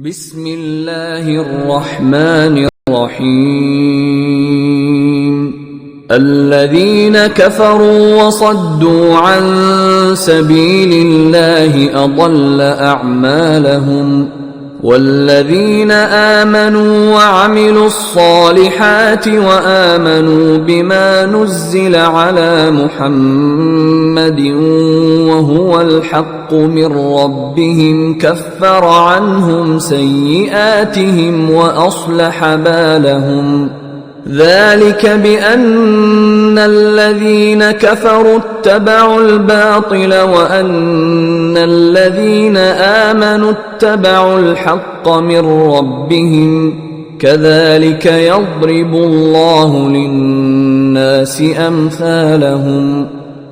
بسم الله الرحمن الرحيم الذين كفروا وصدوا عن سبيل الله أضل أعمالهم والذين آمنوا وعملوا الصالحات وآمنوا بما نزل على محمد وهو الحق من ربهم كفر عنهم سيئاتهم وأصلح بالهم ذلك بأن الذين كفروا اتبعوا الباطل وأن الذين آمنوا اتبعوا الحق من ربهم كذلك يضرب الله للناس أمثالهم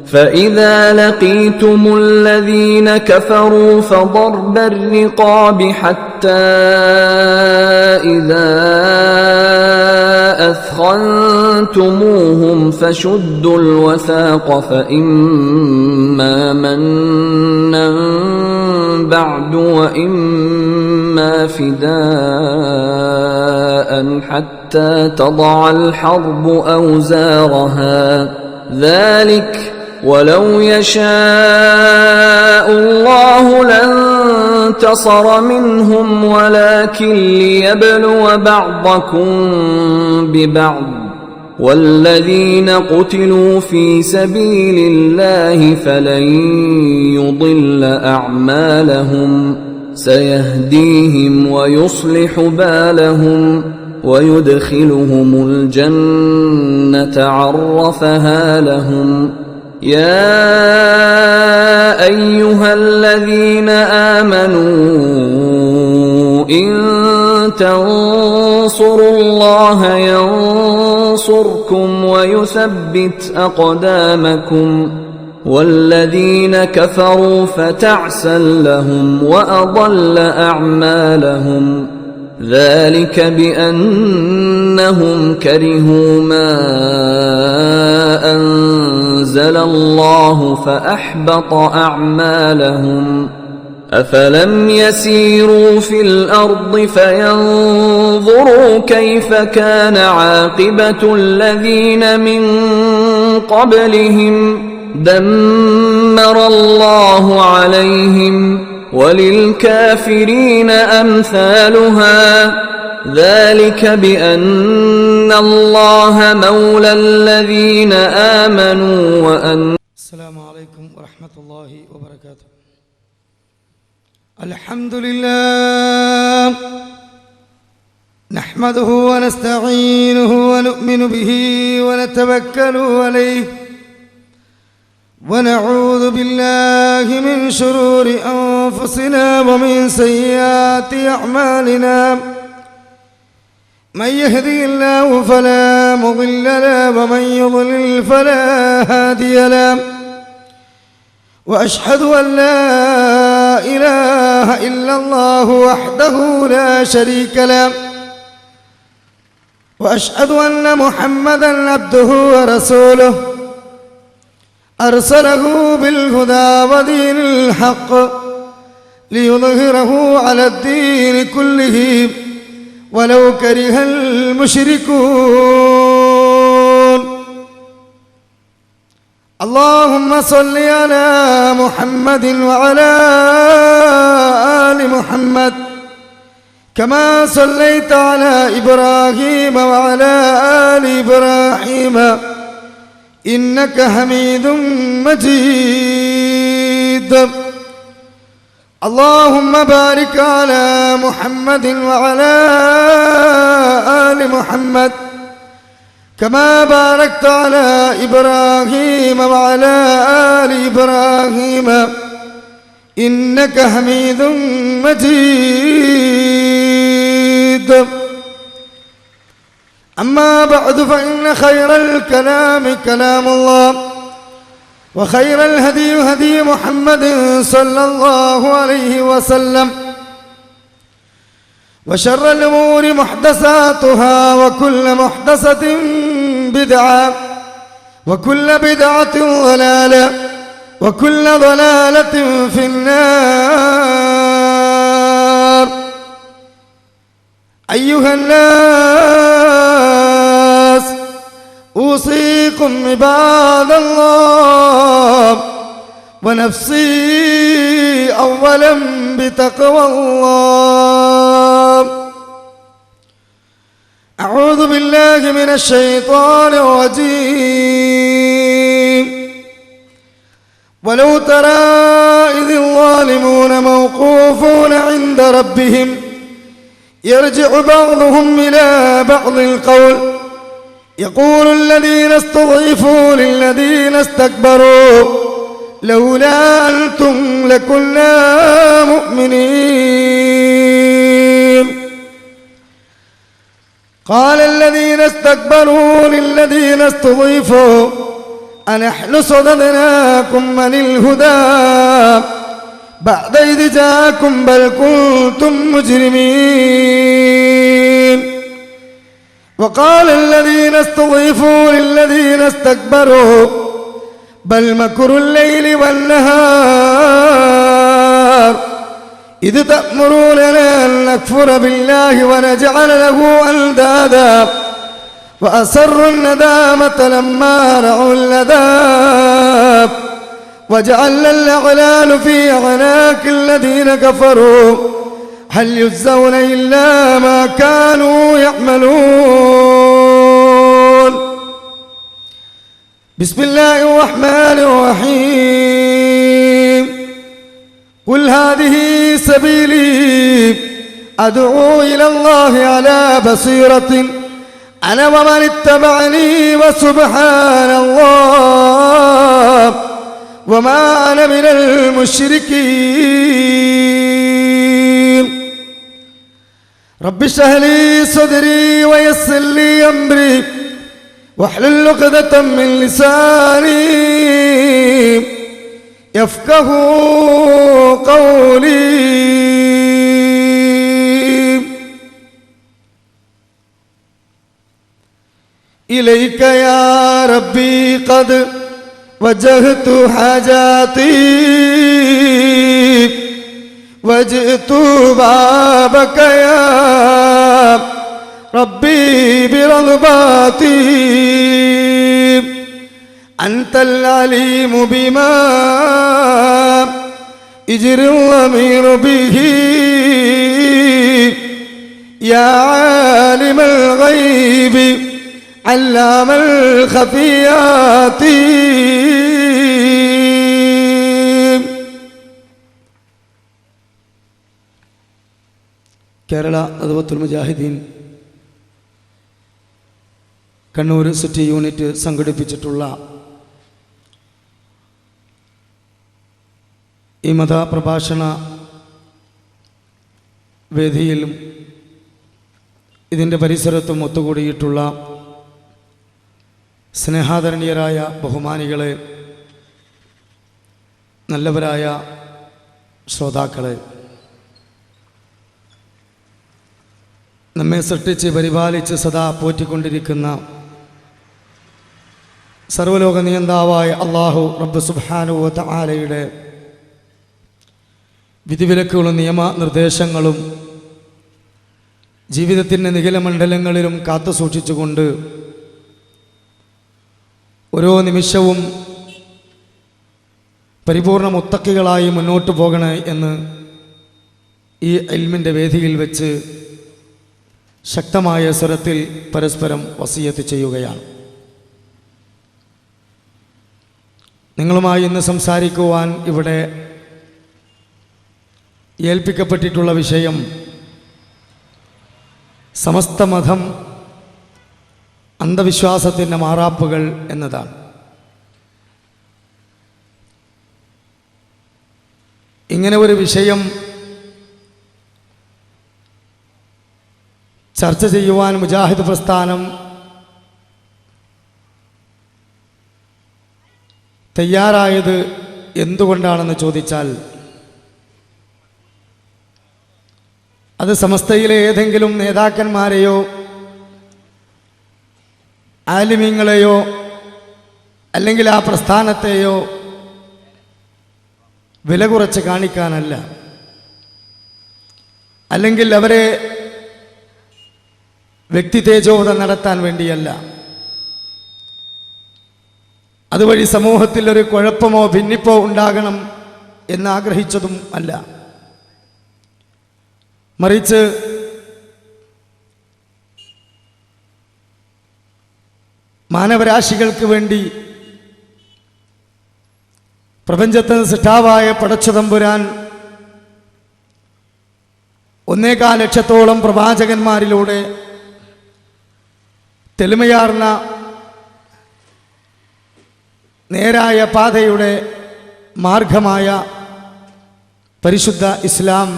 فإذا لقيتم الذين كفروا فضرب الرقاب حتى إذا أثخنتموهم فشدوا الوثاق فإما منا بعد وإما فداء حتى تضع الحرب أوزارها ذلك ولو يشاء الله لانتصر منهم ولكن ليبلو بعضكم ببعض والذين قتلوا في سبيل الله فلن يضل أعمالهم سيهديهم ويصلح بالهم ويدخلهم الجنة عرفها لهم يا أيها الذين آمنوا إن تنصروا الله ينصركم ويثبت أقدامكم والذين كفروا فتعسا لهم وأضل أعمالهم ذلك بأنهم كرهوا ما أنزل الله فأحبط أعمالهم أفلم يسيروا في الأرض فينظروا كيف كان عاقبة الذين من قبلهم دمر الله عليهم وللكافرين أمثالها ذلك بأن الله مولى الذين آمنوا السلام عليكم ورحمة الله وبركاته. الحمد لله نحمده ونستعينه ونؤمن به ونتوكل عليه ونعوذ بالله من شرور أنفسنا ومن سيئات أعمالنا من يهدي الله فلا مضل له ومن يضلل فلا هادي له وأشهد أن لا إله إلا الله وحده لا شريك له وأشهد أن محمدا عبده ورسوله أرسله بالهدى ودين الحق ليظهره على الدين كله ولو كره المشركون. اللهم صل على محمد وعلى آل محمد كما صليت على إبراهيم وعلى آل إبراهيم إنك حميد مجيد. اللهم بارك على محمد وعلى آل محمد كما باركت على إبراهيم وعلى آل إبراهيم إنك حميد مجيد. أما بعد فإن خير الكلام كلام الله وخير الهدي هدي محمد صلى الله عليه وسلم وشر الأمور محدثاتها وكل محدثة بدعة وكل بدعة ضلالة وكل ضلالة في النار. أيها الناس أوصيكم عباد الله ونفسي أولا بتقوى الله. أعوذ بالله من الشيطان الرجيم. ولو ترى إذ الظالمون موقوفون عند ربهم يرجع بعضهم إلى بعض القول يقول الذين استضعفوا للذين استكبروا لولا أنتم لكنا مؤمنين. قال الذين استكبروا للذين استضعفوا أنحن صددناكم عن الهدى بعد إذ جاءكم بل كنتم مجرمين. وقال الذين استضعفوا للذين استكبروا بل مكر الليل والنهار إذ تأمروننا أن نكفر بالله ونجعل له أندادا وأسروا الندامة لما رأوا العذاب وجعلنا الأغلال في أعناق الذين كفروا هل يجزون إلا ما كانوا يعملون. بسم الله الرحمن الرحيم. قل هذه سبيلي أدعو إلى الله على بصيرة أنا ومن اتبعني وسبحان الله وما أنا من المشركين. رب اشرح لي صدري ويسر لي أمري واحلل عقدة من لساني يفقهوا قولي. إليك يا ربي قد وجهت حاجاتي وجئت بابك يا ربي برغباتي أنت العليم بما يجري الضمير به يا عالم الغيب علام الخفيات. കേരള നദ്വത്തുൽ മുജാഹിദീൻ Kannur city unit സംഘടിപ്പിച്ചിട്ടുള്ള ഈ മതപ്രഭാഷണ വേദിയിലും ഇതിൻ്റെ പരിസരത്തും ഒത്തുകൂടിയിട്ടുള്ള സ്നേഹാദരണീയരായ ബഹുമാനികളെ, നല്ലവരായ ശ്രോതാക്കളെ, നമ്മെ സൃഷ്ടിച്ച് പരിപാലിച്ച് സദാ പോറ്റിക്കൊണ്ടിരിക്കുന്ന സർവ്വലോക നിയന്താവായ അല്ലാഹു റബ്ബ് സുബ്ഹാനഹു വ തആലയുടെ വിധിവിലക്കുകളും നിയമനിർദ്ദേശങ്ങളും ജീവിതത്തിൻ്റെ നിഖിലമണ്ഡലങ്ങളിലും കാത്തു സൂക്ഷിച്ചുകൊണ്ട് ഓരോ നിമിഷവും പരിപൂർണ മുത്തക്കികളായി മുന്നോട്ട് പോകണേ എന്ന് ഈ ഇൽമിൻ്റെ വേദിയിൽ വെച്ച് ശക്തമായ സ്വരത്തിൽ പരസ്പരം വസിയത്ത് ചെയ്യുകയാണ്. നിങ്ങളുമായി ഇന്ന് സംസാരിക്കുവാൻ ഇവിടെ ഏൽപ്പിക്കപ്പെട്ടിട്ടുള്ള വിഷയം സമസ്ത മതം അന്ധവിശ്വാസത്തിൻ്റെ മാറാപ്പുകൾ എന്നതാണ്. ഇങ്ങനെ ഒരു വിഷയം ചർച്ച ചെയ്യുവാൻ മുജാഹിദ് പ്രസ്ഥാനം തയ്യാറായത് എന്തുകൊണ്ടാണെന്ന് ചോദിച്ചാൽ അത് സമസ്തയിലെ ഏതെങ്കിലും നേതാക്കന്മാരെയോ ആലിമീങ്ങളെയോ അല്ലെങ്കിൽ ആ പ്രസ്ഥാനത്തെയോ വില കുറച്ച് കാണിക്കാനല്ല, അല്ലെങ്കിൽ അവരെ വ്യക്തി തേജോവധം നടത്താൻ വേണ്ടിയല്ല. അതുവഴി സമൂഹത്തിൽ ഒരു കുഴപ്പമോ ഭിന്നിപ്പോ ഉണ്ടാകണം എന്നാഗ്രഹിച്ചതും അല്ല. മറിച്ച് മാനവരാശികൾക്ക് വേണ്ടി പ്രപഞ്ചത്തിന് സൃഷ്ടാവായ പടച്ചതമ്പുരാൻ 1.25 ലക്ഷത്തോളം പ്രവാചകന്മാരിലൂടെ തെളിമയാർന്ന നേരായ പാതയുടെ മാർഗമായ പരിശുദ്ധ ഇസ്ലാം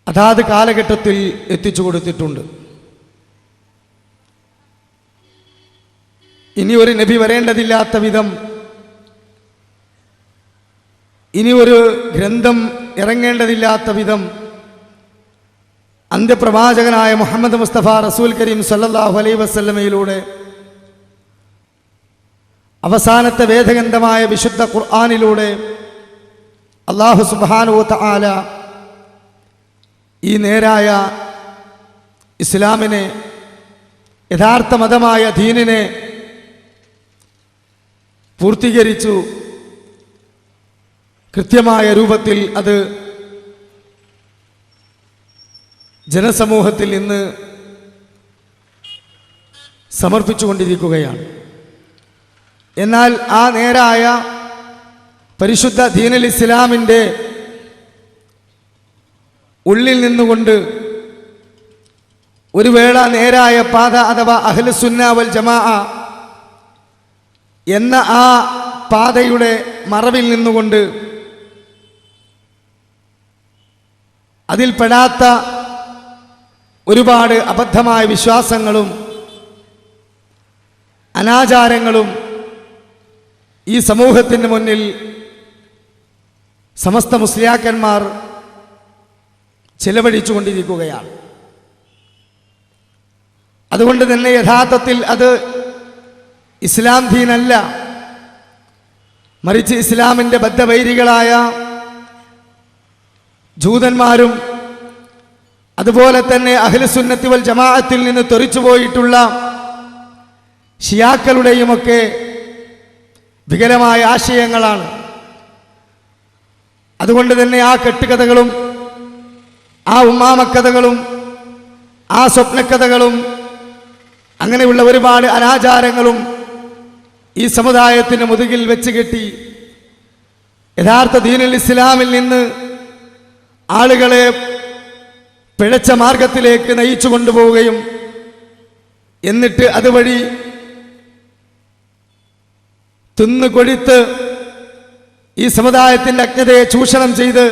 അതാത് കാലഘട്ടത്തിൽ എത്തിച്ചു കൊടുത്തിട്ടുണ്ട്. ഇനി ഒരു നബി വരേണ്ടതില്ലാത്ത വിധം, ഇനി ഒരു ഗ്രന്ഥം ഇറങ്ങേണ്ടതില്ലാത്ത വിധം അന്ത്യപ്രവാചകനായ മുഹമ്മദ് മുസ്തഫ റസൂൽ കരീം സല്ലല്ലാഹു അലൈഹി വസല്ലമയിലൂടെ അവസാനത്തെ വേദഗ്രന്ഥമായ വിശുദ്ധ ഖുർആനിലൂടെ അല്ലാഹു സുബ്ഹാനഹു വ തആല ഈ നേരായ ഇസ്ലാമിനെ, യഥാർത്ഥ മതമായ ദീനിനെ പൂർത്തീകരിച്ചു. കൃത്യമായ രൂപത്തിൽ അത് ജനസമൂഹത്തിൽ ഇന്ന് സമർപ്പിച്ചുകൊണ്ടിരിക്കുകയാണ്. എന്നാൽ ആ നേരായ പരിശുദ്ധ ദീനുൽ ഇസ്ലാമിൻ്റെ ഉള്ളിൽ നിന്നുകൊണ്ട് ഒരു വേള നേരായ പാത അഥവാ അഹ്ലുസുന്ന വൽ ജമാഅ എന്ന ആ പാതയുടെ മറവിൽ നിന്നുകൊണ്ട് അതിൽപ്പെടാത്ത ഒരുപാട് അബദ്ധമായ വിശ്വാസങ്ങളും അനാചാരങ്ങളും ഈ സമൂഹത്തിന് മുന്നിൽ സമസ്ത മുസ്ലിയാക്കന്മാർ ചിലവഴിച്ചു കൊണ്ടിരിക്കുകയാണ്. അതുകൊണ്ട് തന്നെ യഥാർത്ഥത്തിൽ അത് ഇസ്ലാം ദീനല്ല, മറിച്ച് ഇസ്ലാമിൻ്റെ ബദ്ധവൈരികളായ ജൂതന്മാരും അതുപോലെ തന്നെ അഹ്ലുസുന്നത്തി വൽ ജമാഅത്തിൽ നിന്ന് തെറിച്ചു പോയിട്ടുള്ള ഷിയാക്കളുടെയുമൊക്കെ വികലമായ ആശയങ്ങളാണ്. അതുകൊണ്ട് തന്നെ ആ കെട്ടുകഥകളും ആ ഉമ്മാമക്കഥകളും ആ സ്വപ്നക്കഥകളും അങ്ങനെയുള്ള ഒരുപാട് അനാചാരങ്ങളും ഈ സമുദായത്തിന് മുതുകിൽ വെച്ച് കെട്ടി യഥാർത്ഥ ദീനുൽ ഇസ്ലാമിൽ നിന്ന് ആളുകളെ പിഴച്ച മാർഗത്തിലേക്ക് നയിച്ചു കൊണ്ടുപോവുകയും എന്നിട്ട് അതുവഴി തിന്നുകൊഴുത്ത് ഈ സമുദായത്തിൻ്റെ അജ്ഞതയെ ചൂഷണം ചെയ്ത്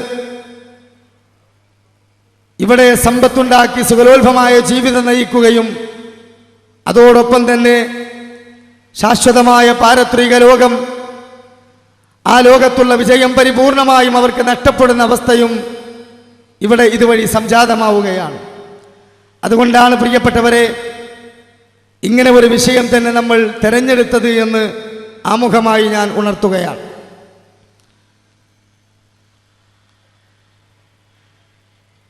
ഇവിടെ സമ്പത്തുണ്ടാക്കി സുഖലോൽഭമായ ജീവിതം നയിക്കുകയും അതോടൊപ്പം തന്നെ ശാശ്വതമായ പാരത്രിക ലോകം, ആ ലോകത്തുള്ള വിജയം പരിപൂർണമായും അവർക്ക് നഷ്ടപ്പെടുന്ന അവസ്ഥയും ഇവിടെ ഇതുവഴി സംജാതമാവുകയാണ്. അതുകൊണ്ടാണ് പ്രിയപ്പെട്ടവരെ ഇങ്ങനെ ഒരു വിഷയം തന്നെ നമ്മൾ തെരഞ്ഞെടുത്തത് എന്ന് ആമുഖമായി ഞാൻ ഉണർത്തുകയാണ്.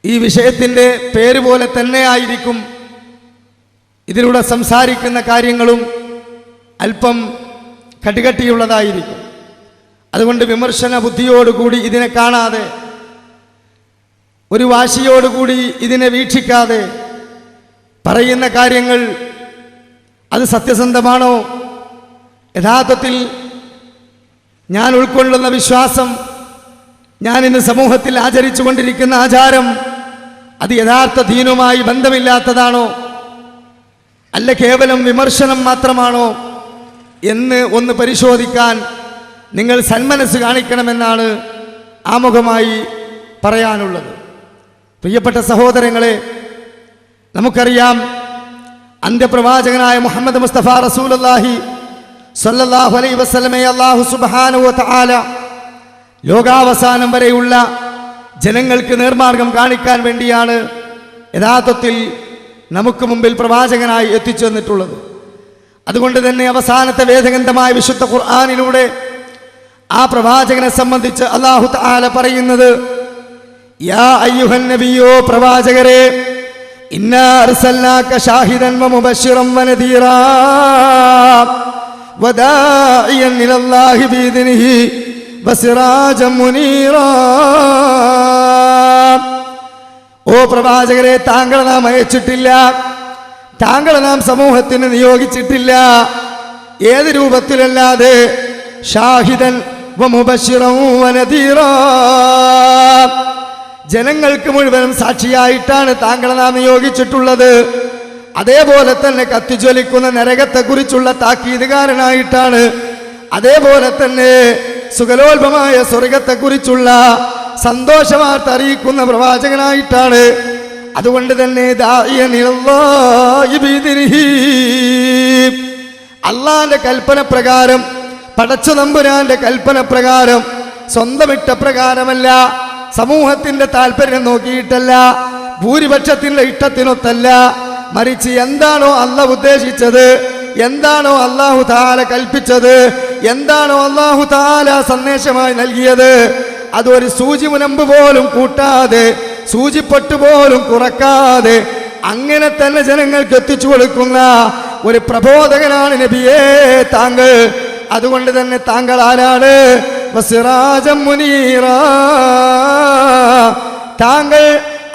ഈ വിഷയത്തിൻ്റെ പേര് പോലെ തന്നെ ആയിരിക്കും ഇതിലൂടെ സംസാരിക്കുന്ന കാര്യങ്ങളും അല്പം കടികട്ടിയുള്ളതായിരിക്കും. അതുകൊണ്ട് വിമർശന ബുദ്ധിയോടുകൂടി ഇതിനെ കാണാതെ, ഒരു വാശിയോടുകൂടി ഇതിനെ വീക്ഷിക്കാതെ, പറയുന്ന കാര്യങ്ങൾ അത് സത്യസന്ധമാണോ, യഥാർത്ഥത്തിൽ ഞാൻ ഉൾക്കൊള്ളുന്ന വിശ്വാസം, ഞാൻ ഇന്ന് സമൂഹത്തിൽ ആചരിച്ചു കൊണ്ടിരിക്കുന്ന ആചാരം അത് യഥാർത്ഥ ദീനുമായി ബന്ധമില്ലാത്തതാണോ, അല്ല കേവലം വിമർശനം മാത്രമാണോ എന്ന് ഒന്ന് പരിശോധിക്കാൻ നിങ്ങൾ സന്മനസ് കാണിക്കണമെന്നാണ് ആമുഖമായി പറയാനുള്ളത്. പ്രിയപ്പെട്ട സഹോദരങ്ങളെ, നമുക്കറിയാം അന്ത്യപ്രവാചകനായ മുഹമ്മദ് മുസ്തഫ റസൂലുള്ളാഹി സ്വല്ലല്ലാഹു അലൈഹി വസല്ലമയെ അല്ലാഹു സുബ്ഹാനഹു വ തആല ലോകാവസാനം വരെയുള്ള ജനങ്ങൾക്ക് നേർമാർഗം കാണിക്കാൻ വേണ്ടിയാണ് യഥാർത്ഥത്തിൽ നമുക്ക് മുമ്പിൽ പ്രവാചകനായി എത്തിച്ചു തന്നിട്ടുള്ളത്. അതുകൊണ്ട് തന്നെ അവസാനത്തെ വേദഗ്രന്ഥമായ വിശുദ്ധ ഖുർആനിലൂടെ ആ പ്രവാചകനെ സംബന്ധിച്ച് അല്ലാഹു തആല പറയുന്നത്, യാ അയ്യുഹൻ നബിയോ, പ്രവാചകരെ, ഇന്നാ അർസൽനാക ഷാഹിദൻ വമുബശ്ശിറൻ വനദീറാ വദാഇയൻ ഇലല്ലാഹി ബിഇദ്നിഹി വസിറാജൻ മുനീറാ. ഓ പ്രവാചകരെ, താങ്കളെ നാം അയച്ചിട്ടില്ല, താങ്കളെ നാം സമൂഹത്തിന് നിയോഗിച്ചിട്ടില്ല. ഏത് രൂപത്തിലല്ലാതെ? ഷാഹിദൻ വമുബശ്ശിറൻ വനദീറാ, ജനങ്ങൾക്ക് മുഴുവനും സാക്ഷിയായിട്ടാണ് താങ്കളെ നാം നിയോഗിച്ചിട്ടുള്ളത്. അതേപോലെ തന്നെ കത്തിജ്വലിക്കുന്ന നരകത്തെക്കുറിച്ചുള്ള താക്കീതുകാരനായിട്ടാണ്, അതേപോലെ തന്നെ സുഖലോൽഭമായ സ്വർഗത്തെക്കുറിച്ചുള്ള സന്തോഷവാർത്ത അറിയിക്കുന്ന പ്രവാചകനായിട്ടാണ്. അതുകൊണ്ട് തന്നെ അള്ളാന്റെ കൽപ്പന പ്രകാരം, പടച്ച തമ്പുരാന്റെ കൽപ്പന പ്രകാരം, സ്വന്തം ഇഷ്ടപ്രകാരമല്ല, സമൂഹത്തിന്റെ താല്പര്യം നോക്കിയിട്ടല്ല, ഭൂരിപക്ഷത്തിന്റെ ഇഷ്ടത്തിനൊത്തല്ല, മറിച്ച് എന്താണോ അള്ളാഹ് ഉദ്ദേശിച്ചത്, എന്താണോ അല്ലാഹു തആല കൽപ്പിച്ചത്, എന്താണോ അല്ലാഹു തആല സന്ദേശമായി നൽകിയത്, അതൊരു സൂചി മുനമ്പ് പോലും കൂട്ടാതെ, സൂചിപ്പൊട്ട് പോലും കുറക്കാതെ അങ്ങനെ തന്നെ ജനങ്ങൾക്ക് എത്തിച്ചു കൊടുക്കുന്ന ഒരു പ്രബോധകനാണ് നബിയേ താങ്കൾ. അതുകൊണ്ട് തന്നെ താങ്കൾ ആരാണ്? വസിറാജൻ മുനീറാ, താങ്കൾ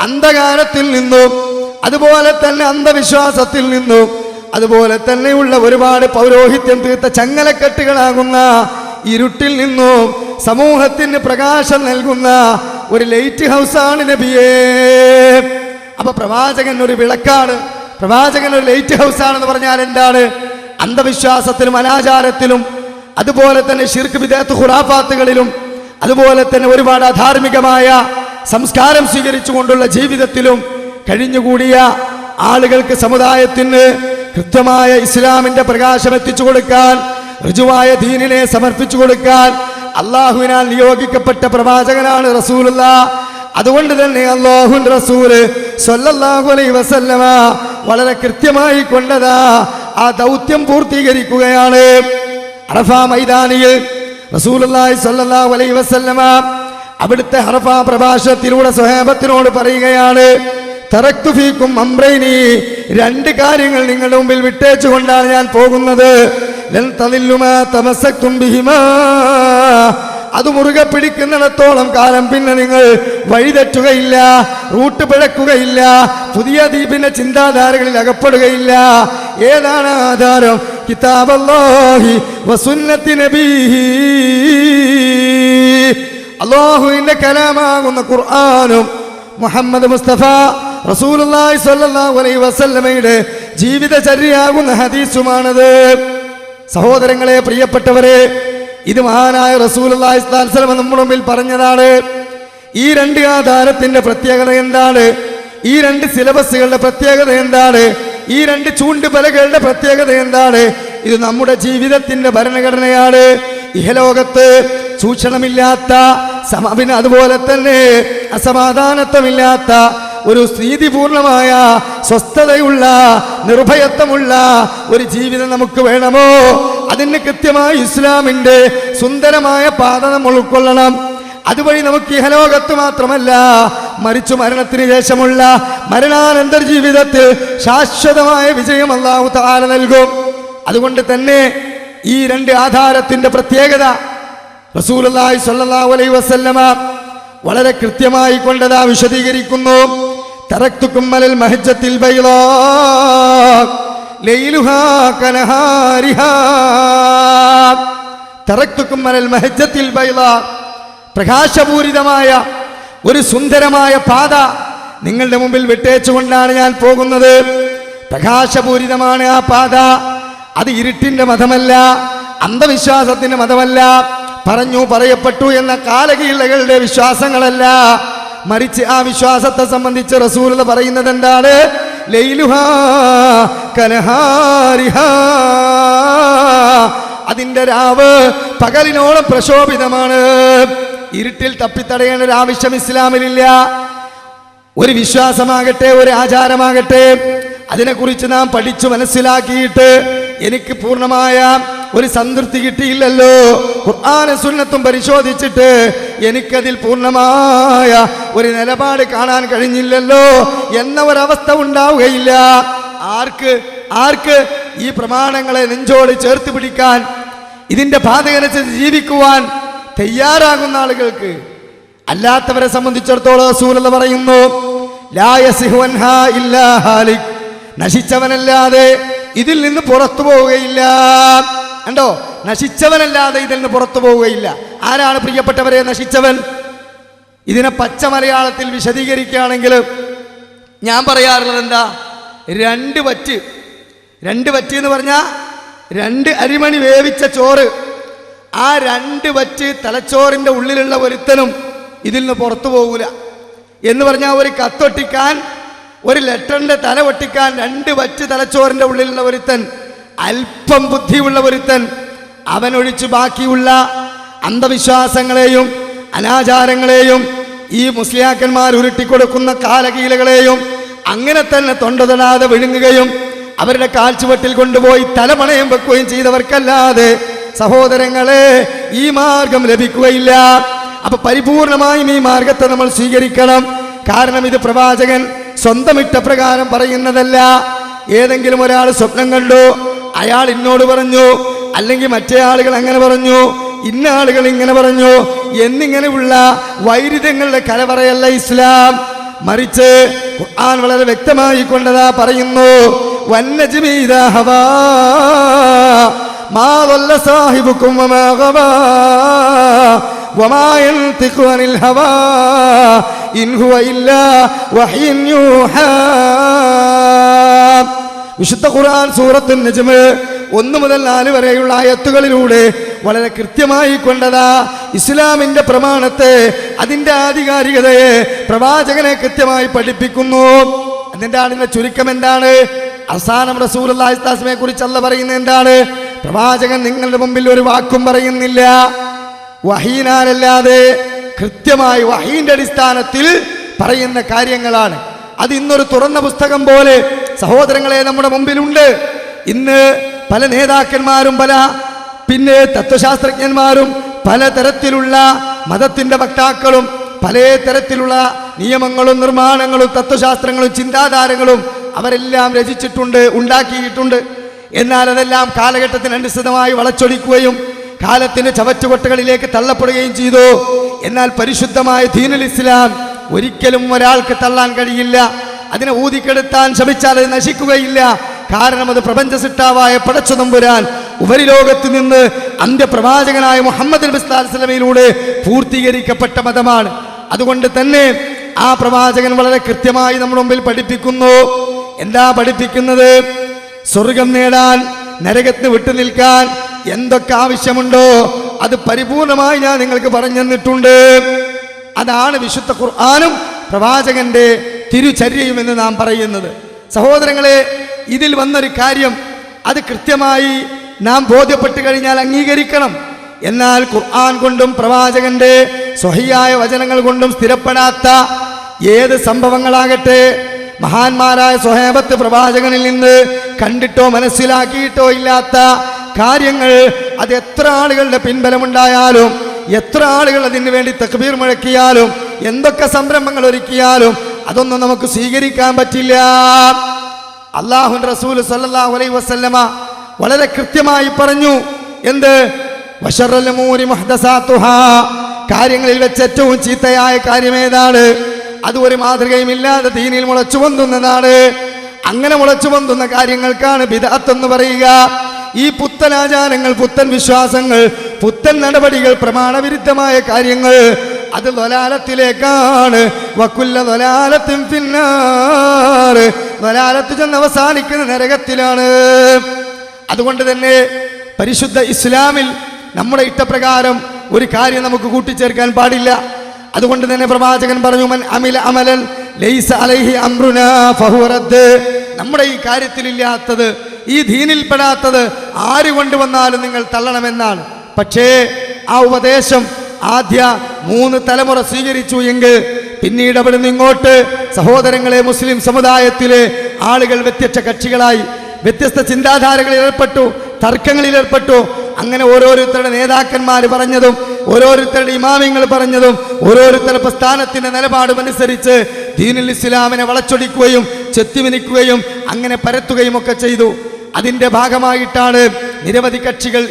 അന്ധകാരത്തിൽ നിന്നും, അതുപോലെ തന്നെ അന്ധവിശ്വാസത്തിൽ നിന്നും, അതുപോലെ തന്നെയുള്ള ഒരുപാട് പൗരോഹിത്യം തീർത്ത ചങ്ങലക്കെട്ടുകളാകുന്ന ഇരുട്ടിൽ നിന്നും സമൂഹത്തിന് പ്രകാശം നൽകുന്ന ഒരു ലൈറ്റ് ഹൗസാണ് നബിയേ. അപ്പൊ പ്രവാചകൻ ഒരു വിളക്കാണ്, പ്രവാചകൻ ഒരു ലൈറ്റ് ഹൗസാണെന്ന് പറഞ്ഞാൽ എന്താണ്? അന്ധവിശ്വാസത്തിലും അനാചാരത്തിലും, അതുപോലെ തന്നെ ശിർക്ക് ബിദഅത്ത് ഖുറാഫാത്തുകളിലും, അതുപോലെ തന്നെ ഒരുപാട് അധാർമികമായ സംസ്കാരം സ്വീകരിച്ചുകൊണ്ടുള്ള ജീവിതത്തിലും കഴിഞ്ഞുകൂടിയ ആളുകൾക്ക്, സമുദായത്തിന് കൃത്യമായ ഇസ്ലാമിന്റെ പ്രകാശം എത്തിച്ചു കൊടുക്കാൻ, ഋജുവായ ദീനിനെ സമർപ്പിച്ചു കൊടുക്കാൻ അള്ളാഹുവിനാൽ നിയോഗിക്കപ്പെട്ട പ്രവാചകനാണ് റസൂലുള്ളാഹ്. അതുകൊണ്ട് തന്നെ അല്ലാഹുവിന്റെ റസൂല് സ്വല്ലല്ലാഹു അലൈഹി വസല്ലമ വളരെ കൃത്യമായി കൊണ്ടതാ ആ ദൗത്യം പൂർത്തീകരിക്കുകയാണ്. അറഫ മൈതാനിയിൽ റസൂലുള്ളാഹി സ്വല്ലല്ലാഹു അലൈഹി വസല്ലമ അവിടുത്തെ അറഫ പ്രഭാഷണത്തിലൂടെ സ്വഹാബത്തിനോട് പറയുകയാണ്, തറക്തു ഫീക്കും അംറൈനി, രണ്ട് കാര്യങ്ങൾ നിങ്ങളുടെ മുമ്പിൽ വിട്ടേച്ചുകൊണ്ടാണ് ഞാൻ പോകുന്നത്. ലൻ തദില്ലു മാ തമസ്സക്തും ബിഹിമാ, അത് മുറുകെ പിടിക്കുന്നിടത്തോളം കാലം പിന്നെ നിങ്ങൾ വഴിതെറ്റുകയില്ല, റൂട്ട് പിഴക്കുകയില്ല, പുതിയ ദീപിന്റെ ചിന്താധാരകളിൽ അകപ്പെടുകയില്ല. ഏതാണ് ആധാരം? കിതാബല്ലാഹി വസുന്നത്തി നബീഹി, അല്ലാഹുവിന്റെ കലാമാകുന്ന ഖുർആനും മുഹമ്മദ് മുസ്തഫ റസൂലുള്ളാഹി സ്വല്ലല്ലാഹു അലൈഹി വസല്ലമയുടെ ജീവിതചര്യയാകുന്ന ഹദീസുമാണത്. സഹോദരങ്ങളെ, പ്രിയപ്പെട്ടവരെ, ഇത് മഹാനായ റസൂലുള്ളാഹി സ്വല്ലല്ലാഹു അലൈഹി വസല്ലം നമ്മുടെ മുമ്പിൽ പറഞ്ഞതാണ്. ഈ രണ്ട് ആധാരത്തിന്റെ പ്രത്യേകത എന്താണ്? ഈ രണ്ട് സിലബസുകളുടെ പ്രത്യേകത എന്താണ്? ഈ രണ്ട് ചൂണ്ടുപലകളുടെ പ്രത്യേകത എന്താണ്? ഇത് നമ്മുടെ ജീവിതത്തിന്റെ ഭരണഘടനയാണ്. ഇഹലോകത്ത് ചൂഷണമില്ലാത്ത, പിന്നെ അതുപോലെ തന്നെ അസമാധാനത്വമില്ലാത്ത, ഒരു നീതിപൂർണമായ, സ്വസ്ഥതയുള്ള, നിർഭയത്വമുള്ള ഒരു ജീവിതം നമുക്ക് വേണമോ? അതിന് കൃത്യമായി ഇസ്ലാമിന്റെ സുന്ദരമായ പാത നമ്മൾ ഉൾക്കൊള്ളണം. അതുവഴി നമുക്ക് ഇഹലോകത്ത് മാത്രമല്ല, മരിച്ചു മരണത്തിന് ശേഷമുള്ള മരണാനന്തര ജീവിതത്തിൽ ശാശ്വതമായ വിജയം അല്ലാഹു തആല നൽകും. അതുകൊണ്ട് തന്നെ ഈ രണ്ട് ആധാരത്തിന്റെ പ്രത്യേകത റസൂലുള്ളാഹി സ്വല്ലല്ലാഹു അലൈഹി വസല്ലമ വളരെ കൃത്യമായി കൊണ്ടതാ വിശദീകരിക്കുന്നു. തറക്തുക്കും അലൽ മഹജ്ജത്തിൽ ബൈളാ ലൈലുഹാ കനഹാരിഹാ, തറക്തുക്കും അലൽ മഹജ്ജത്തിൽ ബൈളാ, പ്രകാശപൂരിതമായ ഒരു സുന്ദരമായ പാത നിങ്ങളുടെ മുമ്പിൽ വിട്ടേച്ചുകൊണ്ടാണ് ഞാൻ പോകുന്നത്. പ്രകാശപൂരിതമാണ് ആ പാത. അത് ഇരുട്ടിന്റെ മതമല്ല, അന്ധവിശ്വാസത്തിന്റെ മതമല്ല, പറഞ്ഞു പറയപ്പെട്ടു എന്ന കാലകീലകളുടെ വിശ്വാസങ്ങളല്ല, മറിച്ച് ആ വിശ്വാസത്തെ സംബന്ധിച്ച് റസൂൽ പറയുന്നത് എന്താണ്? ലൈലുഹാ കനഹാരിഹാ, അതിന്റെ രാവ് പകലിനോളം പ്രശോഭിതമാണ്. ഇരുട്ടിൽ തപ്പിത്തടയേണ്ട ഒരു ആവശ്യം ഇസ്ലാമിലില്ല. ഒരു വിശ്വാസമാകട്ടെ, ഒരു ആചാരമാകട്ടെ, അതിനെക്കുറിച്ച് നാം പഠിച്ചു മനസ്സിലാക്കിയിട്ട് എനിക്ക് പൂർണ്ണമായ ഒരു സംതൃപ്തി കിട്ടിയില്ലല്ലോ. ഖുർആനും സുന്നത്തും പരിശോധിച്ചിട്ട് എനിക്കതിൽ പൂർണ്ണമായ ഒരു നിലപാട് കാണാൻ കഴിഞ്ഞില്ലല്ലോ എന്ന ഒരവസ്ഥ ഉണ്ടാവുകയില്ല. ആർക്ക് ഈ പ്രമാണങ്ങളെ നെഞ്ചോട് ചേർത്ത് പിടിക്കാൻ, ഇതിന്റെ പാതകനുസരിച്ച് ജീവിക്കുവാൻ തയ്യാറാകുന്ന ആളുകൾക്ക്. അല്ലാത്തവരെ സംബന്ധിച്ചിടത്തോളം റസൂലുള്ളാഹി പറയുന്നു, ലാ യസിഹു അൻഹാ ഇല്ലാ ഹാലിക്, നശിച്ചവനല്ലാതെ ഇതിൽ നിന്ന് പുറത്തു പോവുകയില്ല. കണ്ടോ, നശിച്ചവനല്ലാതെ ഇതിൽ നിന്ന് പുറത്തു പോവുകയില്ല. ആരാണ് പ്രിയപ്പെട്ടവരെ നശിച്ചവൻ? ഇതിനെ പച്ച മലയാളത്തിൽ വിശദീകരിക്കുകയാണെങ്കിൽ ഞാൻ പറയാറുള്ളത് എന്താ, രണ്ട് വറ്റ് എന്ന് പറഞ്ഞാൽ 2 അരിമണി വേവിച്ച ചോറ്. ആ 2 വറ്റ് തലച്ചോറിന്റെ ഉള്ളിലുള്ള ഒരുത്തനും ഇതിൽ നിന്ന് പുറത്തു പോകൂല എന്ന് പറഞ്ഞാൽ, ഒരു കത്തൊട്ടിക്കാൻ, ഒരു ലെറ്ററിന്റെ തല ഒട്ടിക്കാൻ 2 വറ്റ് തലച്ചോറിന്റെ ഉള്ളിലുള്ള ഒരുത്തൻ, അല്പം ബുദ്ധിയുള്ള ഒരുത്തൻ, അവനൊഴിച്ച് ബാക്കിയുള്ള അന്ധവിശ്വാസങ്ങളെയും അനാചാരങ്ങളെയും ഈ മുസ്ലിയാക്കന്മാർ ഉരുട്ടിക്കൊടുക്കുന്ന കാലകീലകളെയും അങ്ങനെ തന്നെ തൊണ്ടതൊടാതെ വിഴുങ്ങുകയും അവരുടെ കാൽച്ചുവട്ടിൽ കൊണ്ടുപോയി തലമണയം വെക്കുകയും ചെയ്തവർക്കല്ലാതെ സഹോദരങ്ങളെ ഈ മാർഗം ലഭിക്കുകയില്ല. അപ്പൊ പരിപൂർണമായും ഈ മാർഗത്തെ നമ്മൾ സ്വീകരിക്കണം. കാരണം ഇത് പ്രവാചകൻ സ്വന്തം ഇഷ്ടപ്രകാരം പറയുന്നതല്ല. ഏതെങ്കിലും ഒരാൾ സ്വപ്നം കണ്ടു, അയാൾ ഇന്നോട് പറഞ്ഞു, അല്ലെങ്കിൽ മറ്റേ ആളുകൾ അങ്ങനെ പറഞ്ഞു, ഇന്ന ആളുകൾ ഇങ്ങനെ പറഞ്ഞു എന്നിങ്ങനെയുള്ള വൈരുദ്ധ്യങ്ങളുടെ കലവറയല്ല ഇസ്ലാം. മറിച്ച് ഖുർആൻ വളരെ വ്യക്തമായി കൊണ്ടതാ പറയുന്നു, വന്നജ്മി ഇദാ ഹവാ മാ ളല്ല സാഹിബുക്കും വമാ ഗവാ വമാ യൻതിഖു അനിൽ ഹവാ ഇൻ ഹുവ ഇല്ലാ വഹ്യുൻ യൂഹാ. വിശുദ്ധ ഖുർആൻ സൂറത്തുൻ നജ്മ് 1 മുതൽ 4 വരെയുള്ള ആയത്തുകളിലൂടെ വളരെ കൃത്യമായി കൊണ്ടതാ ഇസ്ലാമിന്റെ പ്രമാണത്തെ, അതിന്റെ ആധികാരികതയെ പ്രവാചകനെ കൃത്യമായി പഠിപ്പിക്കുന്നു. അതിന്റെ ചുരുക്കം എന്താണ്? അവസാനം റസൂലുള്ളാഹി സ്വല്ലല്ലാഹു അലൈഹി വസല്ലമയെ കുറിച്ച് അല്ലാഹു പറയുന്നത് എന്താണ്? പ്രവാചകൻ നിങ്ങളുടെ മുമ്പിൽ ഒരു വാക്കും പറയുന്നില്ല വഹീനാലല്ലാതെ, കൃത്യമായി വഹീന്റെ അടിസ്ഥാനത്തിൽ പറയുന്ന കാര്യങ്ങളാണ്. അത് ഇന്നൊരു തുറന്ന പുസ്തകം പോലെ സഹോദരങ്ങളെ നമ്മുടെ മുമ്പിലുണ്ട്. ഇന്ന് പല നേതാക്കന്മാരും പിന്നെ തത്വശാസ്ത്രജ്ഞന്മാരും പലതരത്തിലുള്ള മതത്തിന്റെ വക്താക്കളും പല തരത്തിലുള്ള നിയമങ്ങളും നിർമ്മാണങ്ങളും തത്വശാസ്ത്രങ്ങളും ചിന്താധാരകളും അവരെല്ലാം രചിച്ചിട്ടുണ്ട്, ഉണ്ടാക്കിയിട്ടുണ്ട്. എന്നാൽ അതെല്ലാം കാലഘട്ടത്തിനനുസൃതമായി വളച്ചൊടിക്കുകയും കാലത്തിന്റെ ചവറ്റുകൊട്ടകളിലേക്ക് തള്ളപ്പെടുകയും ചെയ്തു. എന്നാൽ പരിശുദ്ധമായ ദീനുൽ ഇസ്ലാം ഒരിക്കലും ഒരാൾക്ക് തള്ളാൻ കഴിയില്ല. അതിനെ ഊതിക്കെടുത്താൻ ശ്രമിച്ചാൽ അത് നശിക്കുകയില്ല. കാരണം അത് പ്രപഞ്ച സിട്ടാവായ പടച്ച തമ്പുരാൻ ഉപരിലോകത്ത് നിന്ന് അന്ത്യപ്രവാചകനായ മുഹമ്മദ് നബി സല്ലല്ലാഹു അലൈഹി വസല്ലമയിലൂടെ പൂർത്തീകരിക്കപ്പെട്ട മതമാണ്. അതുകൊണ്ട് തന്നെ ആ പ്രവാചകൻ വളരെ കൃത്യമായി നമ്മുടെ മുമ്പിൽ പഠിപ്പിക്കുന്നു. എന്താ പഠിപ്പിക്കുന്നത്? സ്വർഗം നേടാൻ, നരകത്തിന് വിട്ടു നിൽക്കാൻ എന്തൊക്കെ ആവശ്യമുണ്ടോ അത് പരിപൂർണമായി ഞാൻ നിങ്ങൾക്ക് പറഞ്ഞു തന്നിട്ടുണ്ട്. അതാണ് വിശുദ്ധ ഖുർആനും പ്രവാചകന്റെ തിരുചര്യയും എന്ന് നാം പറയുന്നത്. സഹോദരങ്ങളെ, ഇതിൽ വന്നൊരു കാര്യം അത് കൃത്യമായി നാം ബോധ്യപ്പെട്ടു കഴിഞ്ഞാൽ അംഗീകരിക്കണം. എന്നാൽ ഖുർആൻ കൊണ്ടും പ്രവാചകന്റെ സ്വഹീഹായ വചനങ്ങൾ കൊണ്ടും സ്ഥിരപ്പെടാത്ത ഏത് സംഭവങ്ങളാകട്ടെ, മഹാന്മാരായ സ്വഹാബത്ത് പ്രവാചകനിൽ നിന്ന് കണ്ടിട്ടോ മനസ്സിലാക്കിയിട്ടോ ഇല്ലാത്ത കാര്യങ്ങൾ, അത് എത്ര ആളുകളുടെ പിൻബലമുണ്ടായാലും, എത്ര ആളുകൾ അതിനു വേണ്ടി തക്ബീർ മുഴക്കിയാലും, എന്തൊക്കെ സംരംഭങ്ങൾ ഒരുക്കിയാലും അതൊന്നും നമുക്ക് സ്വീകരിക്കാൻ പറ്റില്ല. അല്ലാഹുവിന്റെ റസൂൽ സല്ലല്ലാഹു അലൈഹി വസല്ലമ വളരെ കൃത്യമായി പറഞ്ഞു. എന്ത്? വശറൽ ഉമൂരി മുഹ്ദസാതുഹാ, കാര്യങ്ങളിൽ വെച്ച് ഏറ്റവും ചീത്തയായ കാര്യം ഏതാണ്? അത് ഒരു മാതൃകയും ഇല്ലാതെ ദീനിൽ മുളച്ചു പൊന്തുന്നതാണ്. അങ്ങനെ മുളച്ചു പൊന്തുന്ന കാര്യങ്ങൾക്കാണ് ബിദ്അത്ത് എന്ന് പറയുക. ഈ പുത്തൻ ആചാരങ്ങൾ, പുത്തൻ വിശ്വാസങ്ങൾ, പുത്തൻ നടപടികൾ, പ്രമാണവിരുദ്ധമായ കാര്യങ്ങൾ, അത് ളലാലത്തിലേക്കാണ്. വകുല്ല ളലാലത്തിൻ ഫിന്നാർ, ളലാലത്ത് ചെന്ന് അവസാനിക്കുന്ന നരകത്തിലാണ്. അതുകൊണ്ട് തന്നെ പരിശുദ്ധ ഇസ്ലാമിൽ നമ്മുടെ ഇഷ്ടപ്രകാരം ഒരു കാര്യം നമുക്ക് കൂട്ടിച്ചേർക്കാൻ പാടില്ല. അതുകൊണ്ട് തന്നെ പ്രവാചകൻ പറഞ്ഞു, മൻ അമില അമലൻ ലൈസ അലൈഹി അംറുനാ ഫഹുവ റദ്ദ്. നമ്മുടെ ഈ കാര്യത്തിലില്ലാത്തത്, ഈ ദീനിൽപ്പെടാത്തത് ആര് കൊണ്ടുവന്നാലും നിങ്ങൾ തള്ളണമെന്നാണ്. പക്ഷേ ആ ഉപദേശം ആദ്യ 3 തലമുറ സ്വീകരിച്ചു എങ്കിൽ പിന്നീട് അവിടുന്ന് ഇങ്ങോട്ട് സഹോദരങ്ങളെ, മുസ്ലിം സമുദായത്തിലെ ആളുകൾ വ്യത്യസ്ത കക്ഷികളായി, വ്യത്യസ്ത ചിന്താധാരകളിൽ ഏർപ്പെട്ടു. തർക്കങ്ങളിൽ ഏർപ്പെട്ടു. അങ്ങനെ ഓരോരുത്തരുടെ നേതാക്കന്മാർ പറഞ്ഞതും ഓരോരുത്തരുടെ ഇമാമിങ്ങൾ പറഞ്ഞതും ഓരോരുത്തരുടെ പ്രസ്ഥാനത്തിന്റെ നിലപാടുമനുസരിച്ച് ദീനുൽ ഇസ്ലാമിനെ വളച്ചൊടിക്കുകയും ചെത്തിമിനിക്കുകയും അങ്ങനെ പരത്തുകയും ഒക്കെ ചെയ്തു. അതിന്റെ ഭാഗമായിട്ടാണ് നിരവധി കക്ഷികൾ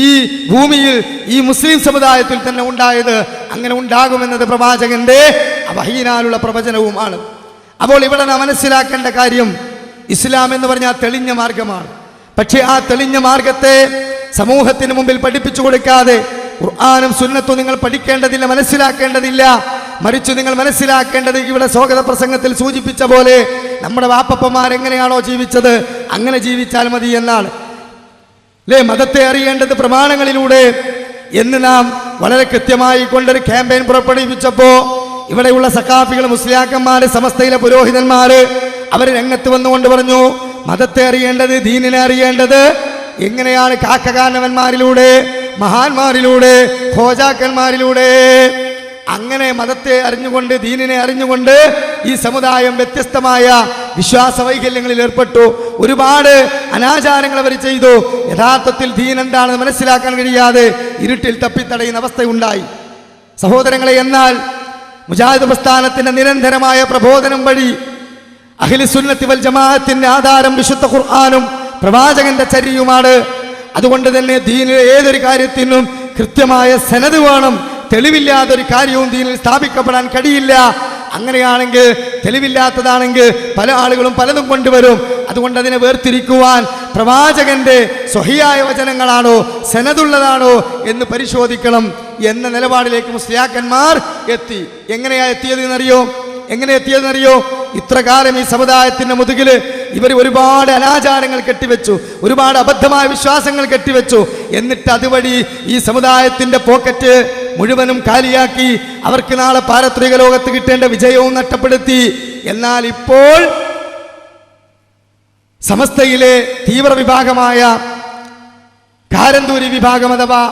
ഈ ഭൂമിയിൽ ഈ മുസ്ലിം സമുദായത്തിൽ തന്നെ ഉണ്ടായത്. അങ്ങനെ ഉണ്ടാകുമെന്നത് പ്രവാചകന്റെ വഹീനാലുള്ള പ്രവചനവുമാണ്. അപ്പോൾ ഇവിടെ നാം മനസ്സിലാക്കേണ്ട കാര്യം, ഇസ്ലാം എന്ന് പറഞ്ഞാൽ തെളിഞ്ഞ മാർഗമാണ്. പക്ഷേ ആ തെളിഞ്ഞ മാർഗത്തെ സമൂഹത്തിന് മുമ്പിൽ പഠിപ്പിച്ചു കൊടുക്കാതെ ഖുർആനും സുന്നത്തും നിങ്ങൾ പഠിക്കേണ്ടതില്ല, മനസ്സിലാക്കേണ്ടതില്ല. മറിച്ച് നിങ്ങൾ മനസ്സിലാക്കേണ്ടത് ഇവിടെ സ്വാഗത പ്രസംഗത്തിൽ സൂചിപ്പിച്ച പോലെ നമ്മുടെ വാപ്പപ്പന്മാർ എങ്ങനെയാണോ ജീവിച്ചത് അങ്ങനെ ജീവിച്ചാൽ മതി എന്നാണ്. മതത്തെ അറിയേണ്ടത് പ്രമാണങ്ങളിലൂടെ എന്ന് നാം വളരെ കൃത്യമായി കൊണ്ടൊരു ക്യാമ്പയിൻ പുറപ്പെടുവിച്ചപ്പോ ഇവിടെയുള്ള സഖാഫികൾ, മുസ്ലിയാക്കന്മാര്, സമസ്തയിലെ പുരോഹിതന്മാര് അവർ രംഗത്ത് വന്നുകൊണ്ട് പറഞ്ഞു, മതത്തെ അറിയേണ്ടത്, ദീനിനെ അറിയേണ്ടത് എങ്ങനെയാണ്? കാക്കകാരണവന്മാരിലൂടെ, മഹാന്മാരിലൂടെ, ഖോജാക്കന്മാരിലൂടെ. അങ്ങനെ മതത്തെ അറിഞ്ഞുകൊണ്ട്, ദീനിനെ അറിഞ്ഞുകൊണ്ട് ഈ സമുദായം വ്യത്യസ്തമായ വിശ്വാസ വൈകല്യങ്ങളിൽ ഏർപ്പെട്ടു. ഒരുപാട് അനാചാരങ്ങൾ അവർ ചെയ്തു. യഥാർത്ഥത്തിൽ ദീൻ എന്താണെന്ന് മനസ്സിലാക്കാൻ കഴിയാതെ ഇരുട്ടിൽ തപ്പിത്തടയുന്ന അവസ്ഥയുണ്ടായി. സഹോദരങ്ങളെ, എന്നാൽ മുജാഹിദ് പ്രസ്ഥാനത്തിന്റെ നിരന്തരമായ പ്രബോധനം വഴി അഹ്ലു സുന്നത്തി വൽ ജമാഅത്തിന്റെ ആധാരം വിശുദ്ധ ഖുർആനും പ്രവാചകന്റെ ചര്യയുമാണ്. അതുകൊണ്ട് തന്നെ ദീനിലെ ഏതൊരു കാര്യത്തിനും കൃത്യമായ സനദ് വേണം. തെളിവില്ലാതൊരു കാര്യവും ദീനിൽ സ്ഥാപിക്കപ്പെടാൻ കഴിയില്ല. അങ്ങനെയാണെങ്കിൽ, തെളിവില്ലാത്തതാണെങ്കിൽ പല ആളുകളും പലതും കൊണ്ടുവരും. അതുകൊണ്ട് അതിനെ വേർതിരിക്കുവാൻ പ്രവാചകന്റെ സ്വഹിയായ വചനങ്ങളാണോ സനദുള്ളതാണോ എന്ന് പരിശോധിക്കണം എന്ന നിലപാടിലേക്ക് മുസ്ലിയാക്കന്മാർ എത്തി. എങ്ങനെ എത്തിയതെന്നറിയോ? ഇത്ര കാലം ഈ സമുദായത്തിന്റെ മുതുകില് ഇവർ ഒരുപാട് അനാചാരങ്ങൾ കെട്ടിവെച്ചു, ഒരുപാട് അബദ്ധമായ വിശ്വാസങ്ങൾ കെട്ടിവെച്ചു. എന്നിട്ട് അതുവഴി ഈ സമുദായത്തിന്റെ പോക്കറ്റ് മുഴുവനും കാലിയാക്കി അവർക്ക് നാളെ പാരത്രിക ലോകത്ത് കിട്ടേണ്ട വിജയവും നഷ്ടപ്പെടുത്തി. എന്നാൽ ഇപ്പോൾ സമസ്തയിലെ തീവ്ര വിഭാഗമായ കാരന്തൂരി വിഭാഗം അഥവാ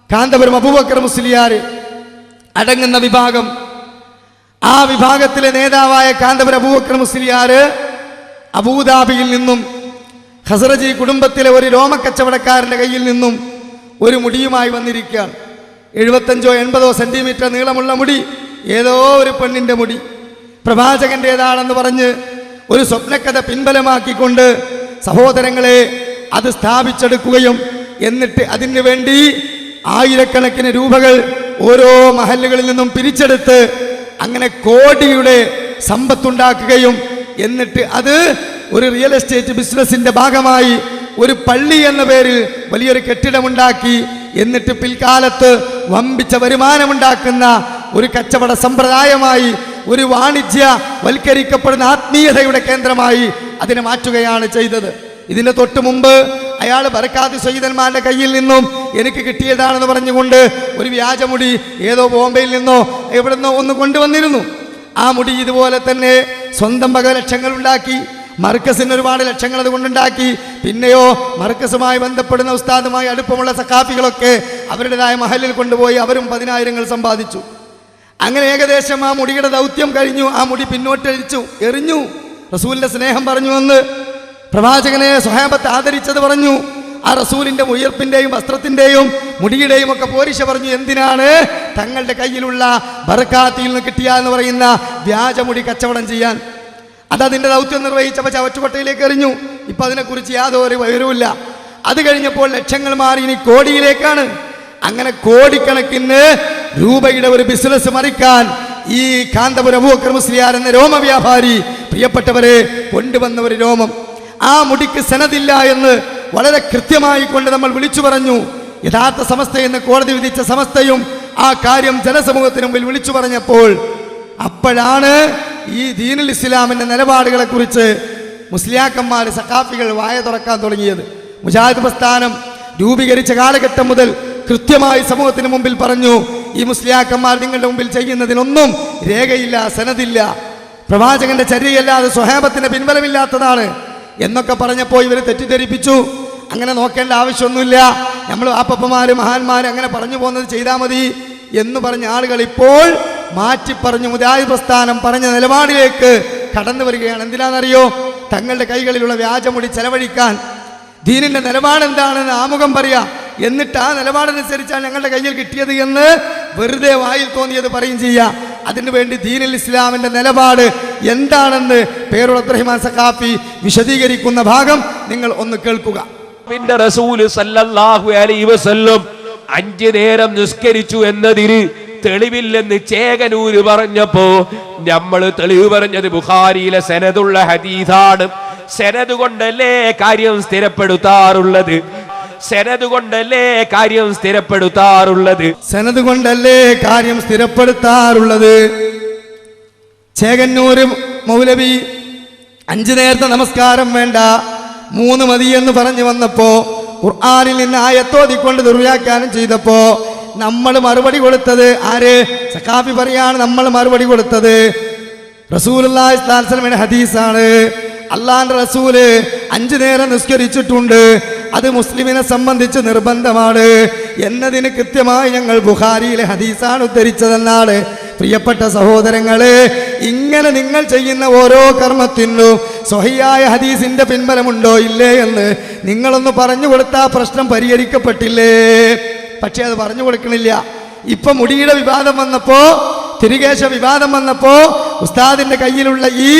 കാന്തപുരം അബൂബക്കർ മുസ്ലിയാർ അടങ്ങുന്ന വിഭാഗം, ആ വിഭാഗത്തിലെ നേതാവായ കാന്തപുരം അബൂബക്കർ മുസ്ലിയാർ അബൂദാബിയിൽ നിന്നും ഖസ്റജി കുടുംബത്തിലെ ഒരു രോമക്കച്ചവടക്കാരന്റെ കയ്യിൽ നിന്നും ഒരു മുടിയുമായി വന്നിരിക്കുകയാണ്. 75-80 സെന്റിമീറ്റർ നീളമുള്ള മുടി, ഏതോ ഒരു പെണ്ണിന്റെ മുടി, പ്രവാചകന്റേതാണെന്ന് പറഞ്ഞ് ഒരു സ്വപ്നക്കഥ പിൻബലമാക്കിക്കൊണ്ട് സഹോദരങ്ങളെ അത് സ്ഥാപിച്ചെടുക്കുകയും എന്നിട്ട് അതിനു വേണ്ടി ആയിരക്കണക്കിന് രൂപകൾ ഓരോ മഹല്ലുകളിൽ നിന്നും പിരിച്ചെടുത്ത് അങ്ങനെ കോടിയുടെ സമ്പത്തുണ്ടാക്കുകയും എന്നിട്ട് അത് ഒരു റിയൽ എസ്റ്റേറ്റ് ബിസിനസിന്റെ ഭാഗമായി ഒരു പള്ളി എന്ന പേരിൽ വലിയൊരു കെട്ടിടമുണ്ടാക്കി എന്നിട്ട് പിൽക്കാലത്ത് വമ്പിച്ച വരുമാനമുണ്ടാക്കുന്ന ഒരു കച്ചവട സമ്പ്രദായമായി, ഒരു വാണിജ്യ വൽക്കരിക്കപ്പെടുന്ന ആത്മീയതയുടെ കേന്ദ്രമായി അതിനെ മാറ്റുകയാണ് ചെയ്തത്. ഇതിന് തൊട്ട് മുമ്പ് അയാൾ ബർക്കാത്ത് സയ്യിദന്മാരുടെ കയ്യിൽ നിന്നും എനിക്ക് കിട്ടിയതാണെന്ന് പറഞ്ഞുകൊണ്ട് ഒരു വ്യാജമുടി ഏതോ ബോംബെയിൽ നിന്നോ എവിടുന്നോ ഒന്ന് കൊണ്ടുവന്നിരുന്നു. ആ മുടി ഇതുപോലെ തന്നെ സ്വന്തം വക ലക്ഷങ്ങൾ ഉണ്ടാക്കി, മർക്കസിന് ഒരുപാട് ലക്ഷങ്ങൾ അതുകൊണ്ടുണ്ടാക്കി. പിന്നെയോ മർക്കസുമായി ബന്ധപ്പെടുന്ന ഉസ്താദുമായി അടുപ്പമുള്ള സഖാഫികളൊക്കെ അവരുടേതായ മഹലിൽ കൊണ്ടുപോയി അവരും 10,000 സമ്പാദിച്ചു. അങ്ങനെ ഏകദേശം ആ മുടിയുടെ ദൗത്യം കഴിഞ്ഞു. ആ മുടി പിന്നോട്ടടിച്ചു എറിഞ്ഞു. റസൂലിന്റെ സ്നേഹം പറഞ്ഞു എന്ന് പ്രവാചകനെ സ്വഹാബത്ത് ആദരിച്ചത് പറഞ്ഞു. ആ റസൂലിന്റെ ഉയർപ്പിന്റെയും വസ്ത്രത്തിന്റെയും മുടിയുടെയും ഒക്കെ പോരിശ പറഞ്ഞു. എന്തിനാണ്? തങ്ങളുടെ കയ്യിലുള്ള ബർക്കാത്തിൽ നിന്ന് കിട്ടിയ എന്ന് പറയുന്ന വ്യാജമുടി കച്ചവടം ചെയ്യാൻ. അതതിന്റെ ദൗത്യം നിർവഹിച്ചപ്പോൾ ചവറ്റുകൊട്ടയിലേക്ക് എറിഞ്ഞു. ഇപ്പൊ അതിനെക്കുറിച്ച് യാതൊരു വിവരവുമില്ല. അത് കഴിഞ്ഞപ്പോൾ ലക്ഷങ്ങൾ മാറി ഇനി കോടിയിലേക്കാണ്. അങ്ങനെ കോടിക്കണക്കിന് രൂപയുടെ ഒരു ബിസിനസ് മറിക്കാൻ ഈ കാന്തപുരം അബൂബക്കർ മുസ്ലിയാർ എന്ന രോമ വ്യാപാരി പ്രിയപ്പെട്ടവരെ കൊണ്ടുവന്ന ഒരു രോമം. ആ മുടിക്ക് സനദില്ല എന്ന് വളരെ കൃത്യമായി കൊണ്ട് നമ്മൾ വിളിച്ചു പറഞ്ഞു. യഥാർത്ഥ സമസ്തയെന്ന് കോടതി വിധിച്ച സമസ്തയും ആ കാര്യം ജനസമൂഹത്തിന് മുമ്പിൽ വിളിച്ചു പറഞ്ഞപ്പോൾ അപ്പോഴാണ് ഈ ദീനുൽ ഇസ്ലാമിന്റെ നിലപാടുകളെ കുറിച്ച് മുസ്ലിയാക്കന്മാർ, സഖാഫികൾ വായ തുറക്കാൻ തുടങ്ങിയത്. മുജാഹിദ് പ്രസ്ഥാനം രൂപീകരിച്ച കാലഘട്ടം മുതൽ കൃത്യമായി സമൂഹത്തിന് മുമ്പിൽ പറഞ്ഞു, ഈ മുസ്ലിയാക്കന്മാർ നിങ്ങളുടെ മുമ്പിൽ ചെയ്യുന്നതിനൊന്നും രേഖയില്ല, സനദില്ല, പ്രവാചകന്റെ ചര്യയല്ലാതെ സ്വഹാബത്തിന്റെ പിൻബലമില്ലാത്തതാണ് എന്നൊക്കെ പറഞ്ഞപ്പോൾ ഇവർ തെറ്റിദ്ധരിപ്പിച്ചു. അങ്ങനെ നോക്കേണ്ട ആവശ്യമൊന്നുമില്ല, നമ്മൾ ആപ്പപ്പന്മാര് മഹാന്മാര് അങ്ങനെ പറഞ്ഞു പോകുന്നത് ചെയ്താൽ മതി എന്ന് പറഞ്ഞ ആളുകൾ ഇപ്പോൾ മാറ്റി പറഞ്ഞു മുജാഹിദ് പ്രസ്ഥാനം പറഞ്ഞ നിലപാടിലേക്ക് കടന്നു വരികയാണ്. എന്തിനാണെന്നറിയോ? തങ്ങളുടെ കൈകളിലുള്ള വ്യാജമുടി ചെലവഴിക്കാൻ. ദീനിന്റെ നിലപാട് എന്താണെന്ന് ആമുഖം പറയാ, എന്നിട്ട് ആ നിലപാടനുസരിച്ചാണ് ഞങ്ങളുടെ കയ്യിൽ കിട്ടിയത് എന്ന് വെറുതെ വായിൽ തോന്നിയത് പറയും ചെയ്യാം. അതിനുവേണ്ടി ദീനുൽ ഇസ്ലാമിന്റെ നിലപാട് എന്താണെന്ന് പേരുള്ള അബ്ദുറഹ്മാൻ സഖാഫി വിശദീകരിക്കുന്ന ഭാഗം നിങ്ങൾ ഒന്ന് കേൾക്കുക. റസൂൽ സല്ലല്ലാഹു അലൈഹി വസല്ലം 5 നേരം നിസ്കരിച്ചു എന്നതിന് തെളിവില്ലെന്ന് ചേകനൂര് പറഞ്ഞപ്പോ നമ്മൾ തെളിവ് പറഞ്ഞത് ബുഖാരിയിലെ സനദുള്ള ഹദീസാണ്. സനദ് കൊണ്ടല്ലേ കാര്യം സ്ഥിരപ്പെടുത്താറുള്ളത്, സനദ് കൊണ്ടല്ലേ കാര്യം സ്ഥിരപ്പെടുത്താറുള്ളത്, സനദ് കൊണ്ടല്ലേ കാര്യം സ്ഥിരപ്പെടുത്താറുള്ളത്. ചേകന്നൂര് മൗലവി 5 നേരത്തെ നമസ്കാരം വേണ്ട 3 മതി എന്ന് പറഞ്ഞു വന്നപ്പോ ഖുർആനിൽ നിന്ന് ആയത്തോതിക്കൊണ്ട് ദുർവ്യാഖ്യാനം ചെയ്തപ്പോ നമ്മൾ മറുപടി കൊടുത്തത് ആര്? സഖാഫി പറയാണ് നമ്മൾ മറുപടി കൊടുത്തത് റസൂലുള്ളാഹി സ്വല്ലല്ലാഹു അലൈഹി വസല്ലമയുടെ ഹദീസാണ്. അള്ളാന്റെ റസൂല് 5 നേരം നിസ്കരിച്ചിട്ടുണ്ട്, അത് മുസ്ലിമിനെ സംബന്ധിച്ച് നിർബന്ധമാണ് എന്നതിന് കൃത്യമായി ഞങ്ങൾ ബുഖാരിയിലെ ഹദീസാണ് ഉദ്ധരിച്ചതെന്നാണ്. പ്രിയപ്പെട്ട സഹോദരങ്ങളെ, ഇങ്ങനെ നിങ്ങൾ ചെയ്യുന്ന ഓരോ കർമ്മത്തിനും സ്വഹിയായ ഹദീസിന്റെ പിൻബലമുണ്ടോ ഇല്ലേ എന്ന് നിങ്ങളൊന്ന് പറഞ്ഞു കൊടുത്താൽ പ്രശ്നം പരിഹരിക്കപ്പെട്ടില്ലേ? പക്ഷെ അത് പറഞ്ഞു കൊടുക്കണില്ല. ഇപ്പൊ മുടിയുടെ വിവാദം വന്നപ്പോ, തിരികേശ വിവാദം വന്നപ്പോ ഉസ്താദിന്റെ കയ്യിലുള്ള ഈ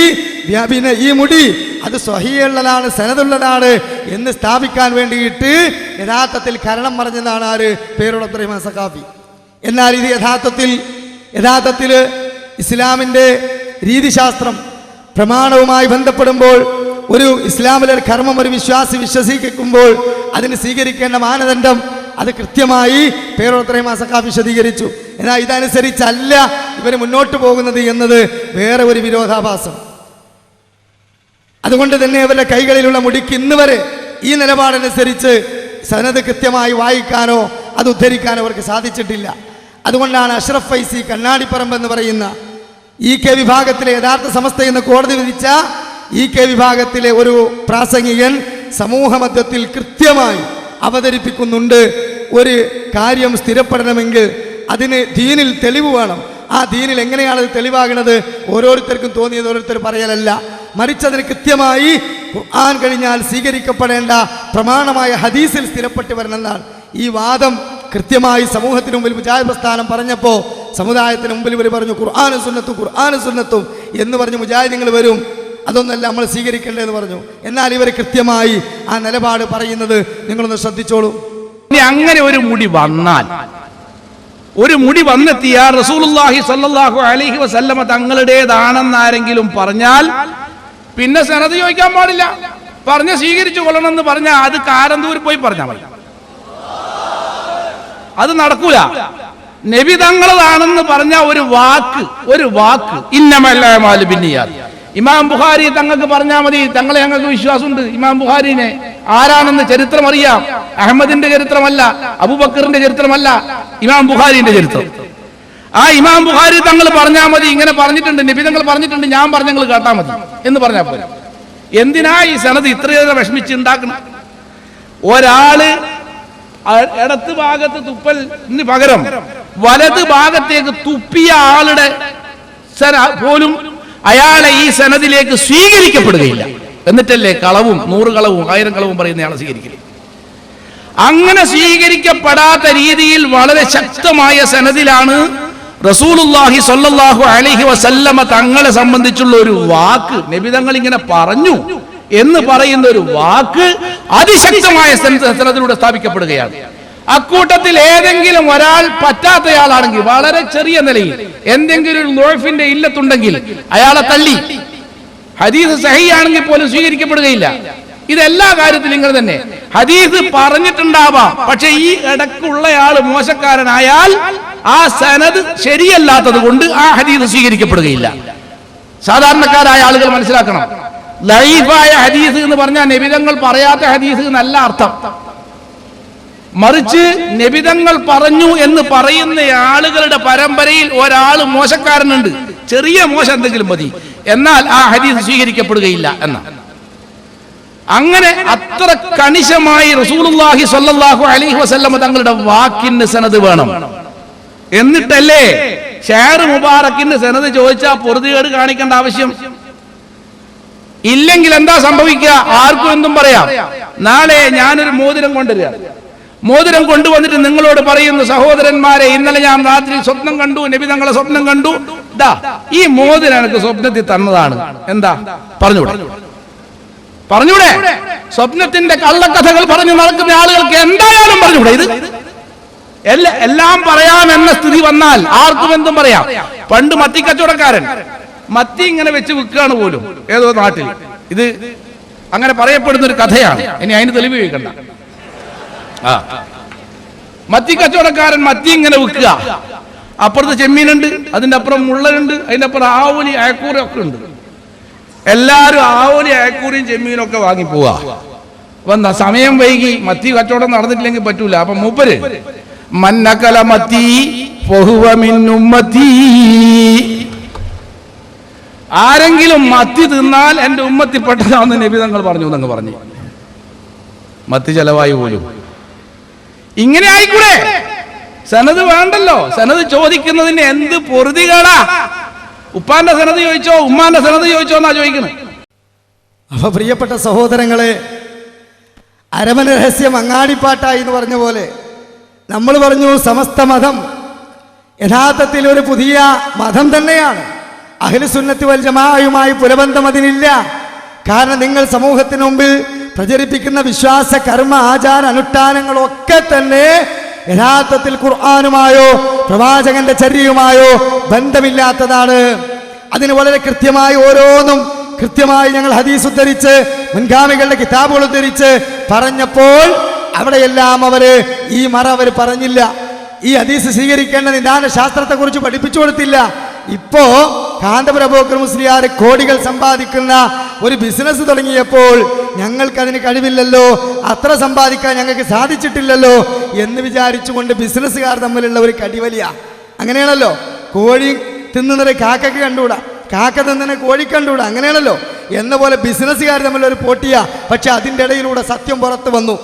മുടി അത് സ്വഹീഹുള്ളതാണ്, സനദുള്ളതാണ് എന്ന് സ്ഥാപിക്കാൻ വേണ്ടിയിട്ട് യഥാർത്ഥത്തിൽ കരണം പറഞ്ഞതാണ് ആര്? പേരുള്ള അബ്ദുറഹ്മാൻ സഖാഫി. എന്നാൽ ഇത് യഥാർത്ഥത്തിൽ ഇസ്ലാമിന്റെ രീതിശാസ്ത്രം പ്രമാണവുമായി ബന്ധപ്പെടുമ്പോൾ, ഒരു ഇസ്ലാമിലെ കർമ്മം ഒരു വിശ്വാസി വിശ്വസിക്കുമ്പോൾ അതിന് സ്വീകരിക്കേണ്ട മാനദണ്ഡം അത് കൃത്യമായി പേരുള്ള അബ്ദുറഹ്മാൻ സഖാഫി വിശദീകരിച്ചു. എന്നാൽ ഇതനുസരിച്ചല്ല ഇവർ മുന്നോട്ട് പോകുന്നത് എന്നത് വേറെ ഒരു വിരോധാഭാസം. അതുകൊണ്ട് തന്നെ ഇവരുടെ കൈകളിലുള്ള മുടിക്ക് ഇന്ന് വരെ ഈ നിലപാടനുസരിച്ച് സനദ് കൃത്യമായി വായിക്കാനോ അത് ഉദ്ധരിക്കാനോ അവർക്ക് സാധിച്ചിട്ടില്ല. അതുകൊണ്ടാണ് അഷ്റഫ് ഫൈസി കണ്ണാടിപ്പറമ്പ് എന്ന് പറയുന്ന EK വിഭാഗത്തിലെ യഥാർത്ഥ സമസ്ത എന്ന് കോടതി വിധിച്ച EK വിഭാഗത്തിലെ ഒരു പ്രാസംഗികൻ സമൂഹ മധ്യത്തിൽ കൃത്യമായി അവതരിപ്പിക്കുന്നുണ്ട്. ഒരു കാര്യം സ്ഥിരപ്പെടണമെങ്കിൽ അതിന് ദീനിൽ തെളിവ് വേണം. ആ ദീനിൽ എങ്ങനെയാണ് അത് തെളിവാകുന്നത്? ഓരോരുത്തർക്കും തോന്നിയത് ഓരോരുത്തർ പറയലല്ല, മറിച്ച് അതിന് കൃത്യമായി ഖുർആൻ കഴിഞ്ഞാൽ സ്വീകരിക്കപ്പെടേണ്ട പ്രമാണമായ ഹദീസിൽ സ്ഥിരപ്പെട്ട് വരണമെന്നാണ്. ഈ വാദം കൃത്യമായി സമൂഹത്തിന് മുമ്പിൽ മുജാഹിദ് പ്രസ്ഥാനം പറഞ്ഞപ്പോൾ സമുദായത്തിന് മുമ്പിൽ ഇവർ പറഞ്ഞു ഖുർആനും സുന്നത്തും എന്ന് പറഞ്ഞ് മുജാഹിദുകൾ വരും, അതൊന്നല്ല നമ്മൾ സ്വീകരിക്കേണ്ടതെന്ന് പറഞ്ഞു. എന്നാൽ ഇവർ കൃത്യമായി ആ നിലപാട് പറയുന്നത് നിങ്ങളൊന്ന് ശ്രദ്ധിച്ചോളൂ. അങ്ങനെ ഒരു മുടി വന്നെത്തിയ റസൂലുള്ളാഹി സ്വല്ലല്ലാഹു അലൈഹി വസല്ലമ തങ്ങളുടേതാണെന്ന് ആരെങ്കിലും പറഞ്ഞാൽ പിന്നെ സനദ് ചോദിക്കാൻ പാടില്ല, പറഞ്ഞ് സ്വീകരിച്ചു കൊള്ളണം എന്ന് പറഞ്ഞാൽ അത് കാരന്തൂർ പോയി പറഞ്ഞാൽ മതി, അത് നടക്കൂല. നബി തങ്ങളതാണെന്ന് പറഞ്ഞ ഒരു വാക്ക് ഇന്നമൽ അഅ്മാലു ബിന്നിയാത്ത്. ഇമാം ബുഖാരി തങ്ങൾക്ക് പറഞ്ഞാൽ മതി, തങ്ങളെ ഞങ്ങൾക്ക് വിശ്വാസമുണ്ട്. ഇമാം ബുഖാരിനെ ആരാണെന്ന് ചരിത്രം അറിയാം. അഹമ്മദിന്റെ ചരിത്രമല്ല, അബൂബക്കറിന്റെ ചരിത്രമല്ല, ഇമാം ബുഖാരിന്റെ ചരിത്രം. ആ ഇമാം ബുഖാരി തങ്ങൾ പറഞ്ഞാൽ മതി, ഇങ്ങനെ പറഞ്ഞിട്ടുണ്ട്, നബി തങ്ങൾ പറഞ്ഞിട്ടുണ്ട്, ഞാൻ പറഞ്ഞങ്ങൾ കേട്ടാൽ മതി എന്ന് പറഞ്ഞാൽ പോലെ. എന്തിനാ ഈ സനദ് ഇത്രയേറെ വിഷമിച്ച് ഉണ്ടാക്കണം? ഒരാള് ഇടത്ത് ഭാഗത്ത് തുപ്പലിന് പകരം വലത് ഭാഗത്തേക്ക് തുപ്പിയ ആളുടെ പോലും അയാളെ ഈ സനദിലേക്ക് സ്വീകരിക്കപ്പെടുകയില്ല. എന്നിട്ടല്ലേ കളവും 100 കളവും 1000 കളവും പറയുന്നയാളെ സ്വീകരിക്കില്ല. അങ്ങനെ സ്വീകരിക്കപ്പെടാത്ത രീതിയിൽ വളരെ ശക്തമായ സനദിലാണ് റസൂലുള്ളാഹി സ്വല്ലല്ലാഹു അലൈഹി വസല്ലമ തങ്ങളെ സംബന്ധിച്ചുള്ള ഒരു വാക്ക്, നബി തങ്ങൾ ഇങ്ങനെ പറഞ്ഞു എന്ന് പറയുന്ന ഒരു വാക്ക് അതിശക്തമായ സനദിലൂടെ സ്ഥാപിക്കപ്പെടുകയാണ്. അക്കൂട്ടത്തിൽ ഏതെങ്കിലും ഒരാൾ പറ്റാത്തയാളാണെങ്കിൽ, വളരെ ചെറിയ നിലയിൽ എന്തെങ്കിലും ഒരു ലോഫിന്റെ ഇല്ലത്തുണ്ടെങ്കിൽ അയാളെ തള്ളി ഹദീസ് സഹിയാണെങ്കിൽ പോലും സ്വീകരിക്കപ്പെടുകയില്ല. ഇതെല്ലാ കാര്യത്തിലും ഇങ്ങനെ തന്നെ. ഹദീസ് പറഞ്ഞിട്ടുണ്ടാവാം, പക്ഷെ ഈ ഇടക്കുള്ളയാള് മോശക്കാരനായാൽ ആ സനദ് ശരിയല്ലാത്തത് കൊണ്ട് ആ ഹദീസ് സ്വീകരിക്കപ്പെടുകയില്ല. സാധാരണക്കാരായ ആളുകൾ മനസ്സിലാക്കണം, ലൈഫായ ഹദീസ് എന്ന് പറഞ്ഞാൽ നബിതങ്ങൾ പറയാത്ത ഹദീസ് എന്നല്ല അർത്ഥം. മറിച്ച് നബിതങ്ങൾ പറഞ്ഞു എന്ന് പറയുന്ന ആളുകളുടെ പരമ്പരയിൽ ഒരാൾ മോശക്കാരനുണ്ട്, ചെറിയ മോശം എന്തെങ്കിലും മതി, എന്നാൽ ആ ഹദീസ് സ്വീകരിക്കപ്പെടുകയില്ല എന്ന. അങ്ങനെ അത്ര കണിശമായി റസൂലുള്ളാഹി സ്വല്ലല്ലാഹു അലൈഹി വസല്ലമ തങ്ങളുടെ വാക്കിന് സനദ് വേണം. എന്നിട്ടല്ലേ ഷാർ മുബാറക്കിന്റെ സനദ് ചോദിച്ചാൽ പൊറുതികേട് കാണിക്കേണ്ട ആവശ്യം? ഇല്ലെങ്കിൽ എന്താ സംഭവിക്കുക? ആർക്കും എന്തും പറയാം. നാളെ ഞാനൊരു മോതിരം കൊണ്ടുവരിക, മോതിരം കൊണ്ടുവന്നിട്ട് നിങ്ങളോട് പറയുന്നു, സഹോദരന്മാരെ, ഇന്നലെ ഞാൻ രാത്രി സ്വപ്നം കണ്ടു, നബി തങ്ങളെ സ്വപ്നം കണ്ടു, ദാ ഈ മോതിരം എനിക്ക് സ്വപ്നത്തിൽ തന്നതാണ്. എന്താ പറഞ്ഞൂടെ? സ്വപ്നത്തിന്റെ കള്ളക്കഥകൾ പറഞ്ഞു നടക്കുന്ന ആളുകൾക്ക് എന്തായാലും പറഞ്ഞൂടെ? ഇത് എല്ലാം പറയാമെന്ന സ്ഥിതി വന്നാൽ ആർക്കും എന്തും പറയാം. പണ്ട് മത്തി കച്ചവടക്കാരൻ മത്തി ഇങ്ങനെ വെച്ച് വിൽക്കുകയാണ് പോലും ഏതോ നാട്ടിൽ. ഇത് അങ്ങനെ പറയപ്പെടുന്ന ഒരു കഥയാണ്. ഇനി അതിന് തെളിവ് ചോദിക്കണ്ട. മത്തി കച്ചവടക്കാരൻ മത്തി ഇങ്ങനെ വിൽക്കുക. അപ്പുറത്ത് ചെമ്മീനുണ്ട്, അതിന്റെ അപ്പുറം മുള്ളയുണ്ട്, അതിന്റെ അപ്പുറം ആവോലി അയക്കൂറി ഒക്കെ ഉണ്ട്. എല്ലാരും ആവോലി അയക്കൂറിയും ചെമ്മീനും ഒക്കെ വാങ്ങി പോവാ. വന്ന സമയം വൈകി, മത്തി കച്ചവടം നടന്നിട്ടില്ലെങ്കിൽ പറ്റൂല. അപ്പൊ മൂപ്പര് മന്നകല മത്തി ഫഹുവ മിൻ ഉമ്മത്തി, ആരെങ്കിലും മത്തി തിന്നാൽ എന്റെ ഉമ്മത്തിപ്പെട്ടതാണെന്ന് നബി തങ്ങൾ പറഞ്ഞു എന്നങ്ങ് പറഞ്ഞു. മത്തി ചെലവായി പോലും. ഇങ്ങനെ ആയിക്കൂടെ? സനത് വേണ്ടല്ലോ. സനത് ചോദിക്കുന്നതിന് എന്ത് പൊറുതികളാ? ഉപ്പാന്റെ സനത് ചോദിച്ചോ ഉമ്മാന്റെ സനത് ചോദിച്ചോ എന്നാ ചോദിക്കുന്നത്. അപ്പൊ പ്രിയപ്പെട്ട സഹോദരങ്ങളെ, അരമന രഹസ്യം അങ്ങാടിപ്പാട്ടായി എന്ന് പറഞ്ഞ പോലെ നമ്മൾ പറഞ്ഞു സമസ്ത മതം യഥാർത്ഥത്തിൽ ഒരു പുതിയ മതം തന്നെയാണ്. അഹ്ലുസുന്നത്തി വൽ ജമാഅയുമായി പുലബന്ധം അതിനില്ല. കാരണം നിങ്ങൾ സമൂഹത്തിന് മുമ്പിൽ പ്രചരിപ്പിക്കുന്ന വിശ്വാസ കർമ്മ ആചാര അനുഷ്ഠാനങ്ങളൊക്കെ തന്നെ യഥാർത്ഥത്തിൽ ഖുർആനുമായോ പ്രവാചകന്റെ ചര്യയുമായോ ബന്ധമില്ലാത്തതാണ്. അതിന് വളരെ കൃത്യമായി ഓരോന്നും കൃത്യമായി ഞങ്ങൾ ഹദീസ് ഉദ്ധരിച്ച് മുൻഗാമികളുടെ കിതാബുകൾ ഉദ്ധരിച്ച് പറഞ്ഞപ്പോൾ അവിടെയെല്ലാം ഈ മറ അവർ പറഞ്ഞില്ല. ഈ ഹദീസ് സ്വീകരിക്കേണ്ട നിദാന ശാസ്ത്രത്തെ കുറിച്ച് പഠിപ്പിച്ചു കൊടുത്തില്ല. ഇപ്പോ കാന്തപുരം അബൂബക്കർ മുസ്ലിയാർ കോടികൾ സമ്പാദിക്കുന്ന ഒരു ബിസിനസ് തുടങ്ങിയപ്പോൾ ഞങ്ങൾക്കതിന് കഴിവില്ലല്ലോ, അത്ര സമ്പാദിക്കാൻ ഞങ്ങൾക്ക് സാധിച്ചിട്ടില്ലല്ലോ എന്ന് വിചാരിച്ചുകൊണ്ട് ബിസിനസ്സുകാർ തമ്മിലുള്ള ഒരു കടിവലിയ. അങ്ങനെയാണല്ലോ. കോഴി തിന്നുന്നത് കാക്കയ്ക്ക് കണ്ടുകൂടാ, കാക്ക തിന്നുന്ന കോഴി കണ്ടുകൂടാ, അങ്ങനെയാണല്ലോ. എന്ന പോലെ ബിസിനസ്സുകാർ തമ്മിലൊരു പോട്ടിയാ. പക്ഷെ അതിൻ്റെ ഇടയിലൂടെ സത്യം പുറത്തു വന്നു.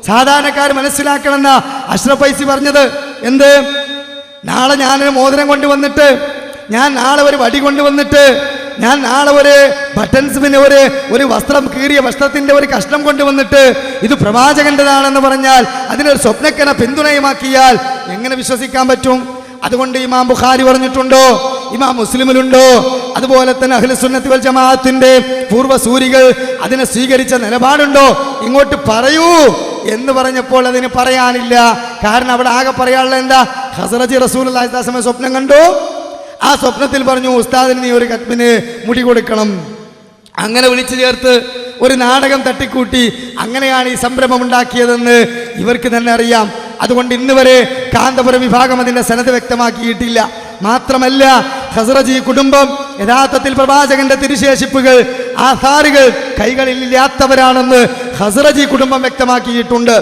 സാധാരണക്കാർ മനസ്സിലാക്കണമെന്ന അഷ്റഫ് ഫൈസി പറഞ്ഞത് എന്ത്? നാളെ ഞാനൊരു മോതിരം കൊണ്ടുവന്നിട്ട്, ഞാൻ നാളെ ഒരു വടി കൊണ്ടുവന്നിട്ട്, ഞാൻ നാളെ ഒരു ബട്ടൺസ് പിന്നെ ഒരു വസ്ത്രം കീറിയ വസ്ത്രത്തിന്റെ ഒരു കഷ്ണം കൊണ്ടുവന്നിട്ട് ഇത് പ്രവാചകന്റേതാണെന്ന് പറഞ്ഞാൽ അതിനൊരു സ്വപ്നക്കന പിന്തുണയുമാക്കിയാൽ എങ്ങനെ വിശ്വസിക്കാൻ പറ്റും? അതുകൊണ്ട് ഇമാം ബുഖാരി പറഞ്ഞിട്ടുണ്ടോ? ഇമാം മുസ്ലിമിലുണ്ടോ? അതുപോലെ തന്നെ അഹ്ലുസുന്നത്തി വൽ ജമാഅത്തിന്റെ പൂർവ്വസൂരികൾ അതിനെ സ്വീകരിച്ച നിലപാടുണ്ടോ? ഇങ്ങോട്ട് പറയൂ എന്ന് പറഞ്ഞപ്പോൾ അതിന് പറയാനില്ല. കാരണം അവിടെ ആകെ പറയാനുള്ള എന്താ? ഖസറജി റസൂലുള്ളാഹി സ്വല്ലല്ലാഹു അലൈഹി വസല്ലം സ്വപ്നം കണ്ടു. ആ സ്വപ്നത്തിൽ പറഞ്ഞു, ഉസ്താദിന് നീ ഒരു കത്മിന് മുടി കൊടുക്കണം. അങ്ങനെ വിളിച്ചു ചേർത്ത് ഒരു നാടകം തട്ടിക്കൂട്ടി അങ്ങനെയാണ് ഈ സംരംഭം ഉണ്ടാക്കിയതെന്ന് ഇവർക്ക് തന്നെ അറിയാം. അതുകൊണ്ട് ഇന്ന് വരെ കാന്തപുരം വിഭാഗം അതിന്റെ സനത് വ്യക്തമാക്കിയിട്ടില്ല. മാത്രമല്ല, ഖസറജി കുടുംബം യഥാർത്ഥത്തിൽ പ്രവാചകന്റെ തിരുശേഷിപ്പുകൾ ആധാറുകൾ കൈകളിലില്ലാത്തവരാണെന്ന് ഖസറജി കുടുംബം വ്യക്തമാക്കിയിട്ടുണ്ട്.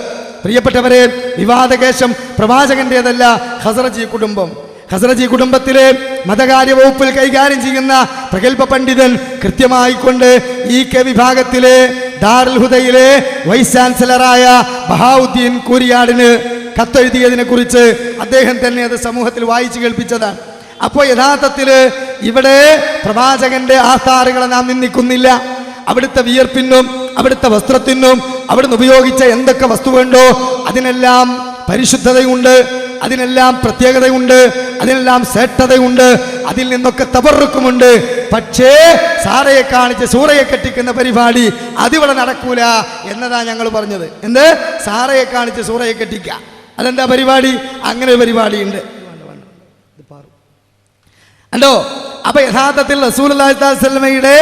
പ്രിയപ്പെട്ടവരെ, വിവാദകേശം പ്രവാചകന്റേതല്ല ഖസറജി കുടുംബം. ഖസറജി കുടുംബത്തിലെ മതകാര്യ വകുപ്പിൽ കൈകാര്യം ചെയ്യുന്ന പ്രഗത്ഭ പണ്ഡിതൻ കൃത്യമായിക്കൊണ്ട് ഈ കെ വിഭാഗത്തിലെ ദാറുൽ ഹുദയിലെ വൈസ് ചാൻസലറായ ബഹാവുദ്ദീൻ കൂരിയാടിന് കത്തെഴുതിയതിനെ കുറിച്ച് അദ്ദേഹം തന്നെ അത് സമൂഹത്തിൽ വായിച്ചു കേൾപ്പിച്ചതാണ്. അപ്പോൾ യഥാർത്ഥത്തിൽ ഇവിടെ പ്രവാചകന്റെ ആധാറുകളെ നാം നിന്ദിക്കുന്നില്ല. അവിടുത്തെ വിയർപ്പിനും അവിടുത്തെ വസ്ത്രത്തിനും അവിടുന്ന് ഉപയോഗിച്ച എന്തൊക്കെ വസ്തുവുണ്ടോ അതിനെല്ലാം പരിശുദ്ധതയുണ്ട്, അതിനെല്ലാം പ്രത്യേകതയുണ്ട്, അതിനെല്ലാം ശ്രേഷ്ഠതയുണ്ട്, അതിൽ നിന്നൊക്കെ തബറുക്കുമുണ്ട്. പക്ഷേ സാറയെ കാണിച്ച് സൂറയെ കെട്ടിക്കുന്ന പരിപാടി അതിവിടെ നടക്കൂല എന്നതാ ഞങ്ങൾ പറഞ്ഞത്. എന്ത്? സാറയെ കാണിച്ച് സൂറയെ കെട്ടിക്ക, അതെന്താ പരിപാടി? അങ്ങനെ ഒരു പരിപാടി ഉണ്ട്. അല്ലോ, അപ്പൊ യഥാർത്ഥത്തിൽ റസൂലുള്ളാഹി സ്വല്ലല്ലാഹു അലൈഹി വസല്ലമയുടെ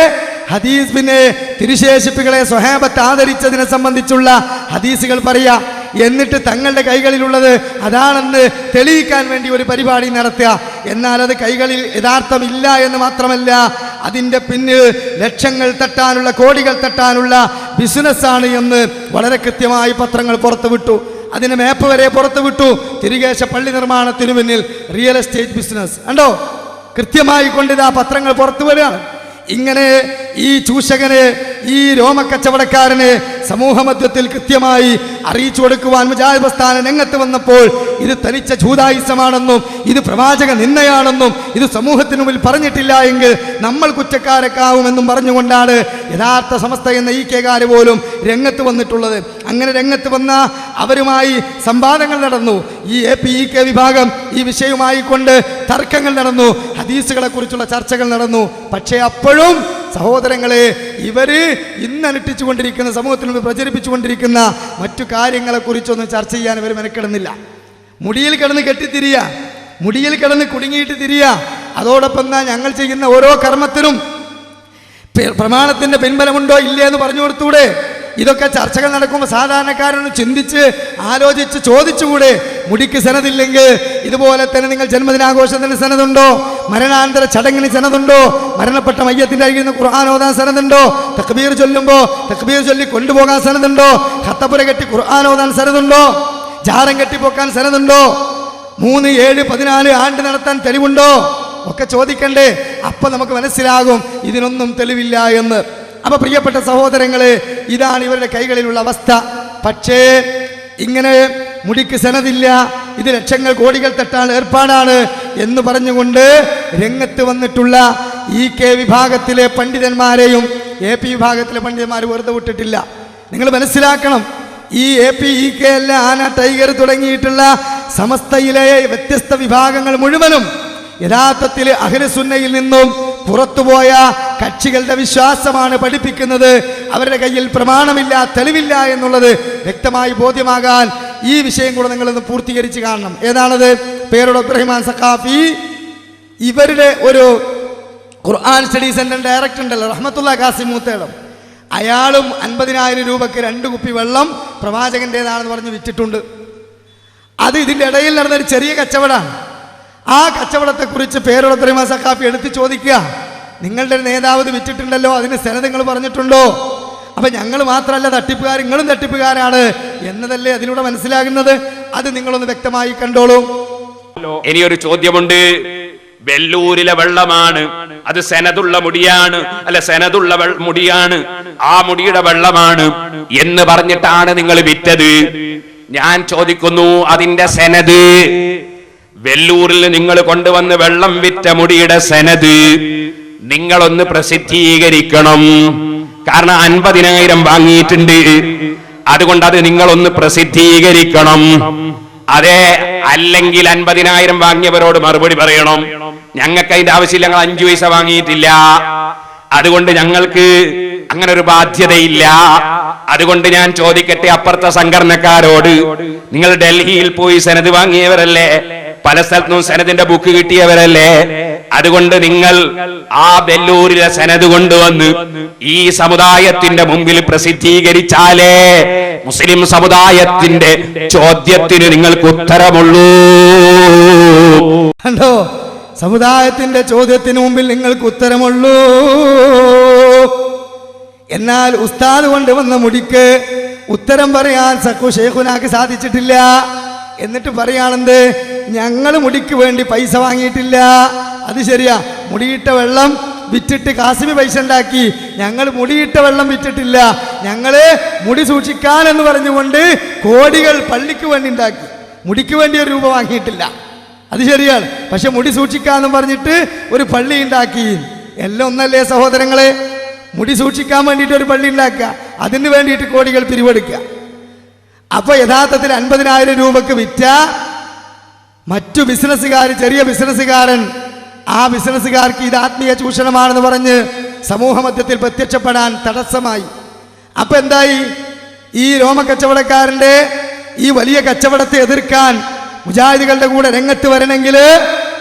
ഹദീസ് പിന്നെ തിരുശേഷിപ്പുകളെ സ്വഹാബത്ത് ആദരിച്ചതിനെ സംബന്ധിച്ചുള്ള ഹദീസുകൾ പറയാ. എന്നിട്ട് തങ്ങളുടെ കൈകളിലുള്ളത് അതാണെന്ന് തെളിയിക്കാൻ വേണ്ടി ഒരു പരിപാടി നടത്തുക. എന്നാൽ അത് കൈകളിൽ യഥാർത്ഥമില്ല എന്ന് മാത്രമല്ല, അതിൻ്റെ പിന്നിൽ ലക്ഷങ്ങൾ തട്ടാനുള്ള കോടികൾ തട്ടാനുള്ള ബിസിനസ്സാണ് എന്ന് വളരെ കൃത്യമായി പത്രങ്ങൾ പുറത്തുവിട്ടു. അതിന് മേപ്പ് വരെ പുറത്തുവിട്ടു. തിരുകേശ പള്ളി നിർമ്മാണത്തിന് പിന്നിൽ റിയൽ എസ്റ്റേറ്റ് ബിസിനസ് കണ്ടോ? കൃത്യമായി കൊണ്ടിതാ പത്രങ്ങൾ പുറത്തു വരികയാണ്. ഇങ്ങനെ ഈ ചൂഷകന്, ഈ രോമക്കച്ചവടക്കാരന് സമൂഹ മധ്യത്തിൽ കൃത്യമായി അറിയിച്ചു കൊടുക്കുവാൻ മുജാഹിദ് പ്രസ്ഥാനം രംഗത്ത് വന്നപ്പോൾ ഇത് തനിച്ച ജൂദായിസമാണെന്നും ഇത് പ്രവാചക നിന്ദയാണെന്നും ഇത് സമൂഹത്തിന് മുമ്പിൽ പറഞ്ഞിട്ടില്ല എങ്കിൽ നമ്മൾ കുറ്റക്കാരക്കാവുമെന്നും പറഞ്ഞുകൊണ്ടാണ് യഥാർത്ഥ സമസ്ത എന്ന ഈക്കേകാര് പോലും രംഗത്ത് വന്നിട്ടുള്ളത്. അങ്ങനെ രംഗത്ത് വന്ന അവരുമായി സംവാദങ്ങൾ നടന്നു. ഈ APEK വിഭാഗം ഈ വിഷയവുമായി കൊണ്ട് തർക്കങ്ങൾ നടന്നു, ഹദീസുകളെ കുറിച്ചുള്ള ചർച്ചകൾ നടന്നു. പക്ഷേ അപ്പോഴും സഹോദരങ്ങളെ, ഇവര് ഇന്ന് അനുഷ്ഠിച്ചുകൊണ്ടിരിക്കുന്ന സമൂഹത്തിന് മുമ്പ് പ്രചരിപ്പിച്ചുകൊണ്ടിരിക്കുന്ന മറ്റു കാര്യങ്ങളെ കുറിച്ചൊന്നും ചർച്ച ചെയ്യാൻ ഇവർ മെനക്കെടുന്നില്ല. മുടിയിൽ കിടന്ന് കെട്ടിത്തിരിയ, മുടിയിൽ കിടന്ന് കുടുങ്ങിയിട്ട് തിരിയ. അതോടൊപ്പം ഞങ്ങൾ ചെയ്യുന്ന ഓരോ കർമ്മത്തിനും പ്രമാണത്തിന്റെ പിൻബലമുണ്ടോ ഇല്ലേ എന്ന് പറഞ്ഞു കൊടുത്തൂടെ? ഇതൊക്കെ ചർച്ചകൾ നടക്കുമ്പോൾ സാധാരണക്കാരൊന്ന് ചിന്തിച്ച് ആലോചിച്ച് ചോദിച്ചുകൂടെ? മുടിക്ക് സനദില്ലെങ്കിൽ ഇതുപോലെ തന്നെ നിങ്ങൾ ജന്മദിനാഘോഷത്തിന് സനതുണ്ടോ? മരണാനന്തര ചടങ്ങിന് സനതുണ്ടോ? മരണപ്പെട്ട മയ്യത്തിന്റെ അരികിൽ നിന്ന് ഖുർആൻ ഓതാൻ സനതുണ്ടോ? തക്ബീർ ചൊല്ലുമ്പോൾ തക്ബീർ ചൊല്ലി കൊണ്ടുപോകാൻ സനതുണ്ടോ? ഖത്തപുര കെട്ടി ഖുർആൻ ഓതാൻ സനതുണ്ടോ? ജാരം കെട്ടിപ്പോക്കാൻ സനതുണ്ടോ? 3, 7, 14 ആണ്ട് നടത്താൻ തെളിവുണ്ടോ? ഒക്കെ ചോദിക്കണ്ടേ? അപ്പൊ നമുക്ക് മനസ്സിലാകും ഇതിനൊന്നും തെളിവില്ല എന്ന്. അപ്പൊ പ്രിയപ്പെട്ട സഹോദരങ്ങളെ, ഇതാണ് ഇവരുടെ കൈകളിലുള്ള അവസ്ഥ. പക്ഷേ ഇങ്ങനെ മുടിക്ക് സനദില്ല, ഇത് ലക്ഷങ്ങൾ കോടികൾ തട്ടാൻ ഏർപ്പാടാണ് എന്ന് പറഞ്ഞുകൊണ്ട് രംഗത്ത് വന്നിട്ടുള്ള EK വിഭാഗത്തിലെ പണ്ഡിതന്മാരെയും AP വിഭാഗത്തിലെ പണ്ഡിതന്മാർ വെറുതെ വിട്ടിട്ടില്ല. നിങ്ങൾ മനസ്സിലാക്കണം, ഈ APEK അല്ല, ആന, ടൈഗർ തുടങ്ങിയിട്ടുള്ള സമസ്തയിലെ വ്യത്യസ്ത വിഭാഗങ്ങൾ മുഴുവനും യഥാർത്ഥത്തിൽ അഹ്ലുസുന്നയിൽ നിന്നും പുറത്തുപോയ കക്ഷികളുടെ വിശ്വാസമാണ് പഠിപ്പിക്കുന്നത്. അവരുടെ കയ്യിൽ പ്രമാണമില്ല, തെളിവില്ല എന്നുള്ളത് വ്യക്തമായി ബോധ്യമാകാൻ ഈ വിഷയം കൂടെ നിങ്ങളൊന്ന് പൂർത്തീകരിച്ച് കാണണം. ഏതാണത്? പേരോട് അബ്ദുറഹിമാൻ സഖാഫി ഇവരുടെ ഒരു ഖുർആൻ സ്റ്റഡി സെന്റർ ഡയറക്ടർ ഉണ്ടല്ലോ, റഹ്മത്തുള്ള ഖാസിം മൂത്തേടം, അയാളും 50,000 രൂപയ്ക്ക് 2 കുപ്പി വെള്ളം പ്രവാചകന്റേതാണെന്ന് പറഞ്ഞ് വിറ്റിട്ടുണ്ട്. അത് ഇതിൻ്റെ ഇടയിൽ നടന്നൊരു ചെറിയ കച്ചവടമാണ്. ആ കച്ചവടത്തെക്കുറിച്ച് പേരോട് അബ്ദുറഹിമാൻ സഖാഫി എടുത്ത് ചോദിക്കുക, നിങ്ങളുടെ നേതാവ് ഇത് വിറ്റിട്ടുണ്ടല്ലോ, അതിന് സനദ് നിങ്ങൾ പറഞ്ഞിട്ടുണ്ടോ? അപ്പൊ ഞങ്ങൾ മാത്രമല്ല തട്ടിപ്പുകാർ, നിങ്ങളും തട്ടിപ്പുകാരാണ് എന്നതല്ലേ അതിലൂടെ മനസ്സിലാകുന്നത്. അത് നിങ്ങളൊന്ന് വ്യക്തമായി കണ്ടോളൂ. ഇനിയൊരു ചോദ്യമുണ്ട്. വെല്ലൂരിലെ വെള്ളമാണ്, അത് സനദുള്ള മുടിയാണ്, അല്ല സനദുള്ള മുടിയാണ്, ആ മുടിയുടെ വെള്ളമാണ് എന്ന് പറഞ്ഞിട്ടാണ് നിങ്ങൾ വിറ്റത്. ഞാൻ ചോദിക്കുന്നു, അതിന്റെ സനദ്, വെല്ലൂരിൽ നിങ്ങൾ കൊണ്ടുവന്ന് വെള്ളം വിറ്റ മുടിയുടെ സനദ് നിങ്ങളൊന്ന് പ്രസിദ്ധീകരിക്കണം. കാരണം 50,000 വാങ്ങിയിട്ടുണ്ട്, അതുകൊണ്ട് അത് നിങ്ങളൊന്ന് പ്രസിദ്ധീകരിക്കണം. അതെ, അല്ലെങ്കിൽ 50,000 വാങ്ങിയവരോട് മറുപടി പറയണം, ഞങ്ങൾക്ക് അതിന്റെ ആവശ്യമില്ല, ഞങ്ങൾ 5 പൈസ വാങ്ങിയിട്ടില്ല, അതുകൊണ്ട് ഞങ്ങൾക്ക് അങ്ങനെ ഒരു ബാധ്യതയില്ല. അതുകൊണ്ട് ഞാൻ ചോദിക്കട്ടെ അപ്പുറത്തെ സംഘടനക്കാരോട്, നിങ്ങൾ ഡൽഹിയിൽ പോയി സനദ് വാങ്ങിയവരല്ലേ, പല സ്ഥലത്തും സനദിന്റെ ബുക്ക് കിട്ടിയവരല്ലേ, അതുകൊണ്ട് നിങ്ങൾ ആ വെല്ലൂരിലെ സനദ് കൊണ്ടുവന്ന് ഈ സമുദായത്തിന്റെ മുമ്പിൽ പ്രസിദ്ധീകരിച്ചാലേ മുസ്ലിം സമുദായത്തിന്റെ ചോദ്യത്തിന് നിങ്ങൾക്ക് ഉത്തരമുള്ളൂ. കണ്ടോ, സമുദായത്തിന്റെ ചോദ്യത്തിന് മുമ്പിൽ നിങ്ങൾക്ക് ഉത്തരമുള്ളൂ. എന്നാൽ ഉസ്താദ് കൊണ്ടുവന്ന മുടിക്ക് ഉത്തരം പറയാൻ സക്കു ഷേഖുനാക്ക് സാധിച്ചിട്ടില്ല. എന്നിട്ട് പറയാണെന്ത്, ഞങ്ങൾ മുടിക്ക് വേണ്ടി പൈസ വാങ്ങിയിട്ടില്ല. അത് ശരിയാ, മുടിയിട്ട വെള്ളം വിറ്റിട്ട് കാസിമി പൈസ ഉണ്ടാക്കി, ഞങ്ങൾ മുടിയിട്ട വെള്ളം വിറ്റിട്ടില്ല, ഞങ്ങള് മുടി സൂക്ഷിക്കാൻ എന്ന് പറഞ്ഞുകൊണ്ട് കോടികൾ പള്ളിക്ക് വേണ്ടി ഉണ്ടാക്കി, മുടിക്ക് വേണ്ടി 1 രൂപ വാങ്ങിയിട്ടില്ല. അത് ശരിയാണ്. പക്ഷെ മുടി സൂക്ഷിക്കാന്ന് പറഞ്ഞിട്ട് ഒരു പള്ളി ഉണ്ടാക്കി. എല്ലാം ഒന്നല്ലേ സഹോദരങ്ങളെ? മുടി സൂക്ഷിക്കാൻ വേണ്ടിയിട്ട് ഒരു പള്ളി ഉണ്ടാക്കുക, അതിന് വേണ്ടിയിട്ട് കോടികൾ പിരിവെടുക്കുക. അപ്പൊ യഥാർത്ഥത്തിൽ 50,000 രൂപക്ക് വിറ്റ മറ്റു ബിസിനസ്സുകാർ, ചെറിയ ബിസിനസ്സുകാരൻ, ആ ബിസിനസ്സുകാർക്ക് ഇത് ആത്മീയ ചൂഷണമാണെന്ന് പറഞ്ഞ് സമൂഹ മധ്യത്തിൽ പ്രത്യക്ഷപ്പെടാൻ തടസ്സമായി. അപ്പൊ എന്തായി? ഈ രോമക്കച്ചവടക്കാരന്റെ ഈ വലിയ കച്ചവടത്തെ എതിർക്കാൻ മുജാഹിദുകളുടെ കൂടെ രംഗത്ത് വരണമെങ്കിൽ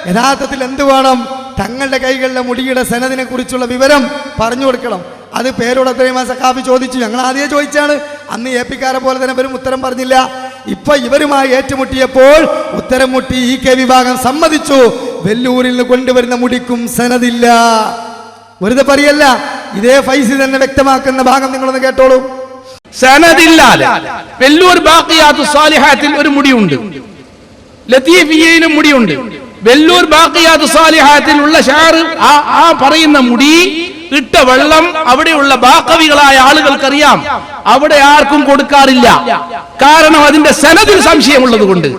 യഥാർത്ഥത്തിൽ എന്ത് വേണം? തങ്ങളുടെ കൈകളിലെ മുടിയുടെ സനദിനെ കുറിച്ചുള്ള വിവരം പറഞ്ഞു കൊടുക്കണം. അത് പേരോട് അബ്ദുറഹിമാൻ സഖാഫി ചോദിച്ചു. ഞങ്ങൾ ആദ്യം ചോദിച്ചാണ്, അന്ന് APക്കാരെ പോലെ തന്നെ ഇവരും ഉത്തരം പറഞ്ഞില്ല. ഇപ്പൊ ഇവരുമായി ഏറ്റുമുട്ടിയപ്പോൾ ഉത്തരം മുട്ടി EK വിഭാഗം സമ്മതിച്ചു, വെല്ലൂരിൽ നിന്ന് കൊണ്ടുവരുന്ന മുടിക്കും സനദില്ല. വെറുതെ പറയല്ല, ഇതേ ഫൈസി തന്നെ വ്യക്തമാക്കുന്ന ഭാഗം നിങ്ങളൊന്ന് കേട്ടോളൂ. സനദില്ലാതെ വെല്ലൂർ ബാഖിയാത്തു സാലിഹാത്തിൽ ഒരു മുടിയുണ്ട്, ലത്തീഫിയയിലും മുടിയുണ്ട്, വെല്ലൂർ ബാഖിയാത്തു സാലിഹാത്തിലുള്ള ഷാർ, ആ പറയുന്ന മുടി ഇട്ട വെള്ളം അവിടെയുള്ള ബാഖവികളായ ആളുകൾക്കറിയാം, അവിടെ ആർക്കും കൊടുക്കാറില്ല. കാരണം അതിന്റെ സനദിൽ സംശയമുള്ളത് കൊണ്ട്.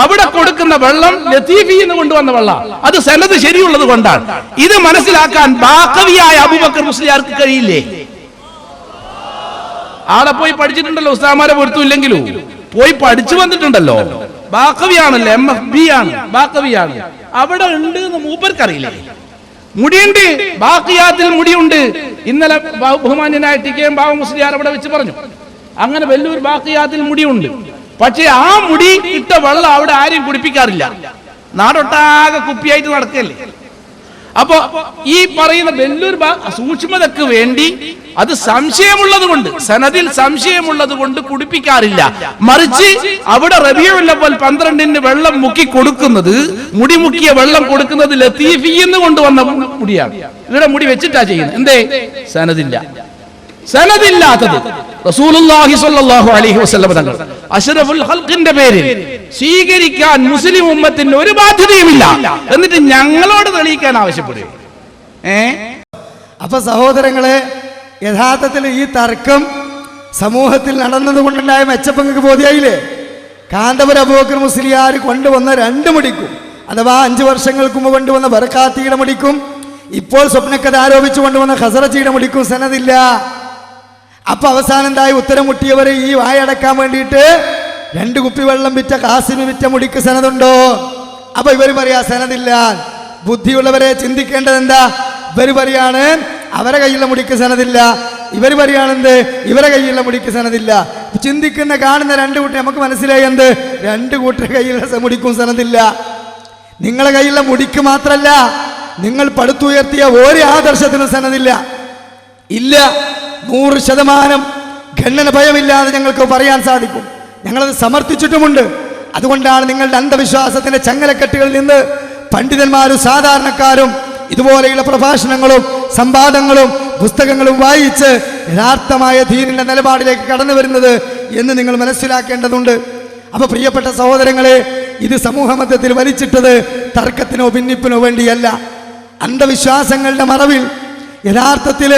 അവിടെ കൊടുക്കുന്ന വെള്ളം ലത്തീഫിൽ നിന്ന് കൊണ്ടുവന്ന വെള്ളം, അത് സനദ് ശരിയുള്ളത് കൊണ്ടാണ്. ഇത് മനസ്സിലാക്കാൻ ബാഖവിയായ അബൂബക്കർ മുസ്ലിയാർക്ക് കഴിയില്ലേ? ആടെ പോയി പഠിച്ചിട്ടുണ്ടല്ലോ, ഉസ്താമാരെ പൊരുത്തമില്ലെങ്കിലും പോയി പഠിച്ചു വന്നിട്ടുണ്ടല്ലോ. ബാഖവിയാണല്ലോ, MFB ആണ്, ബാഖവിയാണ്. അവിടെ ഉണ്ട് എന്ന് മൂപ്പർക്കറിയില്ലേ? മുടിയുണ്ട്, ബാഖിയാത്തിൽ മുടിയുണ്ട്. ഇന്നലെ ബഹുമാന്യനായ TKM ബാബു മുസ്ലിയാർ അവിടെ വെച്ച് പറഞ്ഞു, അങ്ങനെ വെല്ലൂർ ബാഖിയാത്തിൽ മുടിയുണ്ട്. പക്ഷെ ആ മുടി ഇട്ട വെള്ളം അവിടെ ആരെയും കുടിപ്പിക്കാറില്ല. നാടൊട്ടാകെ കുപ്പിയായിട്ട് നടക്കല്ലേ. അപ്പോ ഈ പറയുന്ന വെല്ലൂർ സൂക്ഷ്മതക്ക് വേണ്ടി അത് സംശയമുള്ളത് കൊണ്ട്, സനദിൽ സംശയമുള്ളത് കൊണ്ട് കുടിപ്പിക്കാറില്ല. മറിച്ച് അവിടെ റബീഉൽ അവ്വൽ 12-ന് വെള്ളം മുക്കി കൊടുക്കുന്നത്, മുടി മുക്കിയ വെള്ളം കൊടുക്കുന്നത് ലത്തീഫിന്ന് കൊണ്ടുവന്ന മുടിയാണ്. ഇവിടെ മുടി വെച്ചിട്ടാ ചെയ്യുന്നത്. എന്തേ? സനദില്ല. സനദില്ലാത്തത് റസൂലുള്ളാഹി സ്വല്ലല്ലാഹു അലൈഹി വസല്ലം തങ്ങൾ അഷ്റഫുൽ ഖൽഖിന്റെ പേരിൽ സ്വീകരിക്കാൻ മുസ്ലിം ഉമ്മത്തിന് ഒരു ബാധ്യതയുമില്ല. എന്നിട്ട് ഞങ്ങളോട് തെളിയിക്കാൻ ആവശ്യപ്പെടുക. അപ്പൊ സഹോദരങ്ങളെ, യഥാർത്ഥത്തിൽ ഈ തർക്കം സമൂഹത്തിൽ നടന്നത് കൊണ്ടുണ്ടായ മെച്ചപ്പങ്ങൾക്ക് ബോധ്യായില്ലേ? കാന്തപുരം അബൂബക്കർ മുസ്ലിയാർ കൊണ്ടുവന്ന 2 മുടിക്കും, അഥവാ 5 വർഷങ്ങൾക്ക് മുമ്പ് കൊണ്ടുവന്ന ബർക്കാത്തിയുടെ മുടിക്കും, ഇപ്പോൾ സ്വപ്നക്കഥ ആരോപിച്ചു കൊണ്ടുവന്ന ഖസറജിയുടെ മുടിക്കും സനദില്ല. അപ്പൊ അവസാനം എന്തായി? ഉത്തരം മുട്ടിയവരെ ഈ വായടക്കാൻ വേണ്ടിയിട്ട് 2 കുപ്പി വെള്ളം വിറ്റ കാസിമി വിറ്റ മുടിക്ക് സനതുണ്ടോ? അപ്പൊ ഇവർ പറയാ സനദില്ല. ബുദ്ധിയുള്ളവരെ ചിന്തിക്കേണ്ടത് എന്താ? ഇവർ പറയാണ് അവരെ കയ്യിലുള്ള മുടിക്ക് സനദില്ല, ഇവർ പറയാണെന്ത് ഇവരെ കയ്യിലുള്ള മുടിക്ക് സനദില്ല. ചിന്തിക്കുന്ന കാണുന്ന 2 കൂട്ടർ നമുക്ക് മനസ്സിലായി എന്ത്? 2 കൂട്ടരുടെ കയ്യിലുള്ള മുടിക്കും സനദില്ല. നിങ്ങളെ കയ്യിലുള്ള മുടിക്ക് മാത്രല്ല, നിങ്ങൾ പടുത്തുയർത്തിയ ഒരു ആദർശത്തിനും സനദില്ല. ഇല്ല, 100% ഖണ്ഡന ഭയമില്ലാതെ ഞങ്ങൾക്ക് പറയാൻ സാധിക്കും. ഞങ്ങളത് സമർത്ഥിച്ചിട്ടുമുണ്ട്. അതുകൊണ്ടാണ് നിങ്ങളുടെ അന്ധവിശ്വാസത്തിന്റെ ചങ്ങലക്കെട്ടുകളിൽ നിന്ന് പണ്ഡിതന്മാരും സാധാരണക്കാരും ഇതുപോലെയുള്ള പ്രഭാഷണങ്ങളും സംവാദങ്ങളും പുസ്തകങ്ങളും വായിച്ച് യഥാർത്ഥമായ ദീനിന്റെ നിലപാടിലേക്ക് കടന്നു വരുന്നത് എന്ന് നിങ്ങൾ മനസ്സിലാക്കേണ്ടതുണ്ട്. അപ്പൊ പ്രിയപ്പെട്ട സഹോദരങ്ങളെ, ഇത് സമൂഹ മധ്യത്തിൽ വലിച്ചിട്ടത് തർക്കത്തിനോ ഭിന്നിപ്പിനോ വേണ്ടിയല്ല. അന്ധവിശ്വാസങ്ങളുടെ മറവിൽ യഥാർത്ഥത്തിൽ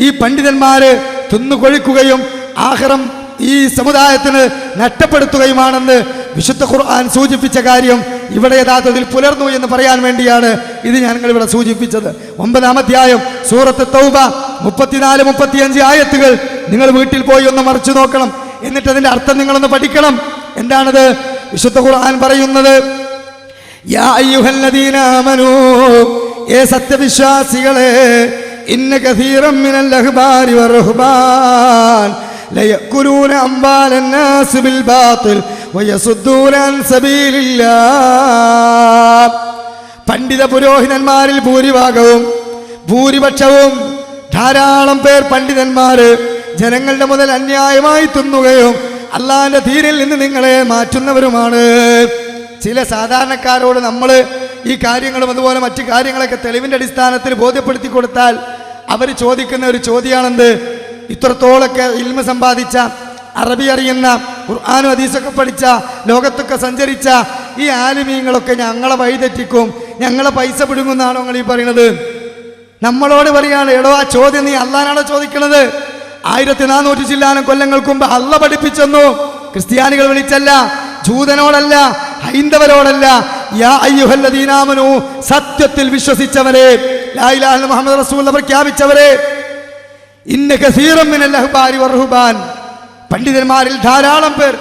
ഈ പണ്ഡിതന്മാര് തിന്നുകൊഴിക്കുകയും ആഖിറം ഈ സമുദായത്തിന് നഷ്ടപ്പെടുത്തുകയുമാണെന്ന് വിശുദ്ധ ഖുർആൻ സൂചിപ്പിച്ച കാര്യം ഇവിടെ യഥാർത്ഥത്തിൽ പുലർന്നു എന്ന് പറയാൻ വേണ്ടിയാണ് ഇത് ഞങ്ങൾ ഇവിടെ സൂചിപ്പിച്ചത്. 9-ാം അധ്യായം സൂറത്ത് തൗബ 34-35 ആയത്തുകൾ നിങ്ങൾ വീട്ടിൽ പോയി ഒന്ന് മറിച്ചു നോക്കണം. എന്നിട്ട് അതിന്റെ അർത്ഥം നിങ്ങളൊന്ന് പഠിക്കണം. എന്താണത്? വിശുദ്ധ ഖുർആൻ പറയുന്നത്, യാ അയ്യുഹല്ലദീന ആമനൂ, ഏ സത്യവിശ്വാസികളെ, ഇന്ന കസീറൻ മിനൽ അഹ്ബാരി വറുഹ്ബാൻ ലയഅകുലൂന അംവാലൻ നാസ് ബിൽ ബാത്തിൽ വയസുദ്ദൂന അൻ സബീലില്ലാഹ്. പണ്ഡിത പുരോഹിതന്മാരിൽ ഭൂരിപക്ഷവും ധാരാളം പേർ പണ്ഡിതന്മാര് ജനങ്ങളുടെ മുതൽ അന്യായമായി തിന്നുകയും അള്ളാഹിന്റെ ദീനിൽ നിന്ന് നിങ്ങളെ മാറ്റുന്നവരുമാണ്. ചില സാധാരണക്കാരോട് നമ്മൾ ഈ കാര്യങ്ങളും അതുപോലെ മറ്റു കാര്യങ്ങളൊക്കെ തെളിവിന്റെ അടിസ്ഥാനത്തിൽ ബോധ്യപ്പെടുത്തി കൊടുത്താൽ അവർ ചോദിക്കുന്ന ഒരു ചോദ്യമാണെന്ത്? ഇത്രത്തോളൊക്കെ ഇൽമ സമ്പാദിച്ച, അറബി അറിയുന്ന, ഖുർആനും ഹദീസൊക്കെ പഠിച്ച, ലോകത്തൊക്കെ സഞ്ചരിച്ച ഈ ആലിമീങ്ങളൊക്കെ ഞങ്ങളെ വഴിതെറ്റിക്കും, ഞങ്ങളെ പൈസ പിടുങ്ങുന്നാണോ നിങ്ങൾ ഈ പറയുന്നത്? നമ്മളോട് പറയാണ്, എടോ ആ ചോദ്യം നീ അള്ളാനാണോ ചോദിക്കുന്നത്? 1400 ചില്ലാനം കൊല്ലങ്ങൾക്ക് മുമ്പ് അള്ള പഠിപ്പിച്ചെന്നു. ക്രിസ്ത്യാനികൾ വിളിച്ചല്ല, ജൂതനോടല്ല, ഹൈന്ദവരോടല്ല. യാ അയ്യുഹല്ലദീന ആമനൂ, സത്യത്തിൽ വിശ്വസിച്ചവരെ, ലാ ഇലാഹ ഇല്ലല്ലാഹ് മുഹമ്മദ് റസൂലുള്ളാഹി പ്രഖ്യാപിച്ചവരെ, ഇന്ന കസീറൻ മിനൽ അഹ്ബാരി വറുഹ്ബാൻ, പണ്ഡിതന്മാരിൽ ധാരാളം പേർ,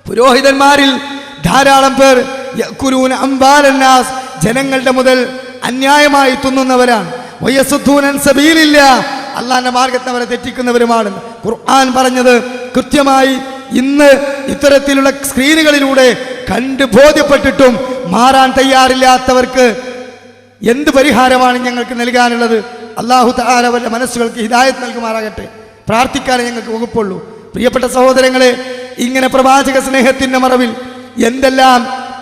പുരോഹിതന്മാരിൽ ധാരാളം പേർ, യഅകുലൂന അംവാലൻ നാസ്, ജനങ്ങളുടെ മുതൽ അന്യായമായി തിന്നുന്നവരാണ്. വയസുദ്ദൂന അൻ സബീലില്ലാഹ്, അള്ളാഹിന്റെ മാർഗ്ഗത്തെ അവരെ തെറ്റിക്കുന്നവരുമാണ്. ഖുർആൻ പറഞ്ഞത് കൃത്യമായി. ഇന്ന് ഇത്തരത്തിലുള്ള സ്ക്രീനുകളിലൂടെ കണ്ട് ബോധ്യപ്പെട്ടിട്ടും മാറാൻ തയ്യാറില്ലാത്തവർക്ക് എന്ത് പരിഹാരമാണ് ഞങ്ങൾക്ക് നൽകാനുള്ളത്? അല്ലാഹു തആല അവരുടെ മനസ്സുകൾക്ക് ഹിദായത്ത് നൽകുമാറാകട്ടെ. പ്രാർത്ഥിക്കാനേ ഞങ്ങൾക്ക് വകുപ്പുള്ളൂ. പ്രിയപ്പെട്ട സഹോദരങ്ങളെ, ഇങ്ങനെ പ്രവാചക സ്നേഹത്തിന്റെ മറവിൽ എന്തെല്ലാം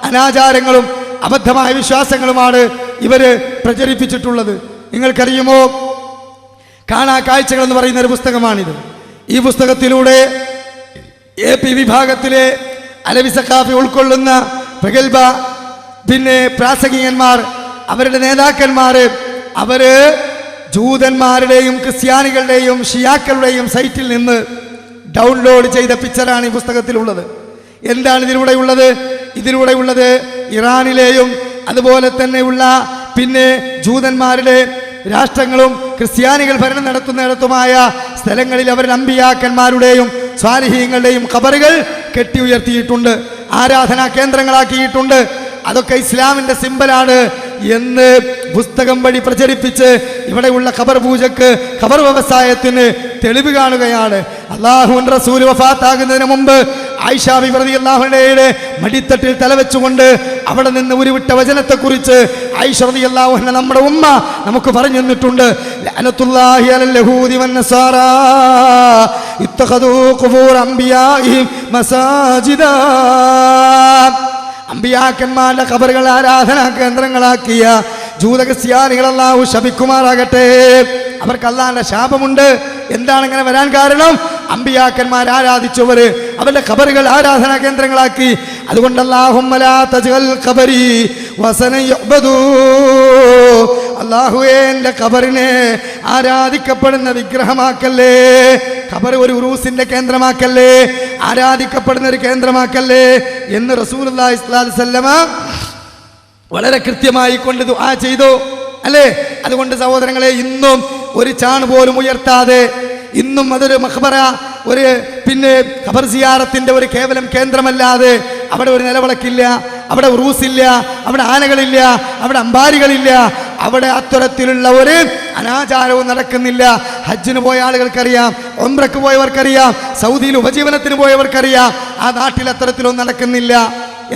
അനാചാരങ്ങളും അബദ്ധമായ വിശ്വാസങ്ങളുമാണ് ഇവര് പ്രചരിപ്പിച്ചിട്ടുള്ളത്. നിങ്ങൾക്കറിയുമോ? കാണാ കാഴ്ചകൾ എന്ന് പറയുന്ന ഒരു പുസ്തകമാണിത്. ഈ പുസ്തകത്തിലൂടെ AP വിഭാഗത്തിലെ അലവി സഖാഫി ഉൾക്കൊള്ളുന്ന പ്രഗത്ഭ പിന്നെ പ്രാസംഗികന്മാർ, അവരുടെ നേതാക്കന്മാര്, അവര് ജൂതന്മാരുടെയും ക്രിസ്ത്യാനികളുടെയും ഷിയാക്കളുടെയും സൈറ്റിൽ നിന്ന് ഡൗൺലോഡ് ചെയ്ത പിക്ചറാണ് ഈ പുസ്തകത്തിലുള്ളത്. എന്താണ് ഇതിലൂടെയുള്ളത്? ഇതിലൂടെയുള്ളത് ഇറാനിലെയും അതുപോലെ തന്നെയുള്ള പിന്നെ ജൂതന്മാരുടെ രാഷ്ട്രങ്ങളും ക്രിസ്ത്യാനികൾ ഭരണം നടത്തുന്നിടത്തുമായ സ്ഥലങ്ങളിൽ അവരുടെ അമ്പിയാക്കന്മാരുടെയും സ്വാലിഹീങ്ങളുടെയും ഖബറുകൾ കെട്ടി ഉയർത്തിയിട്ടുണ്ട്, ആരാധനാ കേന്ദ്രങ്ങളാക്കിയിട്ടുണ്ട്. അതൊക്കെ ഇസ്ലാമിന്റെ സിംബലാണ് എന്ന് പുസ്തകം വഴി പ്രചരിപ്പിച്ച് ഇവിടെയുള്ള ഖബർ പൂജക്ക്, ഖബർ വ്യവസായത്തിന് തെളിവ് കാണുകയാണ്. അല്ലാഹുവിന്റെ റസൂൽ വഫാത്താകുന്നതിന് മുമ്പ് ആയിഷ ബിബി റളിയല്ലാഹു അൻഹയുടെ മടിത്തട്ടിൽ തലവെച്ചുകൊണ്ട് അവിടെ നിന്ന് ഉരുവിട്ട വചനത്തെക്കുറിച്ച് ആയിഷ റളിയല്ലാഹു അൻഹ നമ്മുടെ ഉമ്മ നമുക്ക് പറഞ്ഞു തന്നിട്ടുണ്ട്. ലഅനത്തുല്ലാഹി അലൽ യഹൂദി വൻ നസാറാ ഇത്തഖദൂ ഖുബൂർ അംബിയാഇഹിം മസാജിദാ. അമ്പിയാക്കന്മാരുടെ ഖബറുകൾ ആരാധനാ കേന്ദ്രങ്ങളാക്കിയ ജൂത ക്രിസ്ത്യാനികൾ അല്ലാഹു ശപിക്കുമാറാകട്ടെ. അവർക്ക് അല്ലാഹുവിന്റെ ശാപമുണ്ട്. എന്താണ് ഇങ്ങനെ വരാൻ കാരണം? അമ്പിയാക്കന്മാർ ആരാധിച്ചവര് അവരുടെ ഖബറുകൾ ആരാധനാ കേന്ദ്രങ്ങളാക്കി. അതുകൊണ്ട് അല്ലാഹുമ്മ ലാ തജ്അൽ ഖബരി വസനൻ യുഅ്ബദൂ, അല്ലാഹുവേ എൻ്റെ ഖബറിനെ ആരാധിക്കപ്പെടുന്ന വിഗ്രഹമാക്കല്ലേ, ഖബർ ഒരു ഉറൂസിന്റെ കേന്ദ്രമാക്കല്ലേ, ആരാധിക്കപ്പെടുന്ന ഒരു കേന്ദ്രമാക്കല്ലേ എന്ന് റസൂലുള്ളാഹി സ്വല്ലല്ലാഹു അലൈഹി വസല്ലമ വളരെ കൃത്യമായി കൊണ്ട് ദുആ ചെയ്തു അല്ലേ? അതുകൊണ്ട് സഹോദരങ്ങളെ, ഇന്നും ഒരു ചാണ് പോലും ഉയർത്താതെ, ഇന്നും അതൊരു മഖ്ബറ, ഒരു പിന്നെ ഖബർ സിയാറത്തിന്റെ ഒരു കേവലം കേന്ദ്രമല്ലാതെ അവിടെ ഒരു നിലവിളക്കില്ല, അവിടെ ഉറൂസില്ല, അവിടെ ആനകളില്ല, അവിടെ അമ്പാരികളില്ല, അവിടെ അത്തരത്തിലുള്ള ഒരു അനാചാരവും നടക്കുന്നില്ല. ഹജ്ജിന് പോയ ആളുകൾക്കറിയാം, ഉംറക്ക് പോയവർക്കറിയാം, സൗദിയിൽ ഉപജീവനത്തിന് പോയവർക്കറിയാം, ആ നാട്ടിൽ അത്തരത്തിലൊന്നും നടക്കുന്നില്ല.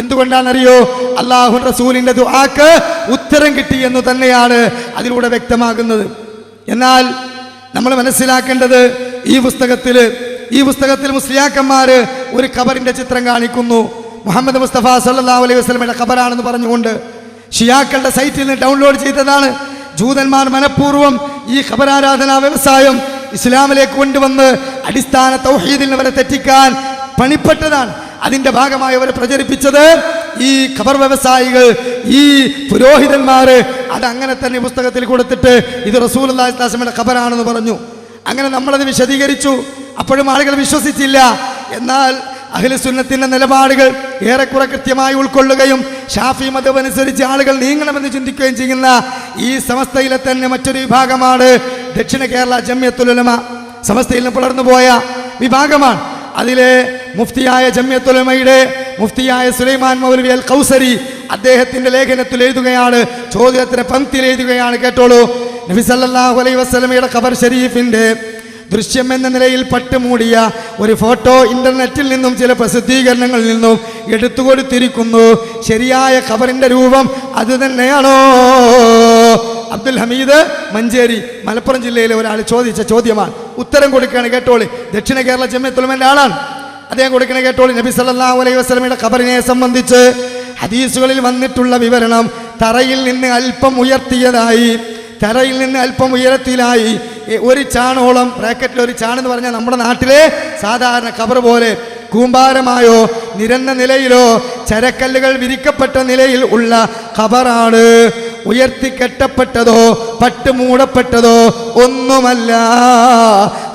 എന്തുകൊണ്ടാണെന്നറിയോ? അല്ലാഹു റസൂലിന്റെ ദുആക്ക് ഉത്തരം കിട്ടി എന്ന് തന്നെയാണ് അതിലൂടെ വ്യക്തമാകുന്നത്. എന്നാൽ നമ്മൾ മനസ്സിലാക്കേണ്ടത്, ഈ പുസ്തകത്തിൽ മുസ്ലിയാക്കന്മാര് ഒരു ഖബറിന്റെ ചിത്രം കാണിക്കുന്നു. മുഹമ്മദ് മുസ്തഫ സല്ലല്ലാഹു അലൈഹി വസല്ലമയുടെ ഖബറാണെന്ന് പറഞ്ഞുകൊണ്ട് ഷിയാക്കളുടെ സൈറ്റിൽ നിന്ന് ഡൗൺലോഡ് ചെയ്തതാണ്. ജൂതന്മാർ മനഃപൂർവ്വം ഈ ഖബറാരാധനാ വ്യവസായം ഇസ്ലാമിലേക്ക് കൊണ്ടുവന്ന് അടിസ്ഥാന തൗഹീദിൽ അവരെ തെറ്റിക്കാൻ പണിപ്പെട്ടതാണ്. അതിന്റെ ഭാഗമായി അവർ പ്രചരിപ്പിച്ചത് ഈ ഖബർ വ്യവസായികൾ, ഈ പുരോഹിതന്മാര് അതങ്ങനെ തന്നെ പുസ്തകത്തിൽ കൊടുത്തിട്ട് ഇത് റസൂലുള്ളാഹി സ്വല്ലല്ലാഹു അലൈഹി വസല്ലമയുടെ ഖബറാണെന്ന് പറഞ്ഞു. അങ്ങനെ നമ്മളത് വിശദീകരിച്ചു. അപ്പോഴും ആളുകൾ വിശ്വസിച്ചില്ല. എന്നാൽ അഹ്ലു സുന്നത്തിന്റെ നിലപാടുകൾ ഏറെക്കുറെ കൃത്യമായി ഉൾക്കൊള്ളുകയും ഷാഫി മദ്ഹബ് അനുസരിച്ച് ആളുകൾ നീങ്ങണമെന്ന് ചിന്തിക്കുകയും ചെയ്യുന്ന ഈ സമസ്തയിലെ തന്നെ മറ്റൊരു വിഭാഗമാണ് ദക്ഷിണ കേരള ജംഇയ്യത്തുൽ ഉലമ. സമസ്തയിൽ നിന്ന് പുലർന്നു പോയ വിഭാഗമാണ്. അതിലെ മുഫ്തിയായ ജംഇയ്യത്തുൽ ഉലമയുടെ മുഫ്തിയായ സുലൈമാൻ മൗലവി അൽ ഖൗസരി അദ്ദേഹത്തിന്റെ ലേഖനത്തിൽ എഴുതുകയാണ്, ചോദ്യത്തിന് പങ്ക്തിയിൽ എഴുതുകയാണ്, കേട്ടോളൂ. നബി സല്ലല്ലാഹു അലൈഹി വസല്ലമയുടെ ഖബർ ഷരീഫിന്റെ ദൃശ്യം എന്ന നിലയിൽ പട്ടുമൂടിയ ഒരു ഫോട്ടോ ഇന്റർനെറ്റിൽ നിന്നും ചില പ്രസിദ്ധീകരണങ്ങളിൽ നിന്നും എടുത്തുകൊടുത്തിരിക്കുന്നു. ശരിയായ ഖബറിന്റെ രൂപം അത് തന്നെയാണോ? അബ്ദുൽ ഹമീദ് മഞ്ചേരി മലപ്പുറം ജില്ലയിലെ ഒരാൾ ചോദിച്ച ചോദ്യമാണ്. ഉത്തരം കൊടുക്കുകയാണ്, കേട്ടോളി. ദക്ഷിണ കേരള ജംഇയ്യത്തുൽ ഉലമയുടെ ആളാണ് അദ്ദേഹം. കൊടുക്കണ കേട്ടോളി. നബി സല്ലല്ലാഹു അലൈഹി വസല്ലമയുടെ ഖബറിനെ സംബന്ധിച്ച് ഹദീസുകളിൽ വന്നിട്ടുള്ള വിവരണം തറയിൽ നിന്ന് അല്പം ഉയർത്തിയതായി, തറയിൽ നിന്ന് അല്പം ഉയരത്തിലായി ഒരു ചാണോളം, ബ്രാക്കറ്റിൽ ഒരു ചാണെന്ന് പറഞ്ഞാൽ നമ്മുടെ നാട്ടിലെ സാധാരണ ഖബർ പോലെ കൂമ്പാരമായോ നിരന്ന നിലയിലോ ചരക്കല്ലുകൾ വിരിക്കപ്പെട്ട നിലയിൽ ഉള്ള ഖബറാണ്. ഉയർത്തിക്കെട്ടപ്പെട്ടതോ പട്ട് മൂടപ്പെട്ടതോ ഒന്നുമല്ല.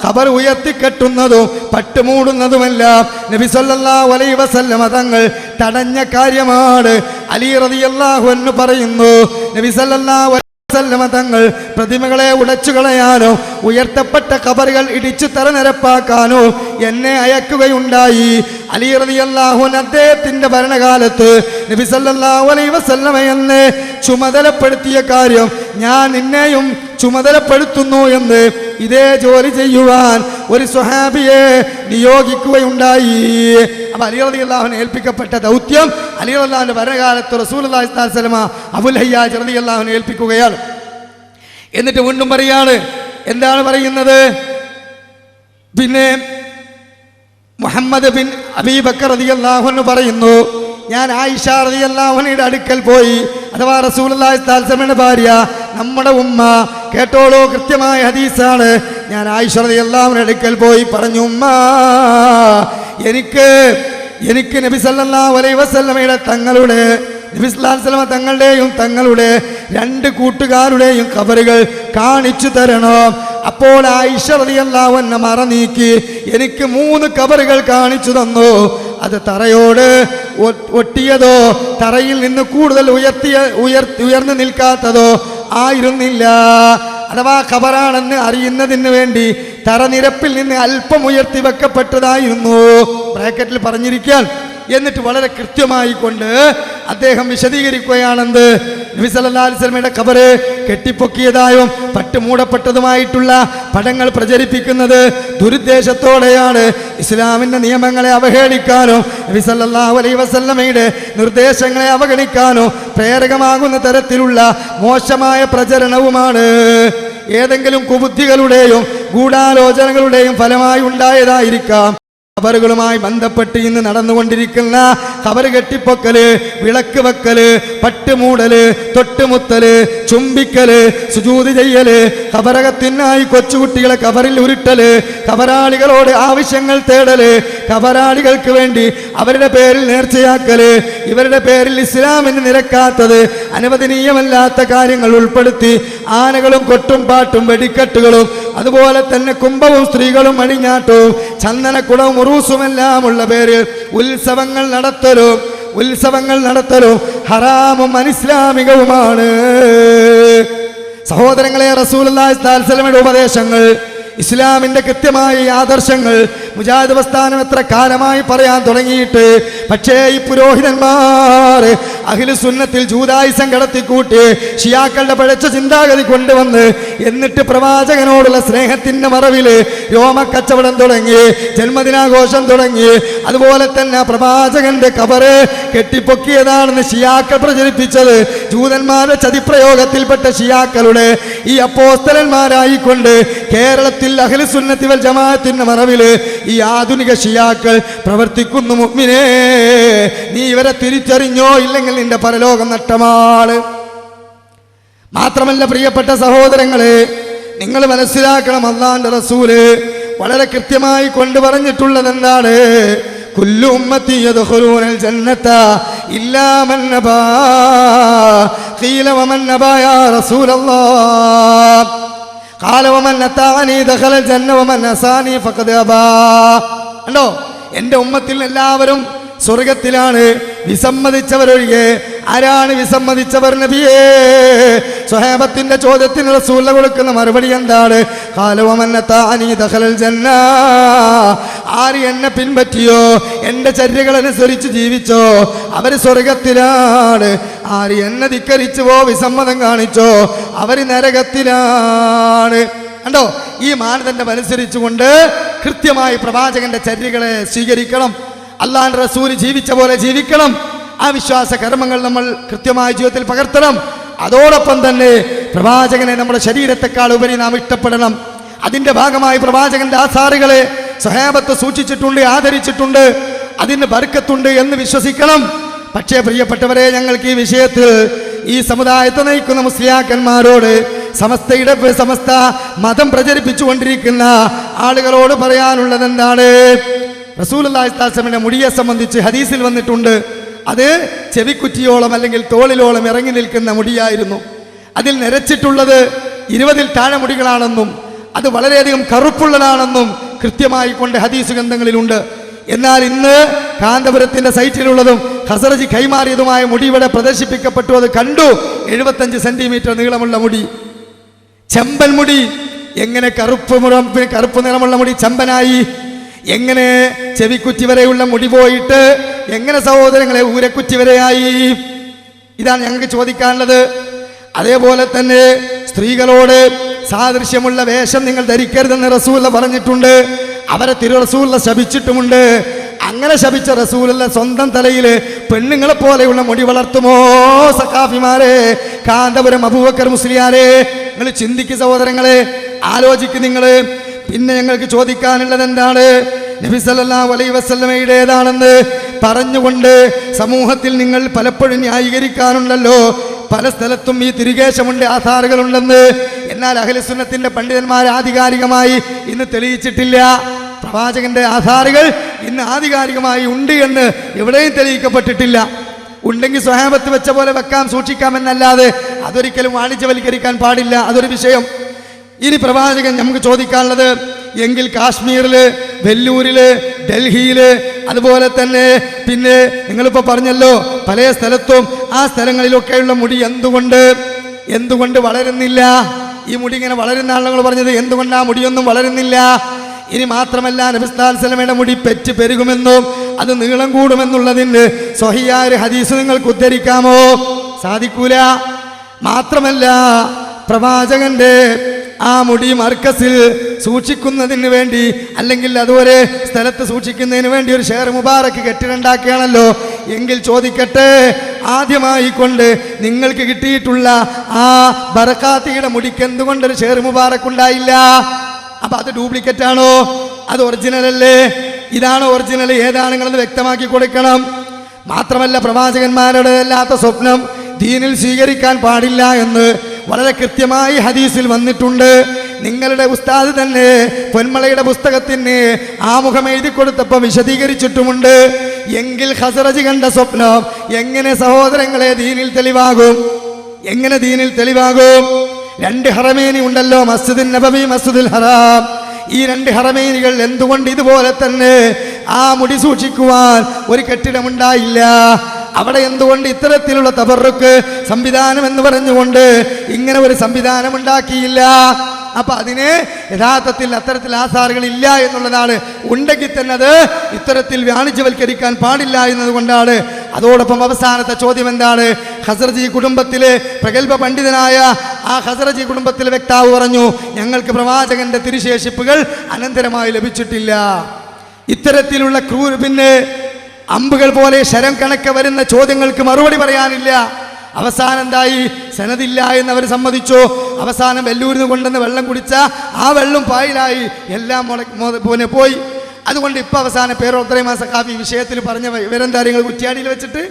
ഖബർ ഉയർത്തിക്കെട്ടുന്നതും പട്ട് മൂടുന്നതുമല്ല നബി സല്ലല്ലാഹു അലൈഹി വസല്ലമ തങ്ങൾ തടഞ്ഞ കാര്യമാണ്. അലി റളിയല്ലാഹു അൻഹു പറയുന്നു, നബി സല്ലല്ലാഹു അലൈഹി വസല്ലമ തങ്ങൾ പ്രതിമകളെ ഉടച്ചു കളയാനോ ഉയർത്തപ്പെട്ട ഖബറുകൾ ഇടിച്ചു തറനിരപ്പാക്കാനോ എന്നെ അയക്കുകയുണ്ടായി. അലി റളിയല്ലാഹു അൻഹു അദ്ദേഹത്തിന്റെ ഭരണകാലത്ത് നബി സല്ലല്ലാഹു അലൈഹി വസല്ലമ എന്നെ ചുമതലപ്പെടുത്തിയ കാര്യം ഞാൻ നിന്നെയും ചുമതലപ്പെടുത്തുന്നു എന്ന് ഇതേ ജോലി ചെയ്യുവാൻ ഒരു സ്വഹാബിയെ നിയോഗിക്കുകയുണ്ടായി. അപ്പൊ അലി റളിയല്ലാഹു അൻഹു ഏൽപ്പിക്കപ്പെട്ട ദൗത്യം അലി റളിയല്ലാഹുവിന്റെ ഭരണകാലത്ത് റസൂലുള്ളാഹി സ്വല്ലല്ലാഹു അലൈഹി വസല്ലമ അബുൽ ഹയ്യാജ് റളിയല്ലാഹു അൻഹു ഏൽപ്പിക്കുകയാണ്. എന്നിട്ട് വീണ്ടും പറയാണ്, എന്താണ് പറയുന്നത്? പിന്നെ മുഹമ്മദ് ബിൻ അബീ ബക്കർ റളിയല്ലാഹു അൻഹു പറയുന്നു, ഞാൻ ആയിഷ റളിയല്ലാഹു അൻഹയുടെ അടുക്കൽ പോയി, അഥവാ റസൂലുള്ളാഹി സ്വല്ലല്ലാഹു അലൈഹി വസല്ലമയുടെ ഭാര്യ, നമ്മുടെ ഉമ്മ, കേട്ടോളൂ, കൃത്യമായ ഹദീസാണ്. ഞാൻ ആയിഷ റളിയല്ലാഹു അൻഹയുടെ അടുക്കൽ പോയി പറഞ്ഞു, ഉമ്മ, എനിക്ക് നബി സല്ലല്ലാഹു അലൈഹി വസല്ലമയുടെ തങ്ങളുടെ നബി സല്ലല്ലാഹു അലൈഹി വസല്ലം തങ്ങളുടെയും തങ്ങളുടെ 2 കൂട്ടുകാരുടെയും ഖബറുകൾ കാണിച്ചു തരണം. അപ്പോൾ ആയിഷ റളിയല്ലാഹു അൻഹ മറ നീക്കി എനിക്ക് 3 ഖബറുകൾ കാണിച്ചു തന്നു. അത് തറയോട് ഒട്ടിയതോ തറയിൽ നിന്ന് കൂടുതൽ ഉയർന്നു നിൽക്കാത്തതോ ആയിരുന്നില്ല. അഥവാ ഖബറാണെന്ന് അറിയുന്നതിന് വേണ്ടി തറനിരപ്പിൽ നിന്ന് അല്പം ഉയർത്തി വെക്കപ്പെട്ടതായിരുന്നു. ബ്രാക്കറ്റിൽ പറഞ്ഞിരിക്കാൻ. എന്നിട്ട് വളരെ കൃത്യമായി കൊണ്ട് അദ്ദേഹം വിശദീകരിക്കുകയാണെന്ന് നബി സല്ലല്ലാഹു അലൈഹി വസല്ലമയുടെ ഖബറ് കെട്ടിപ്പൊക്കിയതായും പട്ട് മൂടപ്പെട്ടതുമായിട്ടുള്ള പടങ്ങൾ പ്രചരിപ്പിക്കുന്നത് ദുരുദ്ദേശത്തോടെയാണ്. ഇസ്ലാമിന്റെ നിയമങ്ങളെ അവഹേളിക്കാനോ നബി സല്ലല്ലാഹു അലൈഹി വസല്ലമയുടെ നിർദ്ദേശങ്ങളെ അവഗണിക്കാനോ പ്രേരകമാകുന്ന തരത്തിലുള്ള മോശമായ പ്രചരണവുമാണ്. ഏതെങ്കിലും കുബുദ്ധികളുടെയും ഗൂഢാലോചനകളുടെയും ഫലമായി ഉണ്ടായതായിരിക്കാം. ഖബറുകളുമായി ബന്ധപ്പെട്ട് ഇന്ന് നടന്നുകൊണ്ടിരിക്കുന്ന ഖബർ കെട്ടിപ്പൊക്കല്, വിളക്ക് വെക്കല്, പട്ടുമൂടല്, തൊട്ടുമുത്തല്, ചുംബിക്കല്, സുജൂദ് ചെയ്യല്, ഖബറകത്തിനായി കൊച്ചുകുട്ടികളെ ഖബറിൽ ഉരുട്ടല്, ഖബറാളികളോട് ആവശ്യങ്ങൾ തേടല്, ഖബറാളികൾക്ക് വേണ്ടി അവരുടെ പേരിൽ നേർച്ചയാക്കല്, ഇവരുടെ പേരിൽ ഇസ്ലാമിന് നിരക്കാത്തത് അനുവദനീയമല്ലാത്ത കാര്യങ്ങൾ ഉൾപ്പെടുത്തി ആനകളും കൊട്ടും പാട്ടും വെടിക്കെട്ടുകളും അതുപോലെ തന്നെ കുംഭവും സ്ത്രീകളും അണിഞ്ഞാട്ടവും ചന്ദനക്കുടവും ഉറൂസുമെല്ലാമുള്ള പേരിൽ ഉത്സവങ്ങൾ നടത്തലും ഹറാമും അനിസ്ലാമികവുമാണ്. സഹോദരങ്ങളെ, റസൂലുള്ളാഹി സ്വല്ലല്ലാഹു അലൈഹി വസല്ലമയുടെ ഉപദേശങ്ങൾ, ഇസ്ലാമിന്റെ കൃത്യമായ ആദർശങ്ങൾ മുജാഹിദ് പ്രസ്ഥാനം എത്ര കാലമായി പറയാൻ തുടങ്ങിയിട്ട്, പക്ഷേ ഈ പുരോഹിതന്മാർ അഹ്ലു സുന്നത്തിൽ ജൂദായിസം കടത്തിക്കൂട്ടി ഷിയാക്കളുടെ പഴച്ച ചിന്താഗതി കൊണ്ടുവന്ന് എന്നിട്ട് പ്രവാചകനോടുള്ള സ്നേഹത്തിന്റെ മറവില് രോമക്കച്ചവടം തുടങ്ങി, ജന്മദിനാഘോഷം തുടങ്ങി. അതുപോലെ തന്നെ പ്രവാചകന്റെ ഖബറ് കെട്ടിപ്പൊക്കിയതാണെന്ന് ഷിയാക്കൾ പ്രചരിപ്പിച്ചത് ജൂതന്മാരുടെ ചതിപ്രയോഗത്തിൽപ്പെട്ട ഷിയാക്കളുടെ ഈ അപ്പോസ്തലന്മാരായിക്കൊണ്ട് കേരളത്തിൽ അഹ്ലു സുന്നത്തി വൽ ജമാഅത്തിന്റെ മറവില് ഈ ആധുനിക ഷിയാക്കൾ പ്രവർത്തിക്കുന്നു. മുഅ്മിനേ, നീ ഇവരെ തിരിച്ചറിഞ്ഞോ? ഇല്ലെങ്കിൽ നിന്റെ പരലോകം നഷ്ടമാണ്. മാത്രമല്ല പ്രിയപ്പെട്ട സഹോദരങ്ങളെ, നിങ്ങൾ മനസ്സിലാക്കണം, അല്ലാഹുവിന്റെ റസൂല് വളരെ കൃത്യമായി കൊണ്ടു പറഞ്ഞിട്ടുള്ളത് എന്താണ്? കുല്ലു ഉമ്മത്തി യദ്ഖുലൂനൽ ജന്നത ഇല്ലാ മൻ നബാ. ഖീല വമൻ നബാ യാ റസൂലല്ലാഹ്? ഖാല വമൻ അതാനി ദഖലൽ ജന്ന വമൻ അസാനി ഫഖദ് അബാ. കണ്ടോ, എൻ്റെ ഉമ്മത്തിൽ എല്ലാവരും സ്വർഗത്തിലാണ്, വിസമ്മതിച്ചവരൊഴികെ. ആരാണ് വിസമ്മതിച്ചവർ നബിയേ? സ്വഹാബത്തിന്റെ ചോദ്യത്തിന് റസൂൽ കൊടുക്കുന്ന മറുപടി എന്താണ്? ഖാല വമൻ അതാനി ദഖലൽ ജന്ന. ആര് എന്നെ പിൻപറ്റിയോ, എൻ്റെ ചര്യകൾ അനുസരിച്ച് ജീവിച്ചോ, അവർ സ്വർഗത്തിലാണ്. ആര് എന്നെ ധിക്കരിച്ചുവോ, വിസമ്മതം കാണിച്ചോ, അവർ നരകത്തിലാണ്. കണ്ടോ, ഈ മാനദണ്ഡം അനുസരിച്ചുകൊണ്ട് കൃത്യമായി പ്രവാചകന്റെ ചര്യകളെ സ്വീകരിക്കണം. അല്ലാഹുവിന്റെ റസൂൽ ജീവിച്ച പോലെ ജീവിക്കണം. ആ വിശ്വാസ കർമ്മങ്ങൾ നമ്മൾ കൃത്യമായ ജീവിതത്തിൽ പകർത്തണം. അതോടൊപ്പം തന്നെ പ്രവാചകനെ നമ്മുടെ ശരീരത്തെക്കാൾ ഉപരി നാം ഇഷ്ടപ്പെടണം. അതിന്റെ ഭാഗമായി പ്രവാചകന്റെ ആസാറുകളെ സ്വഹാബത്ത് സൂക്ഷിച്ചിട്ടുണ്ട്, ആദരിച്ചിട്ടുണ്ട്, അതിന് ബർക്കത്തുണ്ട് എന്ന് വിശ്വസിക്കണം. പക്ഷേ പ്രിയപ്പെട്ടവരെ, ഞങ്ങൾക്ക് ഈ വിഷയത്തിൽ ഈ സമുദായത്തെ നയിക്കുന്ന മുസ്ലിയാക്കന്മാരോട്, സമസ്ത മതം പ്രചരിപ്പിച്ചുകൊണ്ടിരിക്കുന്ന ആളുകളോട് പറയാനുള്ളത് എന്താണ്? റസൂലുള്ളാഹി സ്വല്ലല്ലാഹു അലൈഹി വസല്ലമയുടെ മുടിയെ സംബന്ധിച്ച് ഹദീസിൽ വന്നിട്ടുണ്ട്. അത് ചെവിക്കുറ്റിയോളം അല്ലെങ്കിൽ തോളിലോളം ഇറങ്ങി നിൽക്കുന്ന മുടിയായിരുന്നു. അതിൽ നിരച്ചിട്ടുള്ളത് 20-ൽ താഴെ മുടികളാണെന്നും അത് വളരെയധികം കറുപ്പുള്ളതാണെന്നും കൃത്യമായി കൊണ്ട് ഹദീസ് ഗ്രന്ഥങ്ങളിലുണ്ട്. എന്നാൽ ഇന്ന് കാന്തപുരത്തിന്റെ സൈറ്റിലുള്ളതും ഖസറജി കൈമാറിയതുമായ മുടി ഇവിടെ പ്രദർശിപ്പിക്കപ്പെട്ടു. അത് കണ്ടു. 75 സെന്റിമീറ്റർ നീളമുള്ള മുടി, ചെമ്പൻ മുടി. എങ്ങനെ കറുപ്പ് നിറമുള്ള മുടി ചെമ്പനായി? എങ്ങനെ ചെവിക്കുറ്റി വരെയുള്ള മുടി പോയിട്ട് എങ്ങനെ സഹോദരങ്ങളെ ഊരക്കുറ്റി വരെയായി? ഇതാണ് ഞങ്ങൾക്ക് ചോദിക്കാനുള്ളത്. അതേപോലെ തന്നെ സ്ത്രീകളോട് സാദൃശ്യമുള്ള വേഷം നിങ്ങൾ ധരിക്കരുതെന്ന് റസൂൽ പറഞ്ഞിട്ടുണ്ട്. അവരെ റസൂൽ ശപിച്ചിട്ടുമുണ്ട്. അങ്ങനെ ശപിച്ച റസൂലുള്ള സ്വന്തം തലയിൽ പെണ്ണുങ്ങളെ പോലെയുള്ള മുടി വളർത്തുമോ? സഖാഫിമാരെ, കാന്തപുരം അബൂബക്കർ മുസ്ലിയാരെ, നിങ്ങൾ ചിന്തിക്ക് സഹോദരങ്ങളെ, ആലോചിക്ക് നിങ്ങൾ. പിന്നെ ഞങ്ങൾക്ക് ചോദിക്കാനുള്ളത് എന്താണ്? നബി സല്ലല്ലാഹു അലൈഹി വസല്ലമയുടേതാണെന്ന് പറഞ്ഞുകൊണ്ട് സമൂഹത്തിൽ നിങ്ങൾ പലപ്പോഴും ന്യായീകരിക്കാറുണ്ടല്ലോ. പല സ്ഥലത്തും ഈ തിരികേശമുണ്ട്, ആധാറുകളുണ്ടെന്ന്. എന്നാൽ അഹ്ലു സുന്നത്തിന്റെ പണ്ഡിതന്മാർ ആധികാരികമായി ഇന്ന് തെളിയിച്ചിട്ടില്ല. പ്രവാചകന്റെ ആധാറുകൾ ഇന്ന് ആധികാരികമായി ഉണ്ട് എന്ന് എവിടെയും തെളിയിക്കപ്പെട്ടിട്ടില്ല. ഉണ്ടെങ്കിൽ സ്വഹാബത്ത് വെച്ച പോലെ വെക്കാം, സൂക്ഷിക്കാമെന്നല്ലാതെ അതൊരിക്കലും വാണിജ്യവൽക്കരിക്കാൻ പാടില്ല. അതൊരു വിഷയം. ഇനി പ്രവാചകൻ നമുക്ക് ചോദിക്കാനുള്ളത്, എങ്കിൽ കാശ്മീരില്, വെല്ലൂരില്, ഡൽഹിയില്, അതുപോലെ തന്നെ പിന്നെ നിങ്ങളിപ്പോൾ പറഞ്ഞല്ലോ പല സ്ഥലത്തും ആ സ്ഥലങ്ങളിലൊക്കെയുള്ള മുടി എന്തുകൊണ്ട് വളരുന്നില്ല? ഈ മുടി ഇങ്ങനെ വളരുന്ന ആളുകൾ പറഞ്ഞത് എന്തുകൊണ്ട് ആ മുടിയൊന്നും വളരുന്നില്ല? ഇനി മാത്രമല്ല, നബി സല്ലല്ലാഹു അലൈഹി വസല്ലമയുടെ മുടി പെറ്റ് പെരുകുമെന്നും അത് നീളം കൂടുമെന്നുള്ളതിന് സ്വഹിയായ ഒരു ഹദീസ് നിങ്ങൾക്ക് ഉദ്ധരിക്കാമോ? സാധിക്കൂല. മാത്രമല്ല, പ്രവാചകന്റെ ആ മുടി മർക്കസിൽ സൂക്ഷിക്കുന്നതിന് വേണ്ടി, അല്ലെങ്കിൽ അതുവരെ സ്ഥലത്ത് സൂക്ഷിക്കുന്നതിന് വേണ്ടി ഒരു ഷേർ മുബാറക്ക് കെട്ടിടണ്ടാക്കുകയാണല്ലോ. എങ്കിൽ ചോദിക്കട്ടെ, ആദ്യമായി കൊണ്ട് നിങ്ങൾക്ക് കിട്ടിയിട്ടുള്ള ആ ബറക്കാത്തിയുടെ മുടിക്ക് എന്തുകൊണ്ടൊരു ഷേർ മുബാറക്ക് ഉണ്ടായില്ല? അപ്പൊ അത് ഡ്യൂപ്ലിക്കേറ്റ് ആണോ? അത് ഒറിജിനൽ അല്ലേ? ഇതാണോ ഒറിജിനൽ, ഏതാണെന്ന് വ്യക്തമാക്കി കൊടുക്കണം. മാത്രമല്ല, പ്രവാചകന്മാരുടെ അല്ലാത്ത സ്വപ്നം ദീനിൽ സ്വീകരിക്കാൻ പാടില്ല എന്ന് വളരെ കൃത്യമായി ഹദീസിൽ വന്നിട്ടുണ്ട്. നിങ്ങളുടെ ഉസ്താദ് തന്നെ പൊന്മളയുടെ പുസ്തകത്തിന് ആമുഖം എഴുതി കൊടുത്തപ്പോൾ വിശദീകരിച്ചിട്ടുമുണ്ട്. എങ്കിൽ ഖസറജ് കണ്ട സ്വപ്നം എങ്ങനെ സഹോദരങ്ങളെ ദീനിൽ തെളിവാകും? എങ്ങനെ ദീനിൽ തെളിവാകും? രണ്ട് ഹറമേനി ഉണ്ടല്ലോ, മസ്ജിദുൽ നബവി, മസ്ജിദുൽ ഹറാം. ഈ രണ്ട് ഹറമേനികൾ എന്തുകൊണ്ട് ഇതുപോലെ തന്നെ ആ മുടി സൂക്ഷിക്കുവാൻ ഒരു കെട്ടിടമുണ്ടായില്ല? അവിടെ എന്തുകൊണ്ട് ഇത്തരത്തിലുള്ള തബറുക്ക് സംവിധാനം എന്ന് പറഞ്ഞുകൊണ്ട് ഇങ്ങനെ ഒരു സംവിധാനം ഉണ്ടാക്കിയില്ല? അപ്പൊ അതിന് യഥാർത്ഥത്തിൽ അത്തരത്തിൽ ആധാറുകൾ ഇല്ല എന്നുള്ളതാണ്. ഉണ്ടെങ്കിൽ തന്നെ അത് ഇത്തരത്തിൽ വാണിജ്യവൽക്കരിക്കാൻ പാടില്ല എന്നതുകൊണ്ടാണ്. അതോടൊപ്പം അവസാനത്തെ ചോദ്യം എന്താണ്? ഖസറജി കുടുംബത്തിലെ പ്രഗത്ഭ പണ്ഡിതനായ ആ ഖസറജി കുടുംബത്തിലെ വ്യക്താവ് പറഞ്ഞു, ഞങ്ങൾക്ക് പ്രവാചകന്റെ തിരുശേഷിപ്പുകൾ അനന്തരമായി ലഭിച്ചിട്ടില്ല. ഇത്തരത്തിലുള്ള പിന്നെ അമ്പുകൾ പോലെ ശരം കണക്കെ വരുന്ന ചോദ്യങ്ങൾക്ക് മറുപടി പറയാനില്ല. അവസാനം എന്തായി? സനദില്ല എന്ന് അവർ സമ്മതിച്ചു. അവസാനം വെല്ലൂരിൽ നിന്ന് കൊണ്ടുവന്ന് വെള്ളം കുടിച്ച ആ വെള്ളം പായിലായി, എല്ലാം പോയി. അതുകൊണ്ട് ഇപ്പൊ അവസാനം പേരോത്തരമാ സഖാഫി വിഷയത്തിൽ പറഞ്ഞ വിവരം കാര്യങ്ങൾ കുറ്റ്യാടിയിൽ വെച്ചിട്ട്